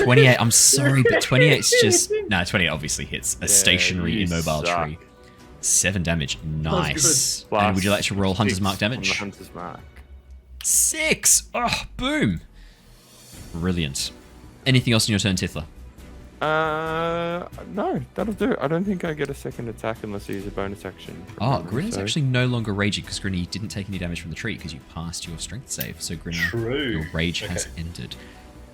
28. I'm sorry, but 28's just... No, 28 obviously hits a stationary you immobile suck. tree. 7 damage. Nice. Plus And would you like to roll Hunter's 6 Mark on damage? the Hunter's Mark. 6! Oh, boom. Brilliant. Anything else in your turn, Tithla? No, that'll do. I don't think I get a second attack unless I use a bonus action. Oh, Grinner's So- actually no longer raging because Grinner, you didn't take any damage from the tree because you passed your strength save. So Grinner, True. your rage has Okay. ended.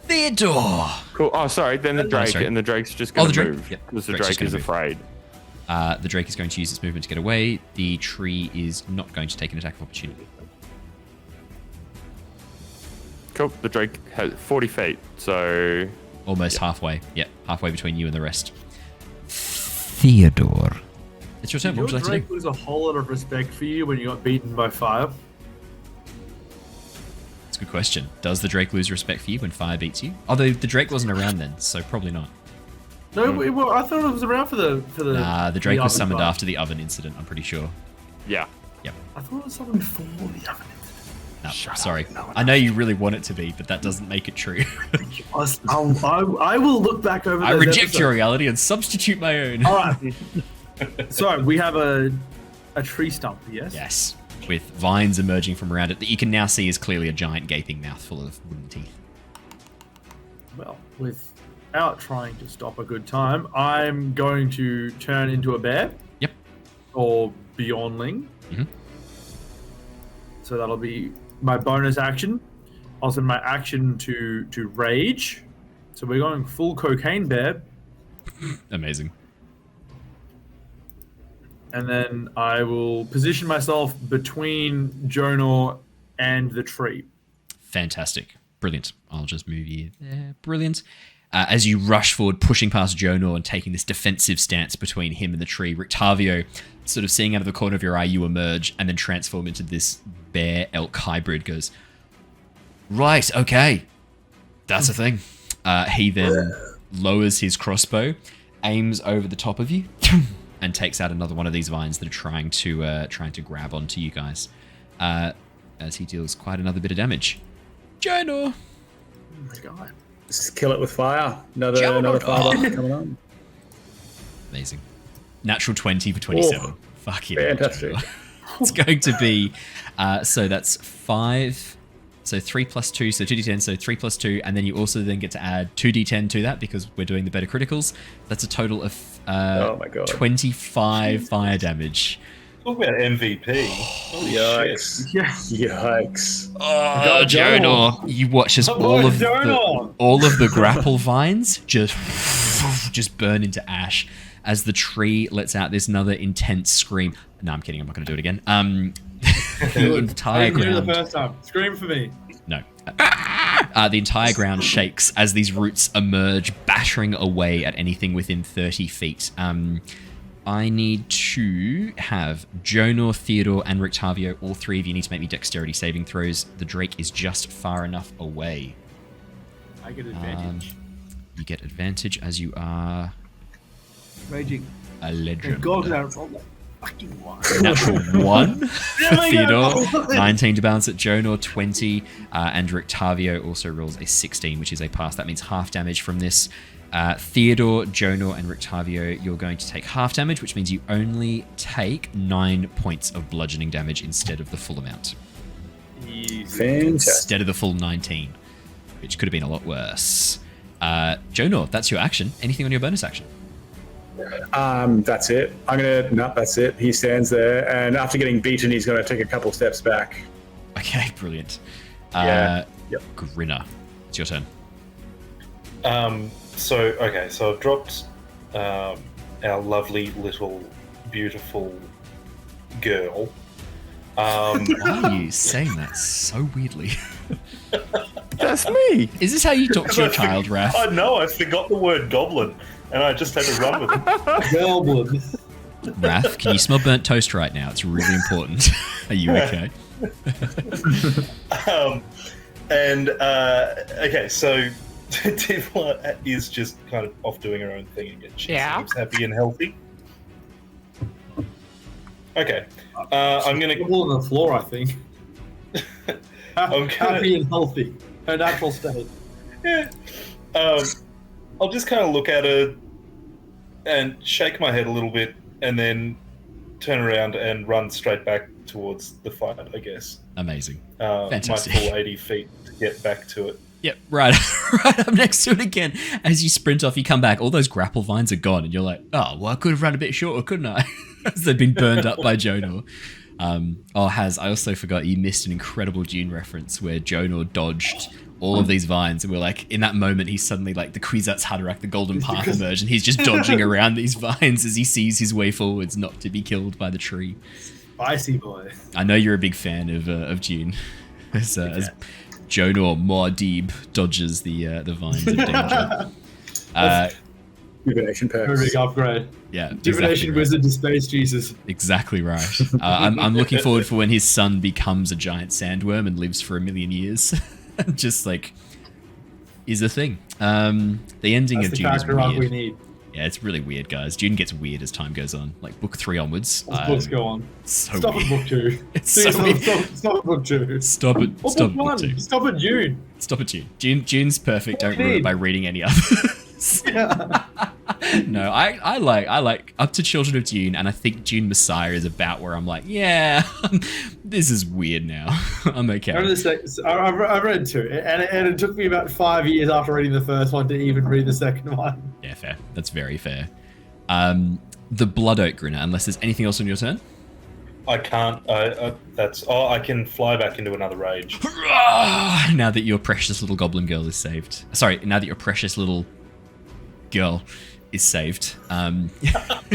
Theodore! Cool. Oh, sorry. Then the Drake, sorry. and the Drake's just Oh, going the to Drake. move. Yep, Because the Drake's just Drake is gonna move. afraid. The Drake is going to use its movement to get away. The tree is not going to take an attack of opportunity. Cool. The Drake has 40 feet, so Almost halfway. Yep, halfway between you and the rest. Theodore. It's your turn. Did What your would you like to Drake do? lose a whole lot of respect for you when you got beaten by fire? That's a good question. Does the Drake lose respect for you when fire beats you? Although the Drake wasn't around then, so probably not. No, well, I thought it was around for the. The Drake was oven summoned fight. after the oven incident, I'm pretty sure. Yeah. I thought it was something for the oven. No, sorry. I know you really want it to be, but that doesn't make it true. I will look back over. I those reject episodes. your reality and substitute my own. All right. So we have a tree stump. Yes. Yes, with vines emerging from around it that you can now see is clearly a giant gaping mouth full of wooden teeth. Well, without trying to stop a good time, I'm going to turn into a bear. Yep. Or beyondling. Mhm. So that'll be my bonus action. Also, my action to rage. So we're going full cocaine bear. Amazing. And then I will position myself between Jonor and the tree. Fantastic. Brilliant. I'll just move you there. Brilliant. As you rush forward, pushing past Jonor and taking this defensive stance between him and the tree, Rictavio, sort of seeing out of the corner of your eye, you emerge and then transform into this bear-elk hybrid, goes, right, okay. That's a thing. He then lowers his crossbow, aims over the top of you, and takes out another one of these vines that are trying to grab onto you guys, as he deals quite another bit of damage. Jonor! Oh my god. Just kill it with fire. Another fire coming on. Amazing. Natural 20 for 27. Oh, Fuck yeah. fantastic. It's going to be, so that's 5, so 3 plus 2, so 2d10, so 3 plus 2, and then you also then get to add 2d10 to that because we're doing the better criticals. That's a total of oh my God. 25 fire damage. Talk about MVP. Holy Yikes. shit. Yikes. Oh, Jonor, you watch as all of the grapple vines just burn into ash as the tree lets out this another intense scream. No, I'm kidding. I'm not going to do it again. The entire ground. The first time. Scream for me. No. The entire ground shakes as these roots emerge, battering away at anything within 30 feet. I need to have Jonor, Theodore, and Rictavio. All three of you need to make me dexterity saving throws. The Drake is just far enough away. I get advantage. You get advantage as you are Raging. a legend. And God, I rolled that fucking one. Natural 1 for Theodore, 19 to balance it. Jonor, 20, and Rictavio also rolls a 16, which is a pass. That means half damage from this. Theodore, Jonor, and Rictavio, you're going to take half damage, which means you only take 9 points of bludgeoning damage instead of the full amount. Fantastic. Instead of the full 19, which could have been a lot worse. Jonor, that's your action. Anything on your bonus action? That's it. That's it. He stands there, and after getting beaten, he's going to take a couple steps back. Okay, brilliant. Yeah. Yep. Grinner, it's your turn. So I've dropped our lovely little beautiful girl. Why are you saying that so weirdly? That's me. Is this how you talk to your child, Raph? I know, I forgot the word goblin, and I just had to run with it. Goblin. Raph, can you smell burnt toast right now? It's really important. Are you okay? Okay, so Tithla is just kind of off doing her own thing again. She seems happy and healthy. Okay, I'm gonna All on the floor, I think. Happy and healthy. Her natural state. Yeah. I'll just kind of look at her and shake my head a little bit, and then turn around and run straight back towards the fight, I guess. Amazing. Fantastic. My full 80 feet to get back to it. Yep, right up next to it again. As you sprint off, you come back, all those grapple vines are gone, and you're like, oh, well, I could have run a bit shorter, couldn't I? As they've been burned up by Jonor. I also forgot you missed an incredible Dune reference where Jonor dodged all of these vines, and we're like, in that moment, he's suddenly like the Kwisatz Haderach, the Golden Path emerged, and he's just dodging around these vines as he sees his way forwards, not to be killed by the tree. Spicy boy. I know you're a big fan of Dune, as Jonor Muad'Dib dodges the vines of danger. Divination perks. Very big upgrade. Yeah, Divination exactly Wizard to Space Jesus. Exactly right. I'm looking forward for when his son becomes a giant sandworm and lives for 1,000,000 years. Just like is a thing. The ending That's of the Dune is character arc we weird. need. Yeah, it's really weird, guys. Dune gets weird as time goes on. Like book 3 onwards. As books go on. So Stop weird. at book 2. It's so weird. Stop at book 2. Stop it. Or Stop book book 1. 2. Stop at June. Stop at June. June's perfect. Don't ruin it by reading any others. Yeah. No, I like up to Children of Dune, and I think Dune Messiah is about where I'm like, yeah, this is weird now. I'm okay. I've read 2, and it took me about 5 years after reading the first one to even read the second one. Yeah, fair. That's very fair. The Blood Oak Grinner, unless there's anything else on your turn. I can't. I can fly back into another rage. Now that your precious little goblin girl is saved. Sorry, now that your precious little girl is saved,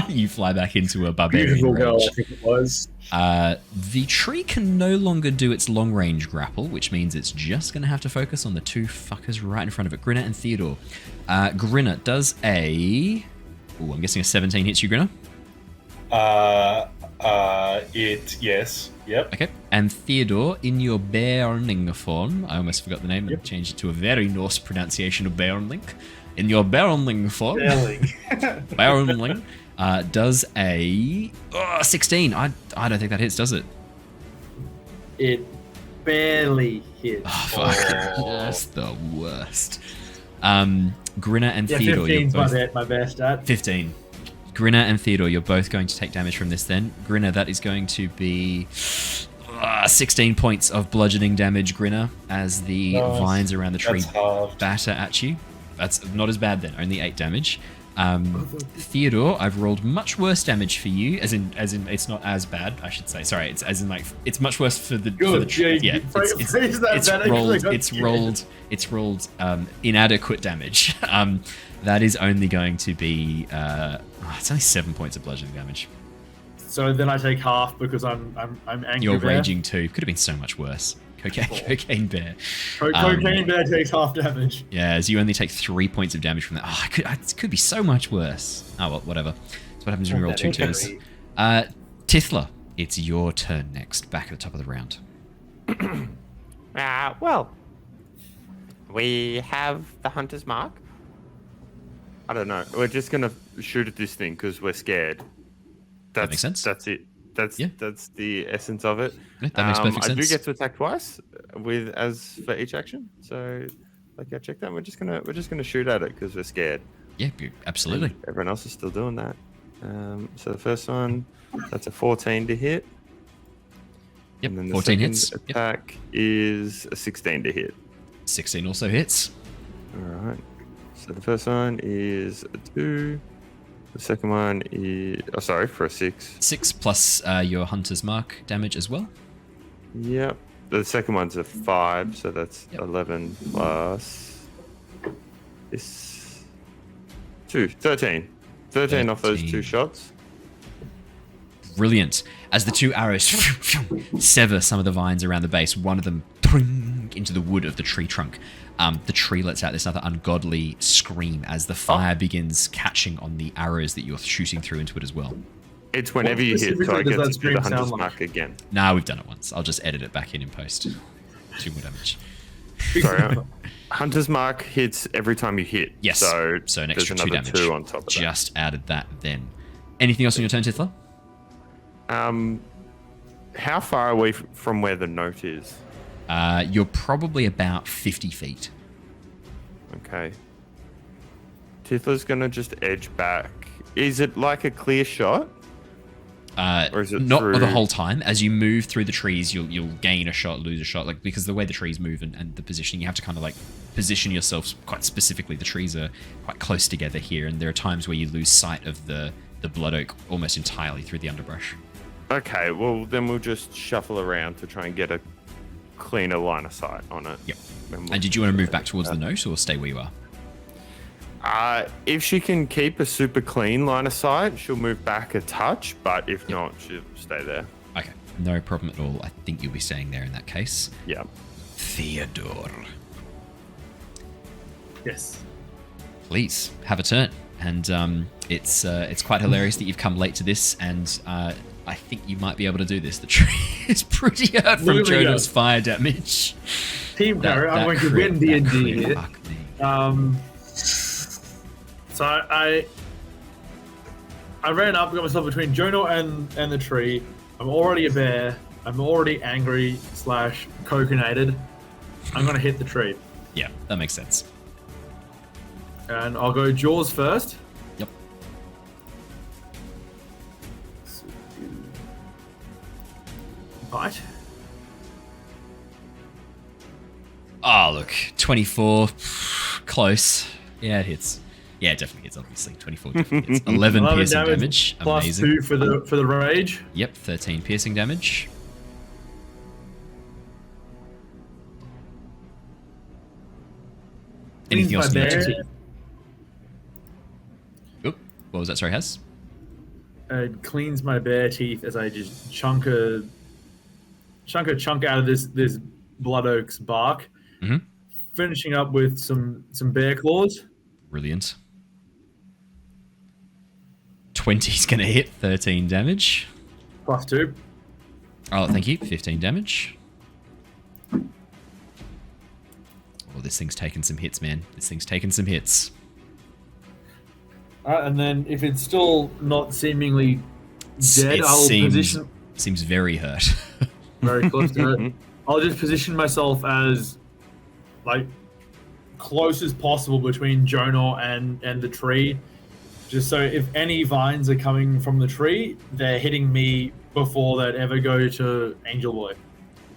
you fly back into a barbarian Beautiful rage. girl, I think it was. The tree can no longer do its long range grapple, which means it's just going to have to focus on the 2 fuckers right in front of it, Grinner and Theodore. Grinner does a... Ooh, I'm guessing a 17 hits you, Grinner? Yes. Yep. Okay. And Theodore, in your Bearling form, I almost forgot the name, and changed it to a very Norse pronunciation of Bearling. In your Bearling form, Bearling does a 16. I don't think that hits, does it? It barely hits. Oh, fuck. That's the worst. Grinner and Theodore, you're 15's both... my best at. 15. Grinner and Theodore, you're both going to take damage from this then. Grinner, that is going to be 16 points of bludgeoning damage, Grinner, as the vines around the tree batter at you. That's not as bad then, only 8 damage. Theodore, I've rolled much worse damage for you, as in it's not as bad, I should say. Sorry, it's as in like it's much worse for the yeah. It's rolled inadequate damage. That is only going to be it's only 7 points of bludgeoning damage. So then I take half because I'm angry. You're raging too. Could have been so much worse. Cocaine Bear. Cocaine Bear takes half damage. Yeah, as you only take 3 points of damage from that. Oh, it could be so much worse. Oh, well, whatever. That's what happens when you roll 2 2s. Tithla, it's your turn next, back at the top of the round. Well, we have the hunter's mark. I don't know. We're just going to shoot at this thing because we're scared. That makes sense. That's it. That's the essence of it. Yeah, that makes perfect sense. I do get to attack twice as for each action. So, I checked that. We're just gonna shoot at it because we're scared. Yeah, absolutely. And everyone else is still doing that. So the first one, that's a 14 to hit. Yep, And then the 14 second hits. attack is a 16 to hit. 16 also hits. All right. So the first one is a 2. The second one is for a 6. 6 plus your hunter's mark damage as well. Yep. The second one's a 5, so that's 11 plus this 2, 13. 13 off those 2 shots. Brilliant. As the 2 arrows sever some of the vines around the base, one of them into the wood of the tree trunk. The tree lets out this other ungodly scream as the fire begins catching on the arrows that you're shooting through into it as well. It's whenever you hit, so I get to do the hunter's mark again. Nah, we've done it once. I'll just edit it back in post. 2 more damage. Sorry, hunter's mark hits every time you hit. Yes. So an extra 2 damage. 2 on top of that. Just added that then. Anything else on your turn, Tithla? How far away from where the note is? You're probably about 50 feet. Okay. Tithla's gonna just edge back. Is it like a clear shot? Or is it not through... the whole time. As you move through the trees, you'll gain a shot, lose a shot, like because the way the trees move and the positioning, you have to kind of like position yourself quite specifically. The trees are quite close together here, and there are times where you lose sight of the blood oak almost entirely through the underbrush. Okay, well then we'll just shuffle around to try and get a cleaner line of sight on it. Yep. And did you want to move back towards the note or stay where you are? If she can keep a super clean line of sight, she'll move back a touch, but if not, she'll stay there. Okay, no problem at all. I think you'll be staying there in that case. Yeah. Theodore. Yes. Please, have a turn. And it's quite hilarious that you've come late to this, and I think you might be able to do this. The tree is pretty hurt from Jonor's fire damage. Team Power, I'm going to win D&D here. So I I ran up, got myself between Jonor and the tree. I'm already a bear. I'm already angry / coconated. I'm going to hit the tree. Yeah, that makes sense. And I'll go jaws first. Yep. Bite. Oh, look. 24. Close. Yeah, it hits. Yeah, it definitely hits, obviously. 24 definitely hits. 11 piercing damage. Plus Amazing. 2 for the rage. Yep, 13 piercing damage. Anything else you need to? Oop, what was that? Sorry, Has? It cleans my bare teeth as I just chunk a chunk out of this blood oak's bark. Mm-hmm. Finishing up with some bear claws. Brilliant. 20's going to hit, 13 damage. Plus 2. Oh, thank you. 15 damage. Oh, this thing's taking some hits, man. This thing's taking some hits. And then if it's still not seemingly dead, I'll position... Seems very hurt. Very close to it. I'll just position myself as, like, close as possible between Jonor and the tree. Just so if any vines are coming from the tree, they're hitting me before they'd ever go to Angel Boy.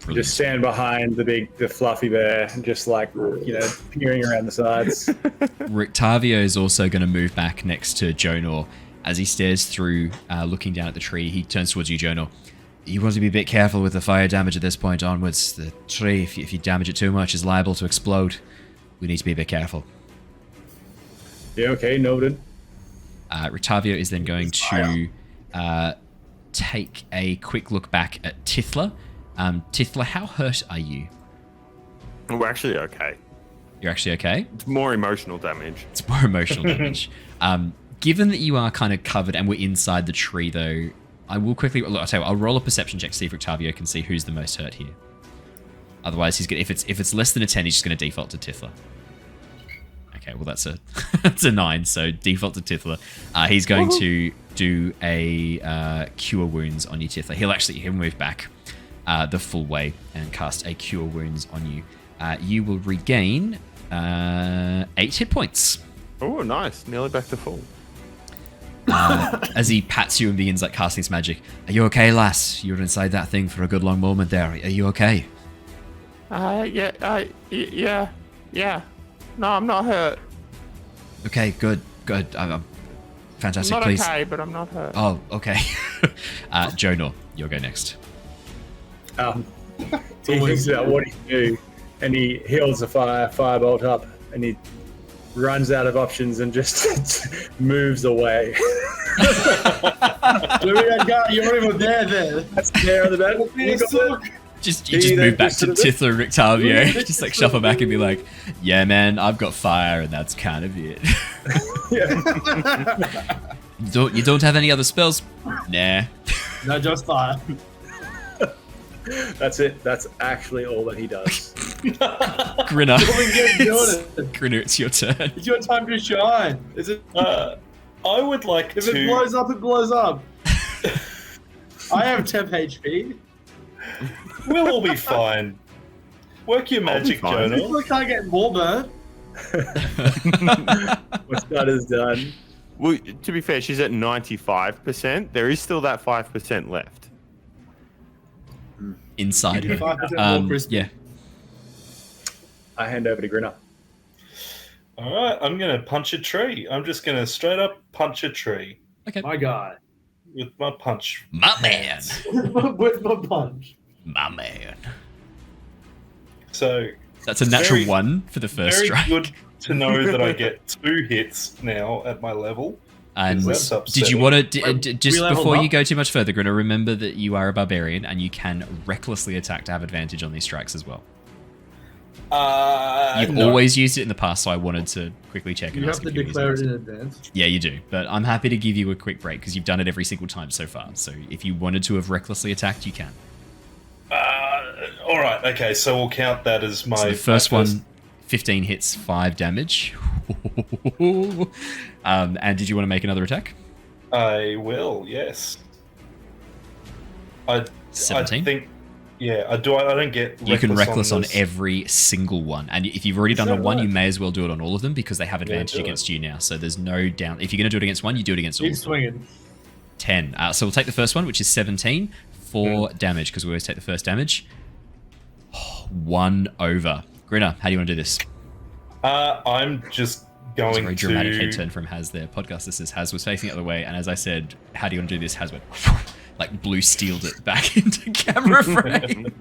Brilliant. Just stand behind the fluffy bear, and just like, peering around the sides. Rictavio is also going to move back next to Jonor. As he stares through, looking down at the tree, he turns towards you, Jonor. You want to be a bit careful with the fire damage at this point onwards. The tree, if you damage it too much, is liable to explode. We need to be a bit careful. Yeah, okay, noted. Rictavio is then going to take a quick look back at Tithla. Tithla, how hurt are you? We're actually okay. You're actually okay? It's more emotional damage. It's more emotional damage. Given that you are kind of covered and we're inside the tree, though, I will quickly... Look, I'll tell you what, I'll roll a perception check to see if Rictavio can see who's the most hurt here. Otherwise, he's gonna, if it's less than a 10, he's just going to default to Tithla. Okay, well, that's a 9, so default to Tithla. He's going to do a Cure Wounds on you, Tithla. He'll move back the full way and cast a Cure Wounds on you. You will regain 8 hit points. Oh, nice. Nearly back to full. As he pats you and begins like casting his magic. Are you okay, lass? You were inside that thing for a good long moment there. Are you okay? Yeah. No, I'm not hurt. Okay, good. I'm fantastic. I'm not please. okay, but I'm not hurt. Oh, okay. Jonor, you'll go next. He thinks about what he can do, and he heals the firebolt up, and he runs out of options and just moves away. Look at that guy, you're even there. That's there on the back. You just move back to Tithla and Rictavio. Just like shuffle back and be like, yeah, man, I've got fire, and that's kind of it. You don't have any other spells? Nah. No, just fire. That's it. That's actually all that he does. Grinner. Grinner, it's your turn. It's your time to shine. Is it? I would like if to... If it blows up, it blows up. I have 10 HP. We'll all be fine. Work your magic, Jonor. I can't get more burnt. What's done is done. Well, to be fair, she's at 95%. There is still that 5% left. Inside her. Yeah. I hand over to Grinner. All right, I'm going to punch a tree. I'm just going to straight up punch a tree. Okay. My guy. With my punch. My man. With my punch. My man. So that's a natural 1 for the first strike. Very good to know that I get 2 hits now at my level. And did you want to, just before you go too much further, Grinner, remember that you are a barbarian and you can recklessly attack to have advantage on these strikes as well. You've always used it in the past, so I wanted to quickly check. You have to declare it in advance. Yeah, you do. But I'm happy to give you a quick break because you've done it every single time so far. So if you wanted to have recklessly attacked, you can. All right. Okay. So we'll count that as my. So the first one, 15 hits, 5 damage. And did you want to make another attack? I will, yes. I 17? think, yeah, I don't get You can reckless on this. every single one. And if you've already done a that 1, right? you may as well do it on all of them because they have advantage do it. against you now. So there's no down. If you're going to do it against one, you do it against all Keep of them. swinging. 10. So we'll take the first one, which is 17 for damage because we always take the first damage. 1 over. Grinner, how do you want to do this? I'm just It's a going very dramatic to... head turn from Haz there. Podcast, this is Haz was facing the other way, and as I said, how do you want to do this? Haz went like blue steeled it back into camera frame.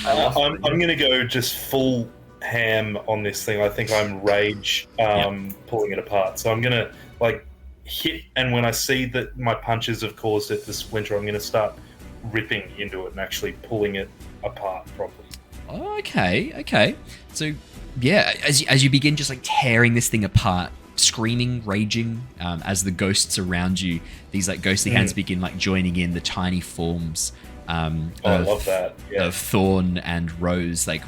I'm going to go just full ham on this thing. I think I'm rage pulling it apart. So I'm going to like hit, and when I see that my punches have caused it to splinter, I'm going to start ripping into it and actually pulling it apart properly. Okay. So, yeah, as you begin just like tearing this thing apart, screaming, raging, as the ghosts around you, these like ghostly hands begin like joining in the tiny forms I love that. Yeah. of Thorn and Rose, like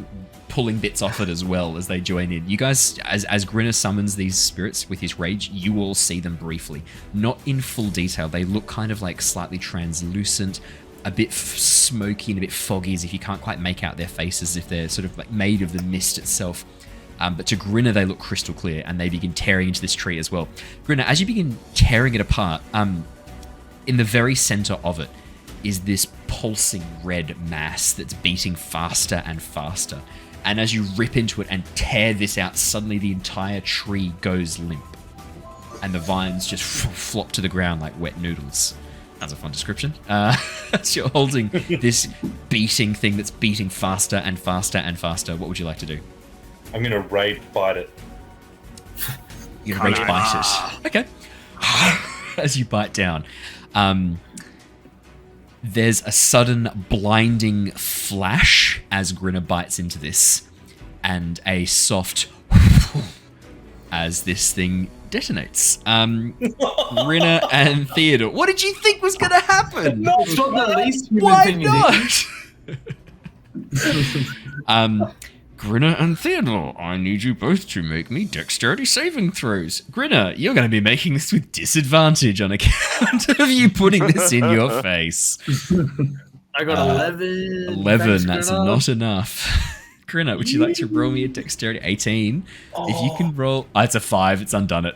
pulling bits off it as well as they join in. You guys, as Grinner summons these spirits with his rage, you all see them briefly, not in full detail. They look kind of like slightly translucent, a bit smoky and a bit foggy, as if you can't quite make out their faces, if they're sort of like made of the mist itself. But to Grinner, they look crystal clear, and they begin tearing into this tree as well. Grinner, as you begin tearing it apart, in the very center of it is this pulsing red mass that's beating faster and faster. And as you rip into it and tear this out, suddenly the entire tree goes limp. And the vines just flop to the ground like wet noodles. That's a fun description. As you're holding this beating thing that's beating faster and faster and faster, what would you like to do? I'm going to rage bite it. You're going to rage bite it. Okay. As you bite down. There's a sudden blinding flash as Grinner bites into this, and a soft as this thing detonates. Grinner and Theodore, what did you think was going to happen? No, it's not the least human Why thing not? Grinner and Theodore, I need you both to make me dexterity saving throws. Grinner, you're going to be making this with disadvantage on account of you putting this in your face. I got 11. 11, Thanks, that's Grinner. not enough. Grinner, would you like to roll me a dexterity? 18. If you can roll... Oh, it's a 5, it's undone it.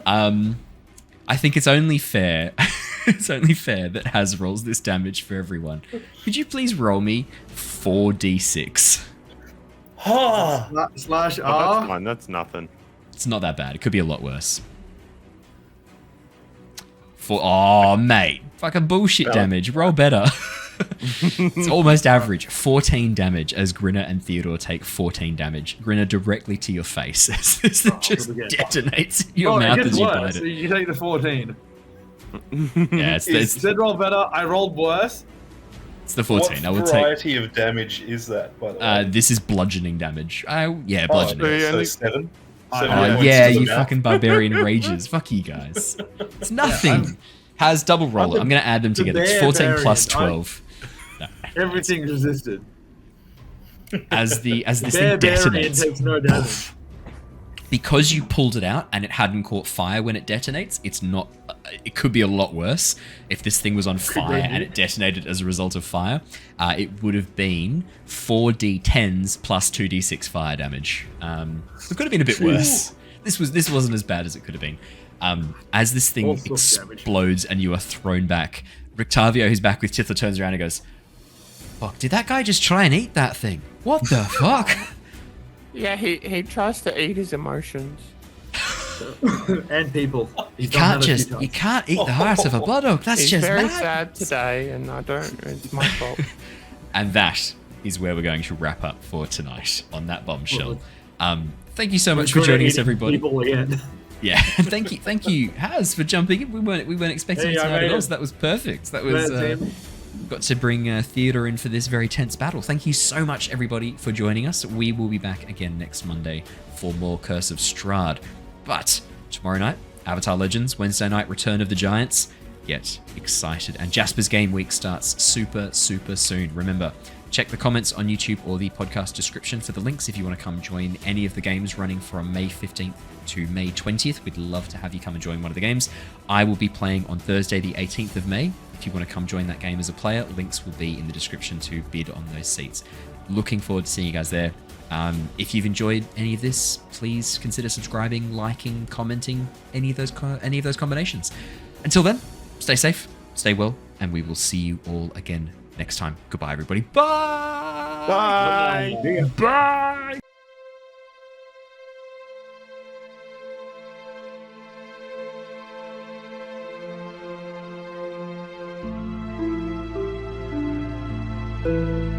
I think it's only fair... It's only fair that Haz rolls this damage for everyone. Could you please roll me 4d6? Slash Oh, R. that's fine. That's nothing. It's not that bad. It could be a lot worse. Oh, mate. Fucking bullshit damage. Roll better. It's almost average. 14 damage as Grinner and Theodore take 14 damage. Grinner directly to your face as this just detonates in your mouth it as gets you worse. bite So it. you take the 14. Yeah, it's You said roll better. I rolled worse. It's the 14. I What would take. variety of damage is that, by the way? This is bludgeoning damage. Yeah, Oh, bludgeoning. so 7? Oh, points yeah, to the you mouth. fucking barbarian rages. Fuck you guys. It's nothing. Has double roller. I'm going to add them together. It's 14 plus 12. Everything's resisted. As this thing Barbarian detonates. takes no damage. Because you pulled it out and it hadn't caught fire when it detonates, it's not. It could be a lot worse if this thing was on fire and it detonated as a result of fire. It would have been 4d10s plus 2d6 fire damage. It could have been a bit worse. This wasn't as bad as it could have been. As this thing All sorts of damage. explodes and you are thrown back, Rictavio, who's back with Tithla, turns around and goes, "Fuck! Did that guy just try and eat that thing? What the fuck?" Yeah, he tries to eat his emotions. And people. You can't eat the heart of a blood oak. That's He's just very mad. sad today, and it's my fault. And that is where we're going to wrap up for tonight on that bombshell. Thank you so much for joining us, everybody. People again. Yeah, thank you, Haz, for jumping in. We weren't expecting you tonight at all, so that was perfect. That was got to bring Theodore in for this very tense battle. Thank you so much, everybody, for joining us. We will be back again next Monday for more Curse of Strahd. But tomorrow night, Avatar Legends. Wednesday night, Return of the Giants. get excited. And Jasper's Game Week starts super, super soon. Remember, check the comments on YouTube or the podcast description for the links if you want to come join any of the games running from May 15th to May 20th. We'd love to have you come and join one of the games. I will be playing on Thursday, the 18th of May. If you want to come join that game as a player, links will be in the description to bid on those seats. Looking forward to seeing you guys there. If you've enjoyed any of this, please consider subscribing, liking, commenting, any of those combinations. Until then, stay safe, stay well, and we will see you all again next time. Goodbye, everybody. Bye. Bye. Bye. Bye.